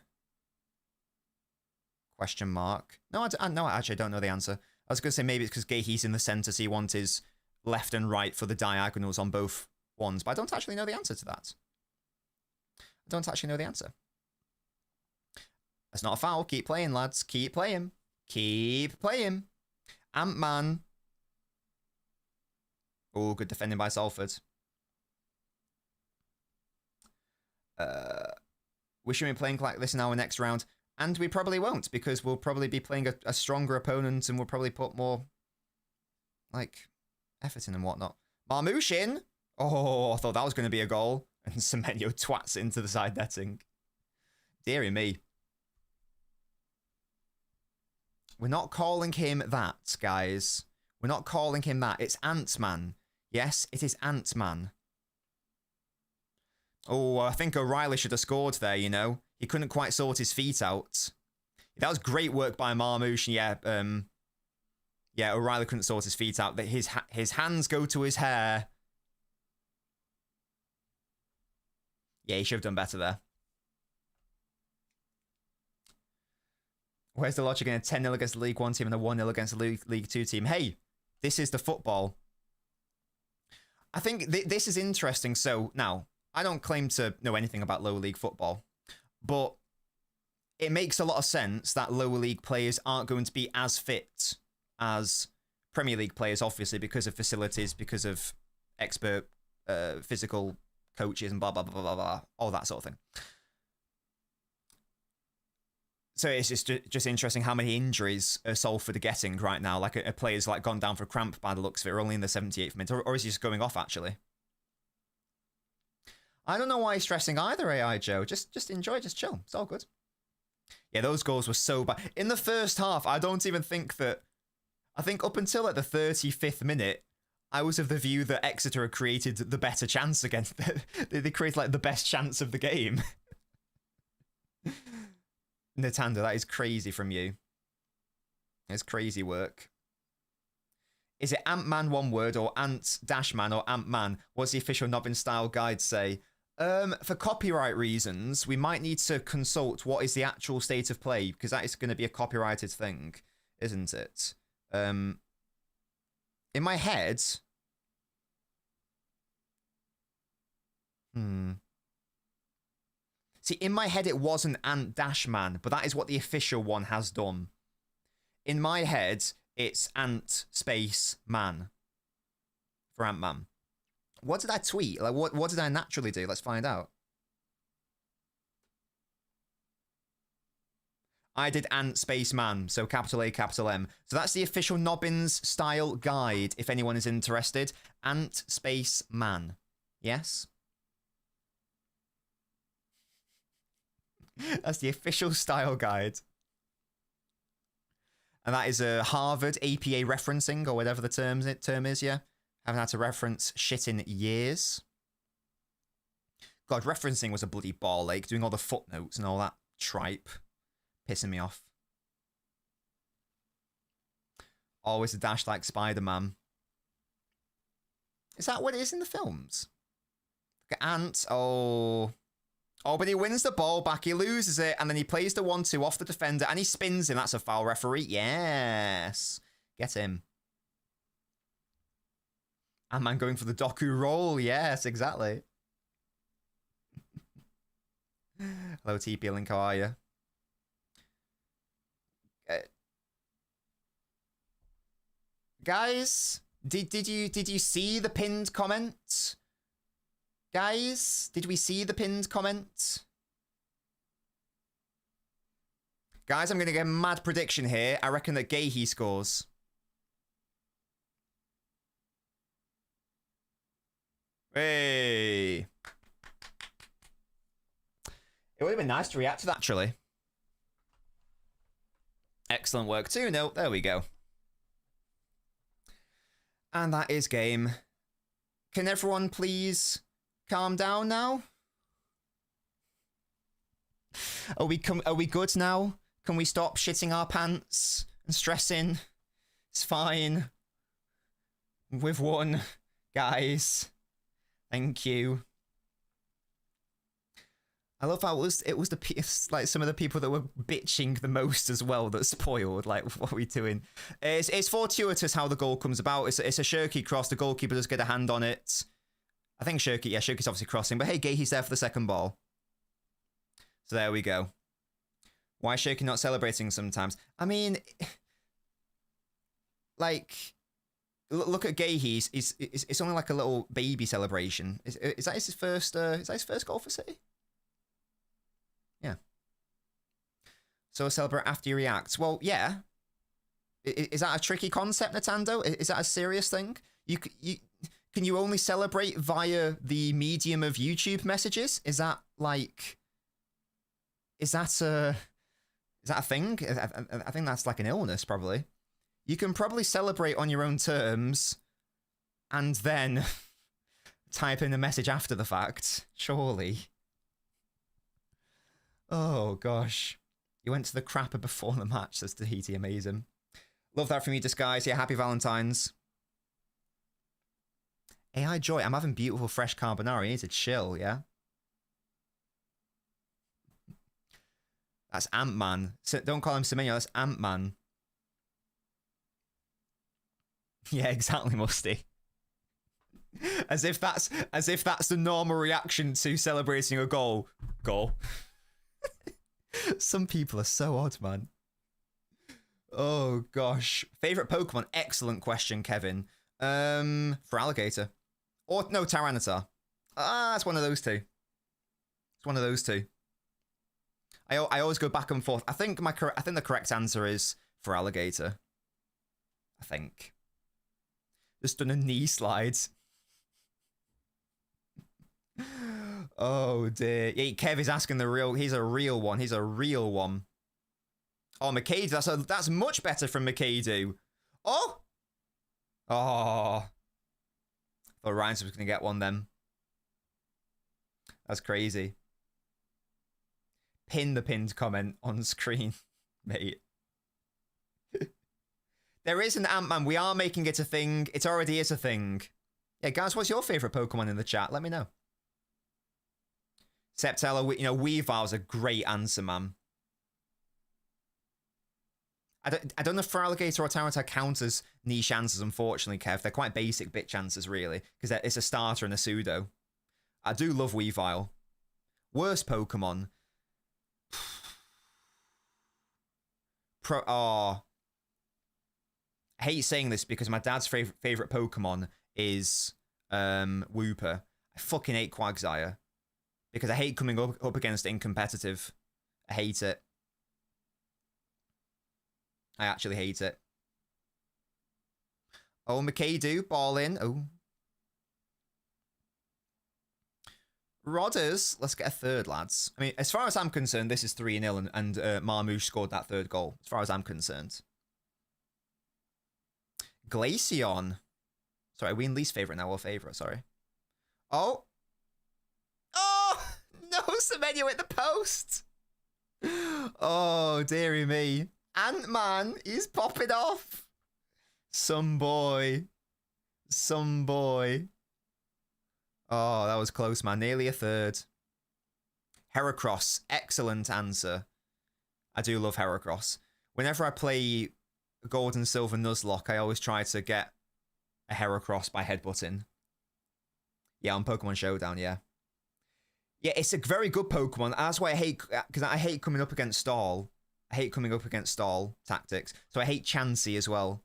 question mark. No, I actually don't know the answer. I was going to say maybe it's because Gahey's in the centre, so you want his left and right for the diagonals on both ones, but I don't actually know the answer to that. I don't actually know the answer. That's not a foul. Keep playing, lads. Keep playing. Keep playing. Ant-Man. Oh, good defending by Salford. We should be playing like this in our next round. And we probably won't, because we'll probably be playing a stronger opponent and we'll probably put more, like, effort in and whatnot. Marmouche. Oh, I thought that was going to be a goal. And Semenyo twats into the side netting. Deary me. We're not calling him that, guys. We're not calling him that. It's Ant-Man. Yes, it is Ant-Man. Oh, I think O'Reilly should have scored there, you know. He couldn't quite sort his feet out. That was great work by Marmouche. Yeah, yeah, O'Reilly couldn't sort his feet out. His hands go to his hair. Yeah, he should have done better there. Where's the logic in a 10-0 against the League 1 team and a 1-0 against the League 2 team? Hey, this is the football. I think this is interesting. So, now, I don't claim to know anything about lower league football, but it makes a lot of sense that lower league players aren't going to be as fit as Premier League players, obviously, because of facilities, because of expert physical coaches and blah, blah, blah, blah, blah, all that sort of thing. So it's just interesting how many injuries Salford are getting right now. Like a player's like gone down for cramp by the looks of it. We're only in the 78th minute, or is he just going off, actually? I don't know why he's stressing either, AI Joe. Just enjoy, just chill. It's all good. Yeah, those goals were so bad. In the first half, I don't even think that... I think up until like the 35th minute, I was of the view that Exeter had created the better chance against... they created like the best chance of the game. Natanda, that is crazy from you. It's crazy work. Is it Ant-Man one word, or Ant-Man, or Ant-Man? What's the official Nobbin style guide say? For copyright reasons, we might need to consult what is the actual state of play, because that is going to be a copyrighted thing, isn't it? In my head... See, in my head, it wasn't Ant-Man, but that is what the official one has done. In my head, it's Ant space man for Ant-Man. What did I tweet? Like, what did I naturally do? Let's find out. I did Ant space man, so capital A, capital M. So that's the official Nobbins style guide, if anyone is interested. Ant space man. Yes? That's the official style guide. And that is a Harvard APA referencing, or whatever the term is, yeah? Haven't had to reference shit in years. God, referencing was a bloody ball ache, doing all the footnotes and all that tripe. Pissing me off. Always a dash like Spider-Man. Is that what it is in the films? Look at Ant. Oh... Oh, but he wins the ball back, he loses it, and then he plays the 1-2 off the defender, and he spins him. That's a foul, referee. Yes. Get him. Ant-Man going for the Doku roll. Yes, exactly. Hello, TP Link, how are you? Guys, did you see the pinned comment? Guys, did we see the pinned comment? Guys, I'm going to get a mad prediction here. I reckon that Gahey scores. Hey. It would have been nice to react to that, actually. Excellent work. 2-0. There we go. And that is game. Can everyone please... calm down now? Are we good now? Can we stop shitting our pants and stressing? It's fine. We've won, guys. Thank you. I love how it was like some of the people that were bitching the most as well that spoiled. Like, what are we doing? It's fortuitous how the goal comes about. It's a Shirky cross. The goalkeeper does get a hand on it. I think Shirky, yeah, Shirky's obviously crossing, but hey, Gahey's there for the second ball. So there we go. Why is Shirky not celebrating sometimes? I mean, like, look at Gahey. It's only like a little baby celebration. Is that his first? Is that his first goal for City? Yeah. So celebrate after you react. Well, yeah. Is that a tricky concept, Nintendo? Is that a serious thing? Can you only celebrate via the medium of YouTube messages? Is that like? Is that a thing? I think that's like an illness, probably. You can probably celebrate on your own terms, and then type in a message after the fact. Surely. Oh gosh, you went to the crapper before the match. Says Tahiti, amazing. Love that from you, Disguise. Yeah, happy Valentine's. AI Joy, I'm having beautiful fresh carbonara. You need to chill, yeah? That's Ant-Man. Don't call him Semenyo, that's Ant-Man. Yeah, exactly, Musty. As if that's the normal reaction to celebrating a goal. Goal. Some people are so odd, man. Oh gosh. Favorite Pokemon? Excellent question, Kevin. For alligator. Or no, Tyranitar. It's one of those two. It's one of those two. I always go back and forth. I think the correct answer is for alligator. I think. Just done a knee slide. Oh dear. Yeah, Kev is asking the real. He's a real one. He's a real one. Oh, Makadu. That's much better from Makadu. Oh. Oh. Thought Ryan was going to get one then. That's crazy. Pin the pinned comment on screen, mate. There is an Ant-Man. We are making it a thing. It already is a thing. Yeah, guys, what's your favourite Pokemon in the chat? Let me know. Septella, Weavile's a great answer, man. I don't know if for alligator or Tyranitar count as niche answers, unfortunately, Kev. They're quite basic bitch answers, really, because it's a starter and a pseudo. I do love Weavile. Worst Pokemon. I hate saying this because my dad's favorite Pokemon is Wooper. I fucking hate Quagsire because I hate coming up against it in competitive. I hate it. I actually hate it. Oh, Makadu, ball in. Oh. Rodders, let's get a third, lads. I mean, as far as I'm concerned, this is 3-0 and Marmouche scored that third goal, as far as I'm concerned. Glaceon. Sorry, are we in least favourite now or favourite? Sorry. Oh. Oh! No, Semenyo at the post! Oh, dearie me. Ant-Man, he's popping off. Some boy. Some boy. Oh, that was close, man. Nearly a third. Heracross, excellent answer. I do love Heracross. Whenever I play Gold and Silver Nuzlocke, I always try to get a Heracross by headbutting. Yeah, on Pokemon Showdown, yeah. Yeah, it's a very good Pokemon. That's why I hate, because I hate coming up against stall. I hate coming up against stall tactics. So I hate Chansey as well.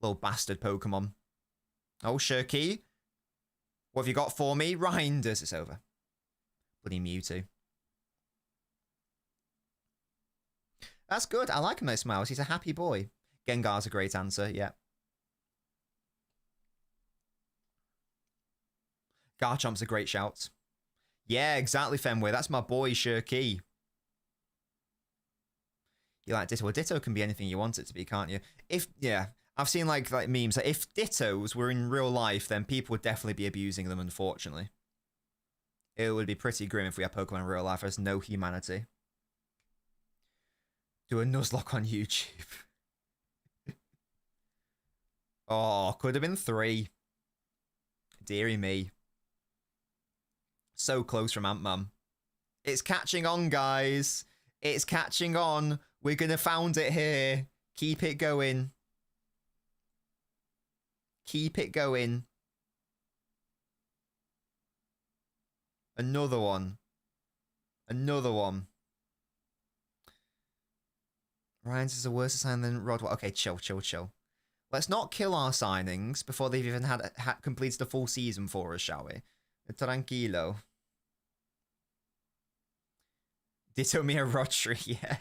Little bastard Pokemon. Oh, Shirky. What have you got for me? Rinders. It's over. Bloody Mewtwo. That's good. I like him, though, Smiles. He's a happy boy. Gengar's a great answer, yeah. Garchomp's a great shout. Yeah, exactly, Fenway. That's my boy, Shirky. You like Ditto? Well, Ditto can be anything you want it to be, can't you? Yeah, I've seen like memes. Like, if Dittos were in real life, then people would definitely be abusing them, unfortunately. It would be pretty grim if we had Pokemon in real life. There's no humanity. Do a Nuzlocke on YouTube. Oh, could have been 3. Deary me. So close from Ant-Man. It's catching on, guys. It's catching on. We're going to found it here. Keep it going. Keep it going. Another one. Another one. Ryan's is a worse sign than Rodwell. Okay, chill. Let's not kill our signings before they've even had completed a full season for us, shall we? Tranquilo. Ditto me a Rodri, yeah.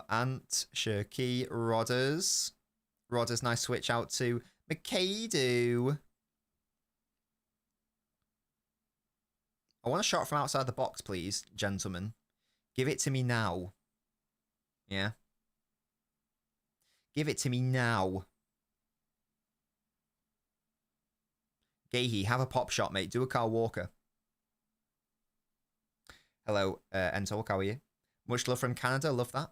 Ant, Shirky, Rodders. Rodders, nice switch out to McAdoo. I want a shot from outside the box, please, gentlemen. Give it to me now. Yeah. Give it to me now. Gahey, have a pop shot, mate. Do a Carl Walker. Hello, Entalk, how are you? Much love from Canada, love that.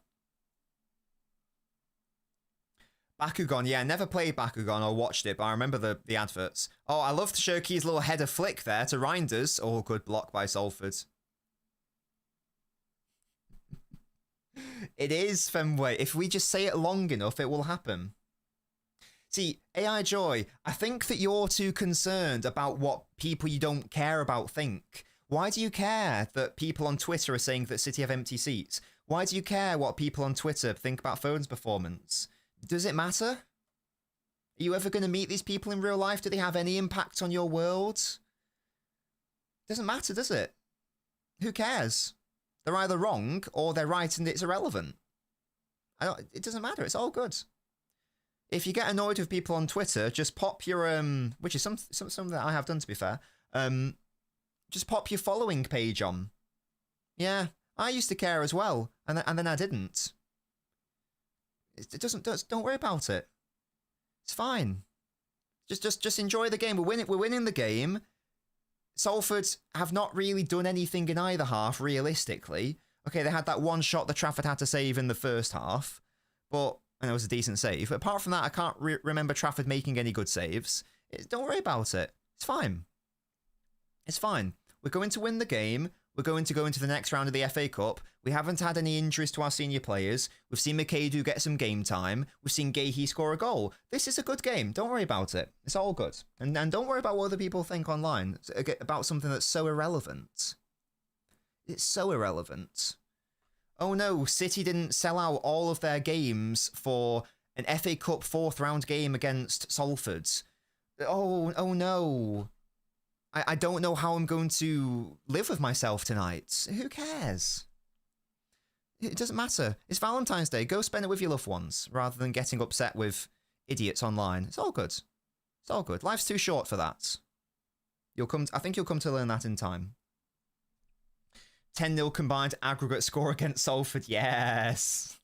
Bakugan, yeah, never played Bakugan or watched it, but I remember the adverts. Oh, I loved Shirky's little header flick there to Reinders. Oh, good block by Salford. It is, Fenway. If we just say it long enough, it will happen. See, AI Joy, I think that you're too concerned about what people you don't care about think. Why do you care that people on Twitter are saying that City have empty seats? Why do you care what people on Twitter think about Foden's performance? Does it matter? Are you ever going to meet these people in real life? Do they have any impact on your world? Doesn't matter, does it? Who cares? They're either wrong or they're right and it's irrelevant. It doesn't matter. It's all good. If you get annoyed with people on Twitter, just pop your which is something that I have done, to be fair. Just pop your following page on. Yeah, I used to care as well, and then I didn't. Don't worry about it. It's fine. Just enjoy the game. We're winning the game. Salford have not really done anything in either half, realistically. Okay, they had that one shot that Trafford had to save in the first half, and it was a decent save. But apart from that, I can't remember Trafford making any good saves. Don't worry about it. It's fine. It's fine. We're going to win the game. We're going to go into the next round of the FA Cup. We haven't had any injuries to our senior players. We've seen McAdoo get some game time. We've seen Gahey score a goal. This is a good game. Don't worry about it. It's all good. And don't worry about what other people think online about something that's so irrelevant. It's so irrelevant. Oh no, City didn't sell out all of their games for an FA Cup fourth round game against Salford. Oh no. I don't know how I'm going to live with myself tonight. Who cares? It doesn't matter. It's Valentine's Day. Go spend it with your loved ones rather than getting upset with idiots online. It's all good. It's all good. Life's too short for that. I think you'll come to learn that in time. 10-0 combined aggregate score against Salford. Yes.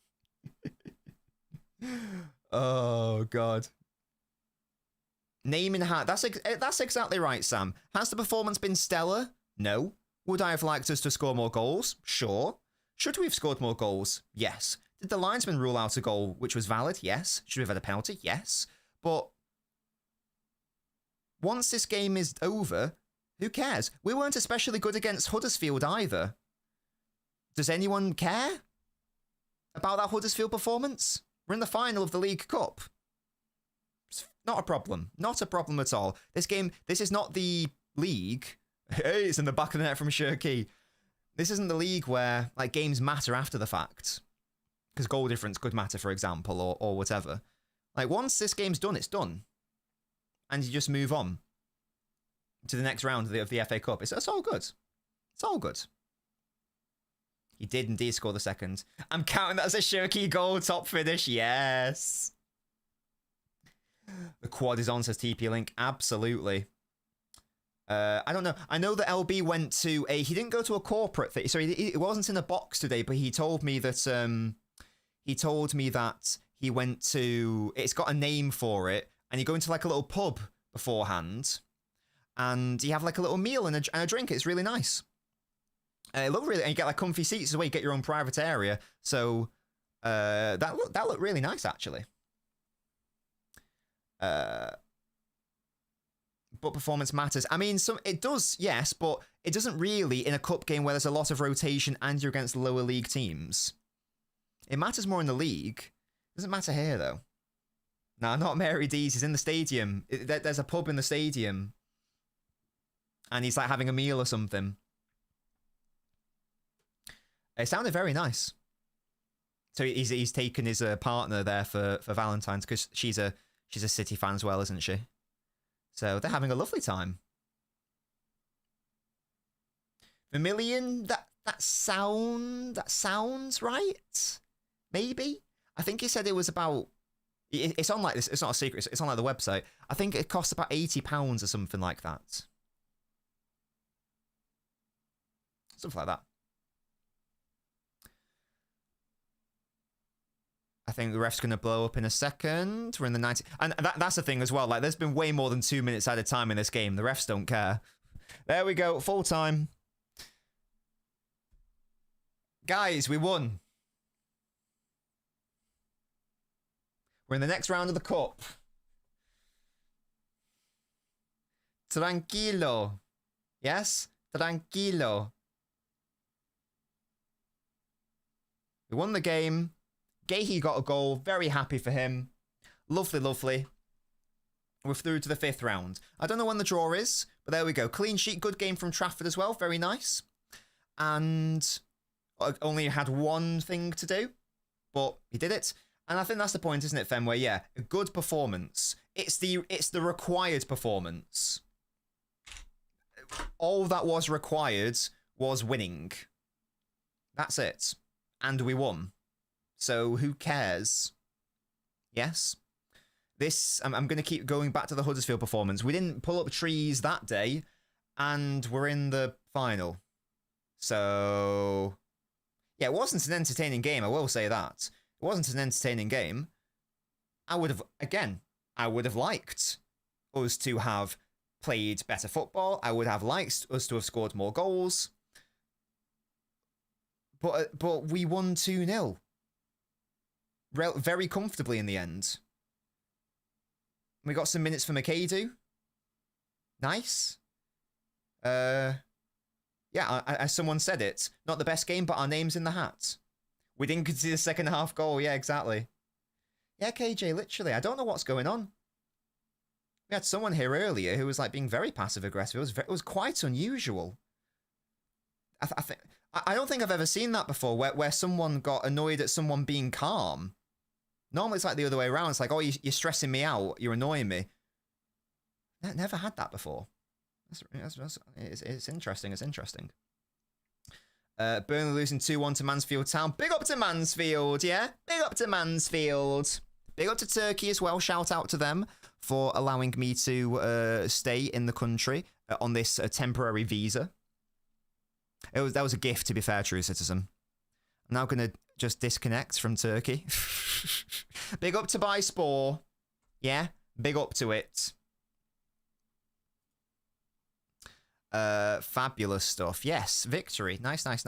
Oh, God. Name in hand. That's exactly right, Sam. Has the performance been stellar? No. Would I have liked us to score more goals? Sure. Should we have scored more goals? Yes. Did the linesman rule out a goal which was valid? Yes. Should we have had a penalty? Yes. But once this game is over, who cares? We weren't especially good against Huddersfield either. Does anyone care about that Huddersfield performance? We're in the final of the League Cup. Not a problem. Not a problem at all. This is not the league. Hey, it's in the back of the net from Shirky. This isn't the league where games matter after the fact. Because goal difference could matter, for example, or whatever. Once this game's done, it's done. And you just move on to the next round of the FA Cup. It's all good. It's all good. He did indeed score the second. I'm counting that as a Shirky goal, top finish. Yes. The quad is on, says TP Link. Absolutely. I don't know. I know that LB went to he didn't go to a corporate thing. Sorry, it wasn't in a box today, but he told me that he went to, it's got a name for it, and you go into a little pub beforehand, and you have a little meal and a drink. It's really nice. It looked really, and you get comfy seats as well. You get your own private area. So that looked really nice, actually. But performance matters. I mean, it does, yes, but it doesn't really in a cup game where there's a lot of rotation and you're against lower league teams. It matters more in the league. It doesn't matter here, though. No, not Mary D's. He's in the stadium. There's a pub in the stadium. And he's having a meal or something. It sounded very nice. So he's taken his partner there for Valentine's because she's a City fan as well, isn't she? So they're having a lovely time. Vermilion, that sounds right. Maybe. I think he said it was about. It's on like this. It's not a secret. It's on like the website. I think it costs about £80 or something like that. Something like that. I think the ref's going to blow up in a second. We're in the 90. And that's the thing as well. Like, there's been way more than 2 minutes at a time in this game. The refs don't care. There we go. Full time. Guys, we won. We're in the next round of the cup. Tranquilo. Yes? Tranquilo. We won the game. Gahey got a goal. Very happy for him. Lovely, lovely. We're through to the 5th round. I don't know when the draw is, but there we go. Clean sheet. Good game from Trafford as well. Very nice. And only had one thing to do, but he did it. And I think that's the point, isn't it, Fenway? Yeah, a good performance. It's the required performance. All that was required was winning. That's it. And we won. So who cares? Yes? I'm going to keep going back to the Huddersfield performance. We didn't pull up trees that day, and we're in the final. So, yeah, it wasn't an entertaining game, I will say that. It wasn't an entertaining game. I would have liked us to have played better football. I would have liked us to have scored more goals. But we won 2-0. Very comfortably in the end. We got some minutes for McAdoo. Nice. Yeah, as someone said it, not the best game, but our name's in the hat. We didn't concede the second half goal. Yeah, exactly. Yeah, KJ, literally. I don't know what's going on. We had someone here earlier who was like being very passive aggressive. It was quite unusual. I don't think I've ever seen that before, where someone got annoyed at someone being calm. Normally it's like the other way around. It's like, oh, you're stressing me out. You're annoying me. I never had that before. It's interesting. It's interesting. Burnley losing 2-1 to Mansfield Town. Big up to Mansfield, yeah? Big up to Mansfield. Big up to Turkey as well. Shout out to them for allowing me to stay in the country on this temporary visa. That was a gift, to be fair, true citizen. I'm now going to just disconnect from Turkey. Big up to Spore. Yeah? Big up to it. Fabulous stuff. Yes, victory. Nice. Good.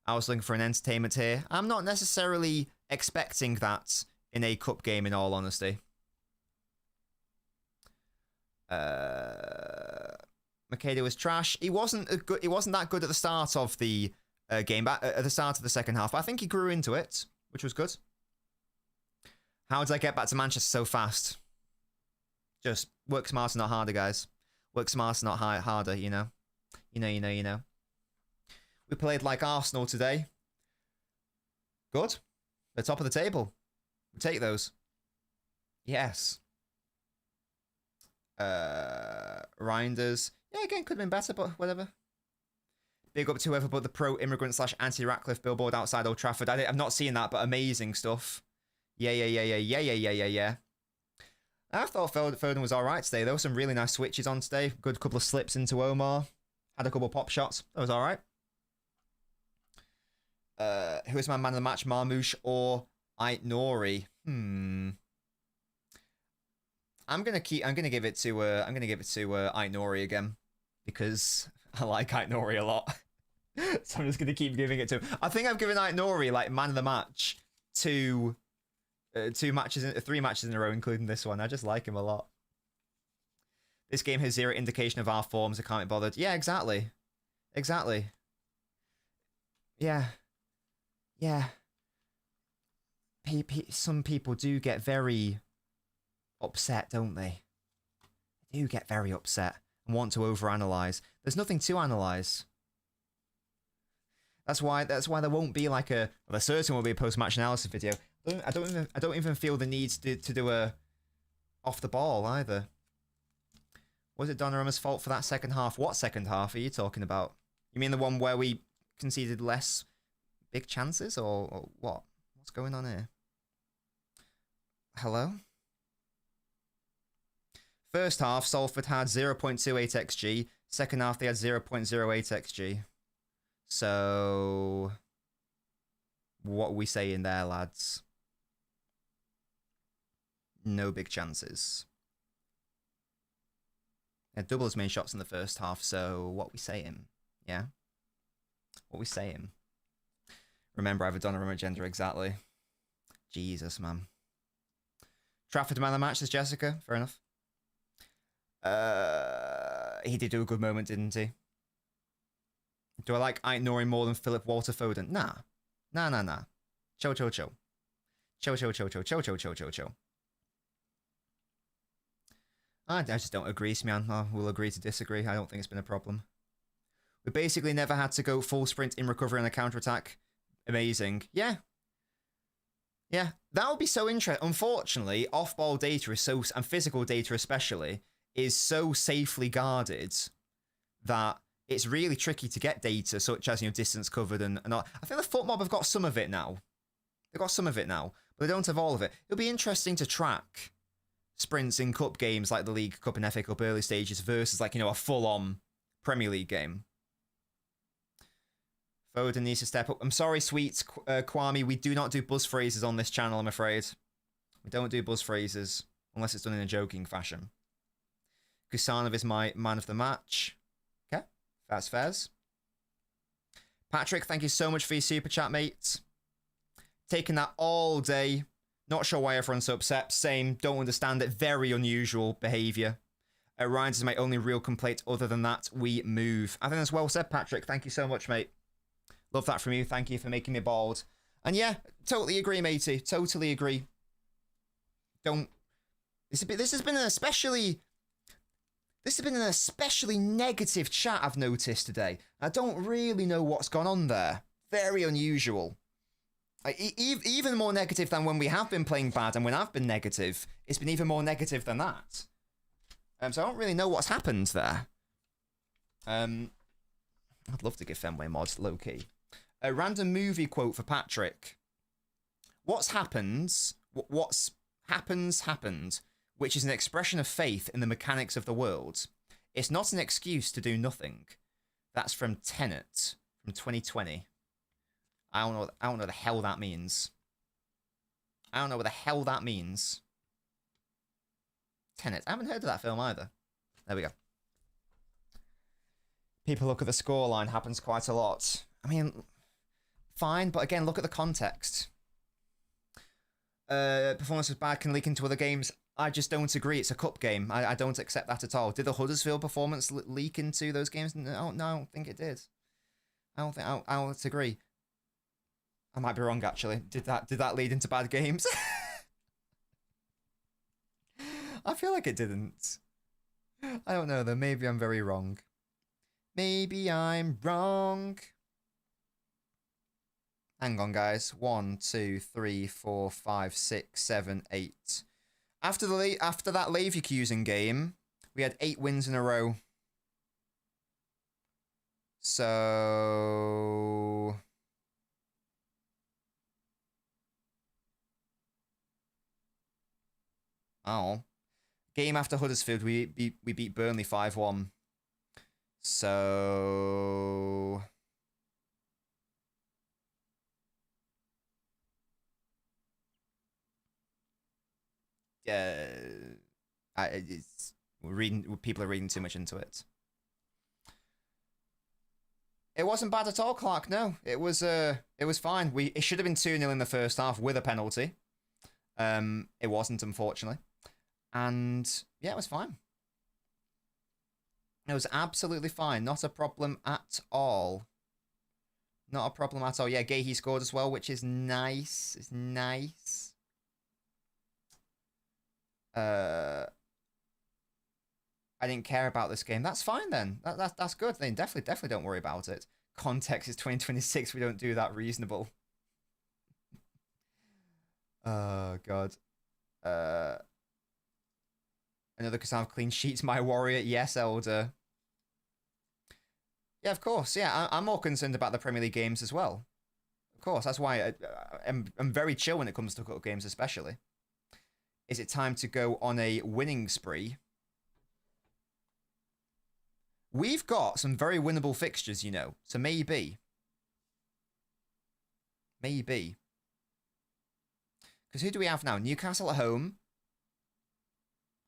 I was looking for an entertainment here. I'm not necessarily expecting that in a cup game, in all honesty. Makeda was trash. He wasn't that good at the start of the game, at the start of the second half. But I think he grew into it, which was good. How did I get back to Manchester so fast? Just work smarter, not harder, guys. Work smarter, not harder, you know. You know. We played like Arsenal today. Good. The top of the table. We take those. Yes. Reinders. Yeah, again, could have been better, but whatever. Big up to whoever put the pro-immigrant / anti-Ratcliffe billboard outside Old Trafford. I've not seen that, but amazing stuff. Yeah. I thought Foden was all right today. There were some really nice switches on today. Good couple of slips into Omar. Had a couple of pop shots. That was all right. Who is my man of the match, Marmouche or Ait Nori? I'm gonna give it to Ait Nori again because I like Ait Nori a lot. So I'm just gonna keep giving it to him. I think I've given Ait Nori like man of the match to 3 matches in a row, including this one. I just like him a lot. This game has zero indication of our forms. I can't be bothered. Yeah, exactly. Yeah. Some people do get very upset, don't they? They do get very upset and want to overanalyze. There's nothing to analyze. That's why there won't be like a. Well, there certainly won't be a post-match analysis video. I don't even feel the need to do a off the ball either. Was it Donnarumma's fault for that second half? What second half are you talking about? You mean the one where we conceded less big chances, or what? What's going on here? Hello? First half, Salford had 0.28 XG. Second half, they had 0.08 XG. So, what are we saying there, lads? No big chances. They had double as many shots in the first half, so what are we saying? Yeah? What are we saying? Remember, I have a Donnarumma agenda, exactly. Jesus, man. Trafford man of the match, says Jessica. Fair enough. He did do a good moment, didn't he? Do I like ignoring more than Philip Walter Foden? Nah. Nah. Chill. Chill. I just don't agree, man. We'll agree to disagree. I don't think it's been a problem. We basically never had to go full sprint in recovery on a counter-attack. Amazing. Yeah. That would be so interesting. Unfortunately, off-ball data is so, and physical data especially, is so safely guarded that it's really tricky to get data such as, distance covered and all. I think the FootMob have got some of it now. They've got some of it now, but they don't have all of it. It'll be interesting to track sprints in cup games like the League Cup and FA Cup early stages versus a full-on Premier League game. Foden needs to step up. I'm sorry, sweet Kwame, we do not do buzz phrases on this channel, I'm afraid. We don't do buzz phrases unless it's done in a joking fashion. Kusanov is my man of the match. Okay, that's fairs. Patrick, thank you so much for your super chat, mate. Taking that all day. Not sure why everyone's so upset. Same, don't understand it. Very unusual behaviour. Ryan's is my only real complaint. Other than that, we move. I think that's well said, Patrick. Thank you so much, mate. Love that from you. Thank you for making me bald. And yeah, totally agree, matey. Totally agree. This has been an especially negative chat I've noticed today. I don't really know what's gone on there. Very unusual. Even more negative than when we have been playing bad, and when I've been negative, it's been even more negative than that. So I don't really know what's happened there. I'd love to give Fenway mods low-key. A random movie quote for Patrick. What's happened, which is an expression of faith in the mechanics of the world. It's not an excuse to do nothing. That's from Tenet, from 2020. I don't know what the hell that means. I don't know what the hell that means. Tenet. I haven't heard of that film either. There we go. People look at the scoreline. Happens quite a lot. I mean, fine, but again, look at the context. Performance was bad, can leak into other games. I just don't agree. It's a cup game. I don't accept that at all. Did the Huddersfield performance leak into those games? No, I don't think it did. I don't agree. I might be wrong, actually. Did that lead into bad games? I feel like it didn't. I don't know, though. Maybe I'm very wrong. Maybe I'm wrong. Hang on, guys. 1, 2, 3, 4, 5, 6, 7, 8. After that Leverkusen game, we had 8 wins in a row. So... Oh. Game after Huddersfield, we beat Burnley 5-1. So... people are reading too much into it. It wasn't bad at all, Clark. No, it was fine. It should have been 2-0 in the first half with a penalty. It wasn't, unfortunately. And yeah, it was fine. It was absolutely fine. Not a problem at all. Not a problem at all. Yeah, Gahey scored as well, which is nice. It's nice. I didn't care about this game. That's fine then. That's good. Then definitely don't worry about it. context is 2026. We don't do that reasonable. Oh, God. Another Kasam clean sheets, my warrior. Yes, Elder. Yeah, of course. Yeah, I'm more concerned about the Premier League games as well. Of course, that's why I'm very chill when it comes to cup games, especially. Is it time to go on a winning spree? We've got some very winnable fixtures, you know. So maybe. Maybe. Because who do we have now? Newcastle at home.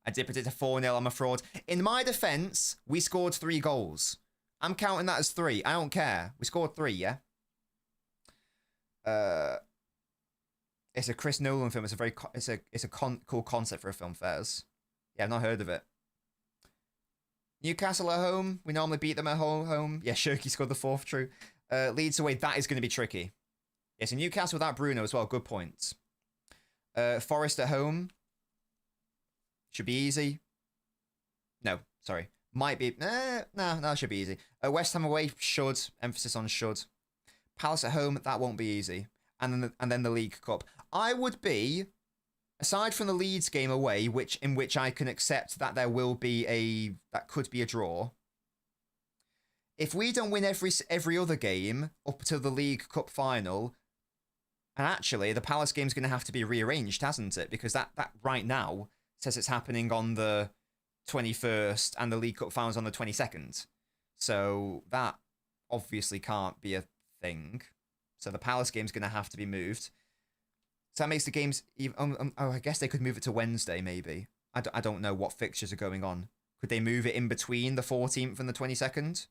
I did predict a 4-0. I'm a fraud. In my defense, we scored 3 goals. I'm counting that as 3. I don't care. We scored 3, yeah? It's a Chris Nolan film. It's a very cool concept for a film, Fairs. Yeah, I've not heard of it. Newcastle at home. We normally beat them at home. Yeah, Shirky scored the 4th, true. Leeds away. That is going to be tricky. Yeah, so Newcastle without Bruno as well. Good points. Forest at home. Should be easy. No, sorry. Might be. No, should be easy. West Ham away. Should. Emphasis on should. Palace at home. That won't be easy. And then the League Cup. I would be, aside from the Leeds game away, in which I can accept that there will be that could be a draw. If we don't win every other game up to the League Cup final, and actually the Palace game's going to have to be rearranged, hasn't it? Because that right now says it's happening on the 21st and the League Cup final's on the 22nd. So that obviously can't be a thing. So the Palace game's going to have to be moved. So that makes the games even... I guess they could move it to Wednesday, maybe. I don't know what fixtures are going on. Could they move it in between the 14th and the 22nd?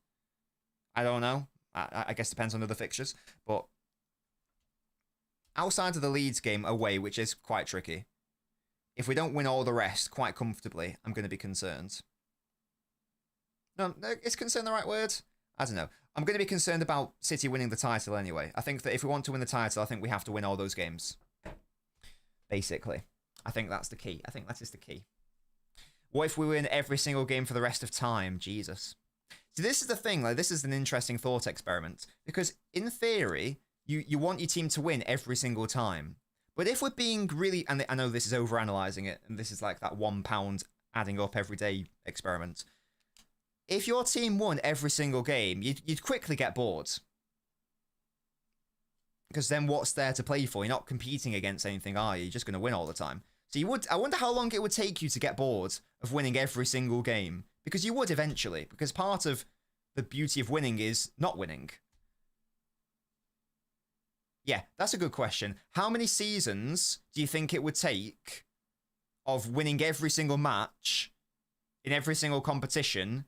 I don't know. I guess it depends on other fixtures. But outside of the Leeds game away, which is quite tricky, if we don't win all the rest quite comfortably, I'm going to be concerned. No, is concerned the right word? I don't know. I'm going to be concerned about City winning the title anyway. I think that if we want to win the title, I think we have to win all those games. Basically. I think that's the key. I think that is the key. What if we win every single game for the rest of time? Jesus. So this is the thing. Like, this is an interesting thought experiment. Because in theory, you want your team to win every single time. But if we're being really... And I know this is overanalyzing it, and this is like that £1 adding up every day experiment. If your team won every single game, you'd quickly get bored. Because then what's there to play for? You're not competing against anything, are you? You're just going to win all the time. So you would... I wonder how long it would take you to get bored of winning every single game. Because you would eventually. Because part of the beauty of winning is not winning. Yeah, that's a good question. How many seasons do you think it would take of winning every single match in every single competition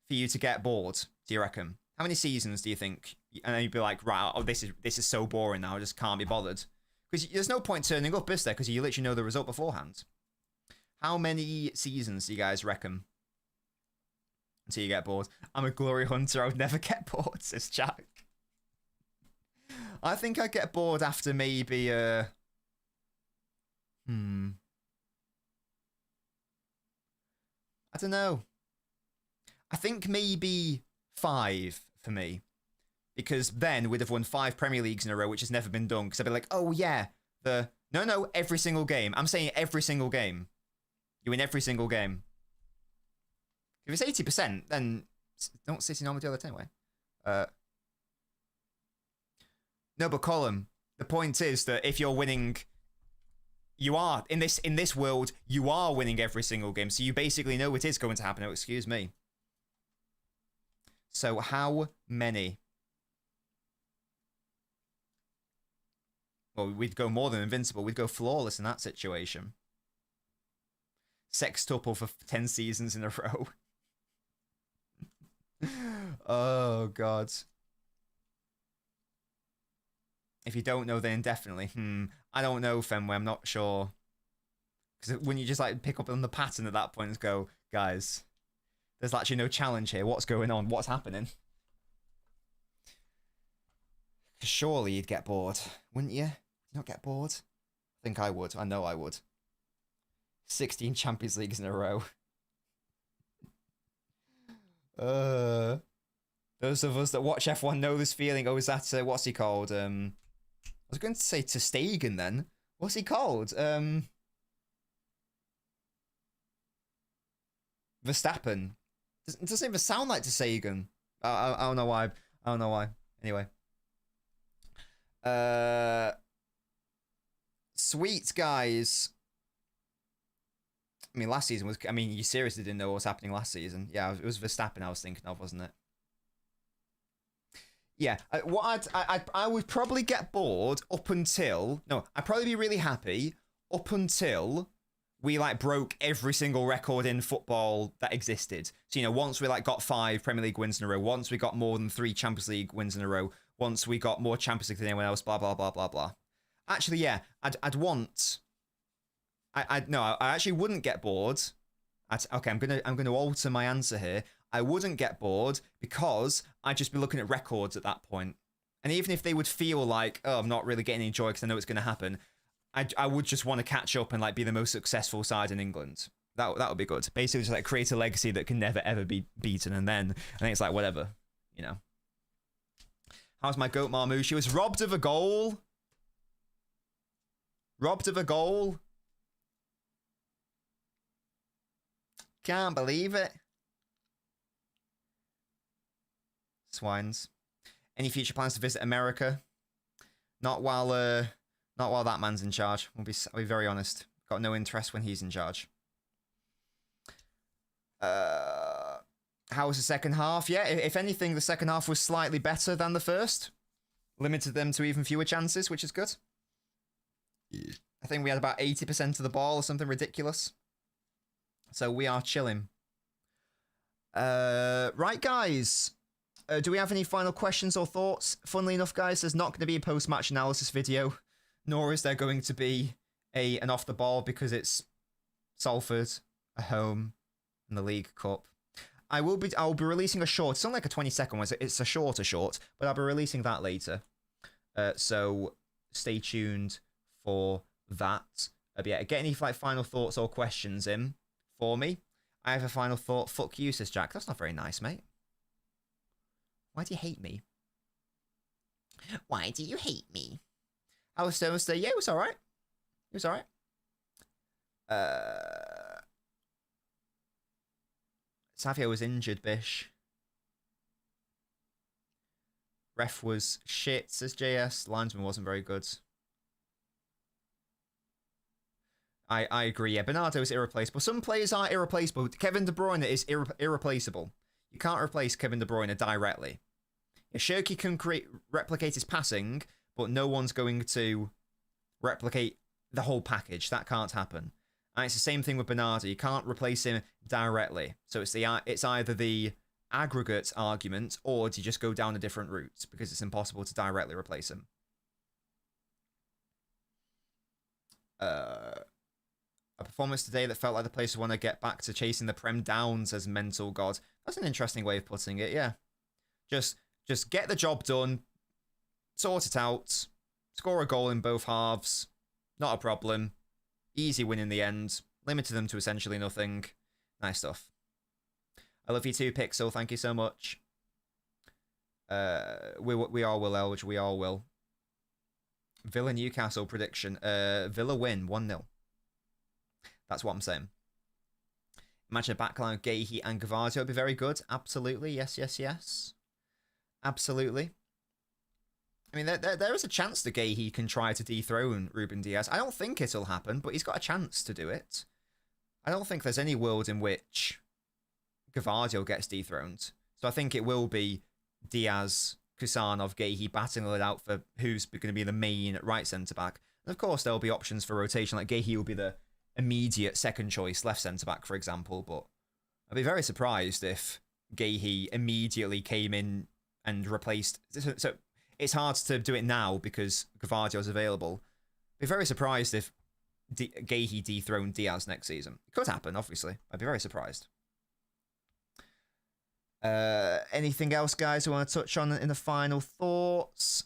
for you to get bored, do you reckon? How many seasons do you think? And then you'd be like, right, oh, this is so boring now, I just can't be bothered. Because there's no point turning up, is there? Because you literally know the result beforehand. How many seasons do you guys reckon until you get bored? I'm a glory hunter, I would never get bored, says Jack. I think I'd get bored after maybe, I don't know. I think maybe 5 for me. Because then we'd have won 5 Premier Leagues in a row, which has never been done. Because I'd be like, oh yeah, No, every single game. I'm saying every single game. You win every single game. If it's 80%, then don't City normally do that anyway. No, but Colin, the point is that if you're winning, you are in this world, you are winning every single game. So you basically know it is going to happen. Oh, excuse me. So how many? Well, we'd go more than invincible. We'd go flawless in that situation. Sextuple for 10 seasons in a row. Oh, God. If you don't know, then indefinitely. I don't know, Fenway. I'm not sure. Because when you just like pick up on the pattern at that point and go, guys, there's actually no challenge here. What's going on? What's happening? Surely you'd get bored, wouldn't you? Not get bored? I think I would. I know I would. 16 Champions Leagues in a row. Those of us that watch F1 know this feeling. Oh, is that what's he called? I was going to say Ter Stegen then. What's he called? Verstappen. It doesn't even sound like Ter Stegen. I don't know why. I don't know why. Anyway. Sweet, guys. I mean, last season was... I mean, you seriously didn't know what was happening last season. Yeah, it was Verstappen I was thinking of, wasn't it? Yeah, I would probably get bored up until... No, I'd probably be really happy up until we, like, broke every single record in football that existed. So, you know, once we, like, got 5 Premier League wins in a row, once we got more than 3 Champions League wins in a row, once we got more Champions League than anyone else, blah, blah, blah, blah, blah. Actually, yeah, I'd want... No, I actually wouldn't get bored. Okay, I'm gonna alter my answer here. I wouldn't get bored because I'd just be looking at records at that point. And even if they would feel like, oh, I'm not really getting any joy because I know it's going to happen, I would just want to catch up and like be the most successful side in England. That would be good. Basically, just like create a legacy that can never ever be beaten, and then I think it's like whatever, you know. How's my goat Marmouche? She was robbed of a goal. Robbed of a goal. Can't believe it. Swines. Any future plans to visit America? Not while that man's in charge. I'll be very honest. Got no interest when he's in charge. How was the second half? Yeah, if anything, the second half was slightly better than the first. Limited them to even fewer chances, which is good. I think we had about 80% of the ball or something ridiculous. So we are chilling. Right, guys. Do we have any final questions or thoughts? Funnily enough, guys, there's not going to be a post-match analysis video, nor is there going to be an off the ball because it's Salford, a home, and the League Cup. I'll be releasing a short. It's not like a 20-second one. It's a short, but I'll be releasing that later. So stay tuned for that. But yeah, get any like final thoughts or questions in for me. I have a final thought. Fuck you, says Jack. That's not very nice, mate. Why do you hate me? Why do you hate me? How was Stone Day? Yeah, it was alright. It was alright. Savio was injured, bish. Ref was shit, says JS. Linesman wasn't very good. I agree, yeah. Bernardo is irreplaceable. Some players are irreplaceable. Kevin De Bruyne is irreplaceable. You can't replace Kevin De Bruyne directly. Shirky can replicate his passing, but no one's going to replicate the whole package. That can't happen. And it's the same thing with Bernardo. You can't replace him directly. So it's either the aggregate argument, or do you just go down a different route, because it's impossible to directly replace him. A performance today that felt like the players want to get back to chasing the Prem downs as mental god. That's an interesting way of putting it, yeah. Just get the job done, sort it out, score a goal in both halves, not a problem. Easy win in the end, limited them to essentially nothing. Nice stuff. I love you too, Pixel, thank you so much. We all will, Elge, we all will. Villa Newcastle prediction. Villa win 1-0. That's what I'm saying. Imagine a backline of Gahey and Gvardio would be very good. Absolutely. Yes. Absolutely. I mean, there is a chance that Gahey can try to dethrone Ruben Diaz. I don't think it'll happen, but he's got a chance to do it. I don't think there's any world in which Gvardio gets dethroned. So I think it will be Diaz, Kusanov, Gahey battling it out for who's going to be the main right centre-back. And of course, there'll be options for rotation, like Gahey will be the immediate second choice left centre-back, for example, but I'd be very surprised if Gahey immediately came in and replaced... So it's hard to do it now because Gvardio's available. I'd be very surprised if Gahey dethroned Diaz next season. It could happen, obviously. I'd be very surprised. Anything else, guys, we want to touch on in the final thoughts?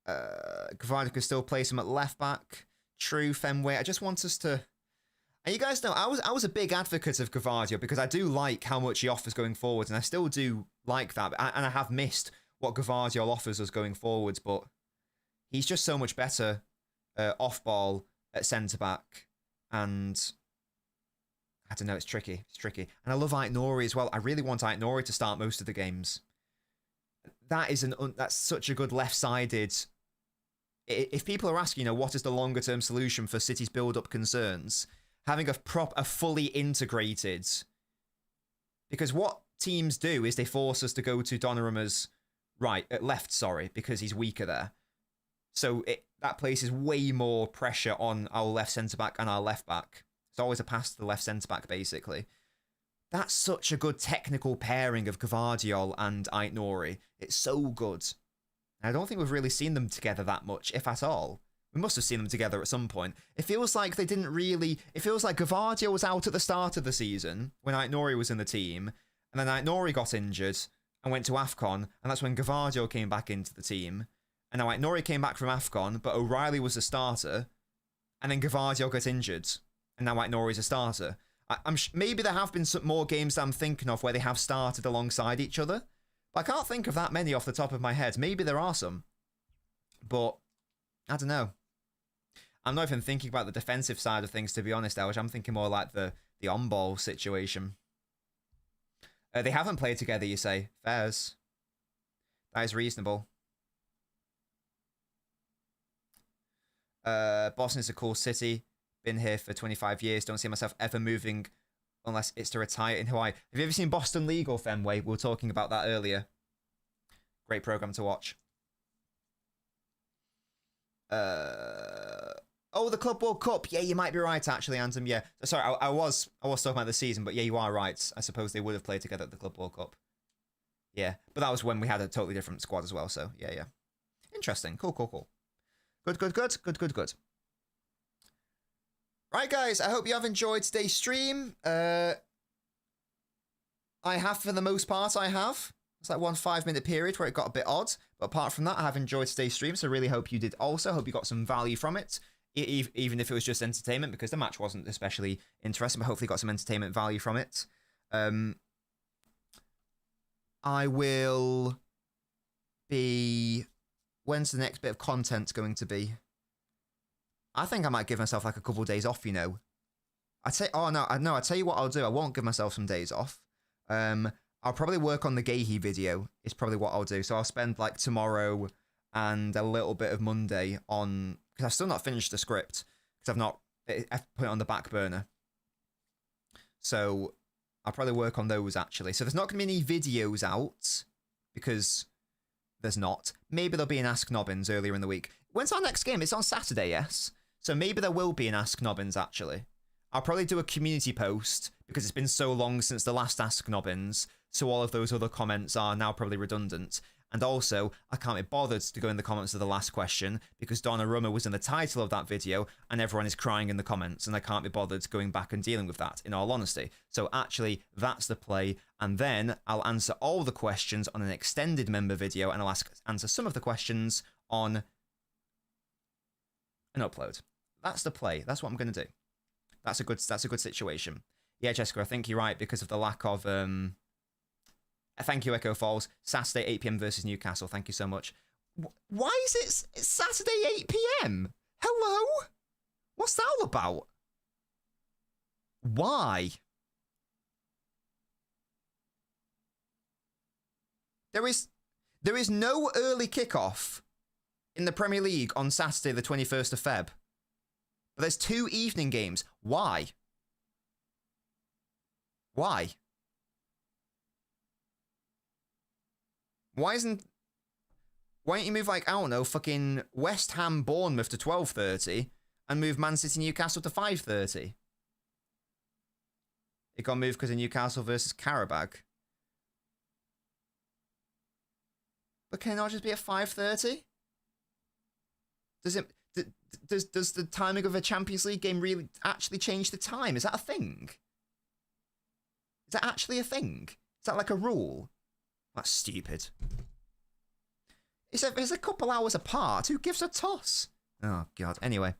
Gvardio could still place him at left back. True, Fenway. I just want us to... And you guys know, I was a big advocate of Gvardiol because I do like how much he offers going forwards, and I still do like that. And I have missed what Gvardiol offers us going forwards, but he's just so much better off ball at centre back, and I don't know, it's tricky. It's tricky. And I love Ait-Nouri as well. I really want Ait-Nouri to start most of the games. That's such a good left-sided. If people are asking, what is the longer-term solution for City's build-up concerns, having a fully integrated, because what teams do is they force us to go to Donnarumma's left, because he's weaker there. So that places way more pressure on our left centre-back and our left-back. It's always a pass to the left centre-back, basically. That's such a good technical pairing of Gvardiol and Ait-Nouri. It's so good. I don't think we've really seen them together that much, if at all. We must have seen them together at some point. It feels like they didn't really... It feels like Gvardiol was out at the start of the season when Ait-Nouri was in the team, and then Ait-Nouri got injured and went to AFCON, and that's when Gvardiol came back into the team. And now Ait-Nouri came back from AFCON, but O'Reilly was the starter, and then Gvardiol got injured, and now Ait-Nouri's a starter. Maybe there have been some more games that I'm thinking of where they have started alongside each other, but I can't think of that many off the top of my head. Maybe there are some, but I don't know. I'm not even thinking about the defensive side of things, to be honest, Elge. I'm thinking more like the on-ball situation. They haven't played together, you say. Fairs. That is reasonable. Boston is a cool city. Been here for 25 years. Don't see myself ever moving unless it's to retire in Hawaii. Have you ever seen Boston Legal, Fenway? We were talking about that earlier. Great program to watch. Oh, the Club World Cup. Yeah, you might be right, actually, Anthem. Yeah. Sorry, I was talking about the season, but yeah, you are right. I suppose they would have played together at the Club World Cup. Yeah, but that was when we had a totally different squad as well, so yeah. Interesting. Cool. Good. Right, guys, I hope you have enjoyed today's stream. I have, for the most part, It's like 1 5-minute period where it got a bit odd. But apart from that, I have enjoyed today's stream, so I really hope you did also. Hope you got some value from it, even if it was just entertainment, because the match wasn't especially interesting, but hopefully got some entertainment value from it. I will be... When's the next bit of content going to be? I think I might give myself like a couple of days off, I tell you what I'll do. I won't give myself some days off. I'll probably work on the Gahey video, is probably what I'll do. So I'll spend like tomorrow and a little bit of Monday on, because I've still not finished the script, because I've put it on the back burner. So I'll probably work on those actually. So there's not going to be any videos out, because there's not. Maybe there'll be an Ask Nobbins earlier in the week. When's our next game? It's on Saturday, yes? So maybe there will be an Ask Nobbins, actually. I'll probably do a community post, because it's been so long since the last Ask Nobbins, so all of those other comments are now probably redundant. And also, I can't be bothered to go in the comments of the last question, because Donnarumma was in the title of that video, and everyone is crying in the comments, and I can't be bothered going back and dealing with that, in all honesty. So actually, that's the play, and then I'll answer all the questions on an extended member video, and I'll answer some of the questions on an upload. That's the play. That's what I'm going to do. That's a good situation. Yeah, Jessica, I think you're right, because of the lack of... Thank you, Echo Falls. Saturday, 8 p.m. versus Newcastle. Thank you so much. Why is it Saturday, 8 p.m.? Hello? What's that all about? Why? There is no early kickoff in the Premier League on Saturday, the 21st of Feb. But there's 2 evening games. Why? Why? Why don't you move, like, I don't know, fucking West Ham Bournemouth to 12:30 and move Man City Newcastle to 5:30? It got moved because of Newcastle versus Karabag. But can it not just be at 5:30? Does the timing of a Champions League game really actually change the time? Is that a thing? Is that actually a thing? Is that like a rule? That's stupid. It's a couple hours apart. Who gives a toss? Oh, God. Anyway.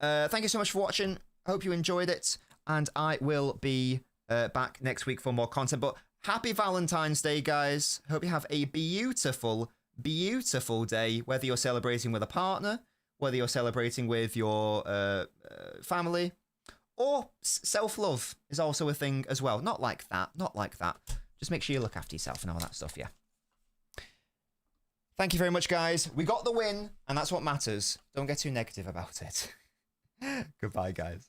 Thank you so much for watching. I hope you enjoyed it, and I will be back next week for more content. But happy Valentine's Day, guys. Hope you have a beautiful, beautiful day, whether you're celebrating with a partner, whether you're celebrating with your family, or self-love is also a thing as well. Not like that, not like that. Just make sure you look after yourself and all that stuff, yeah. Thank you very much, guys. We got the win, and that's what matters. Don't get too negative about it. Goodbye, guys.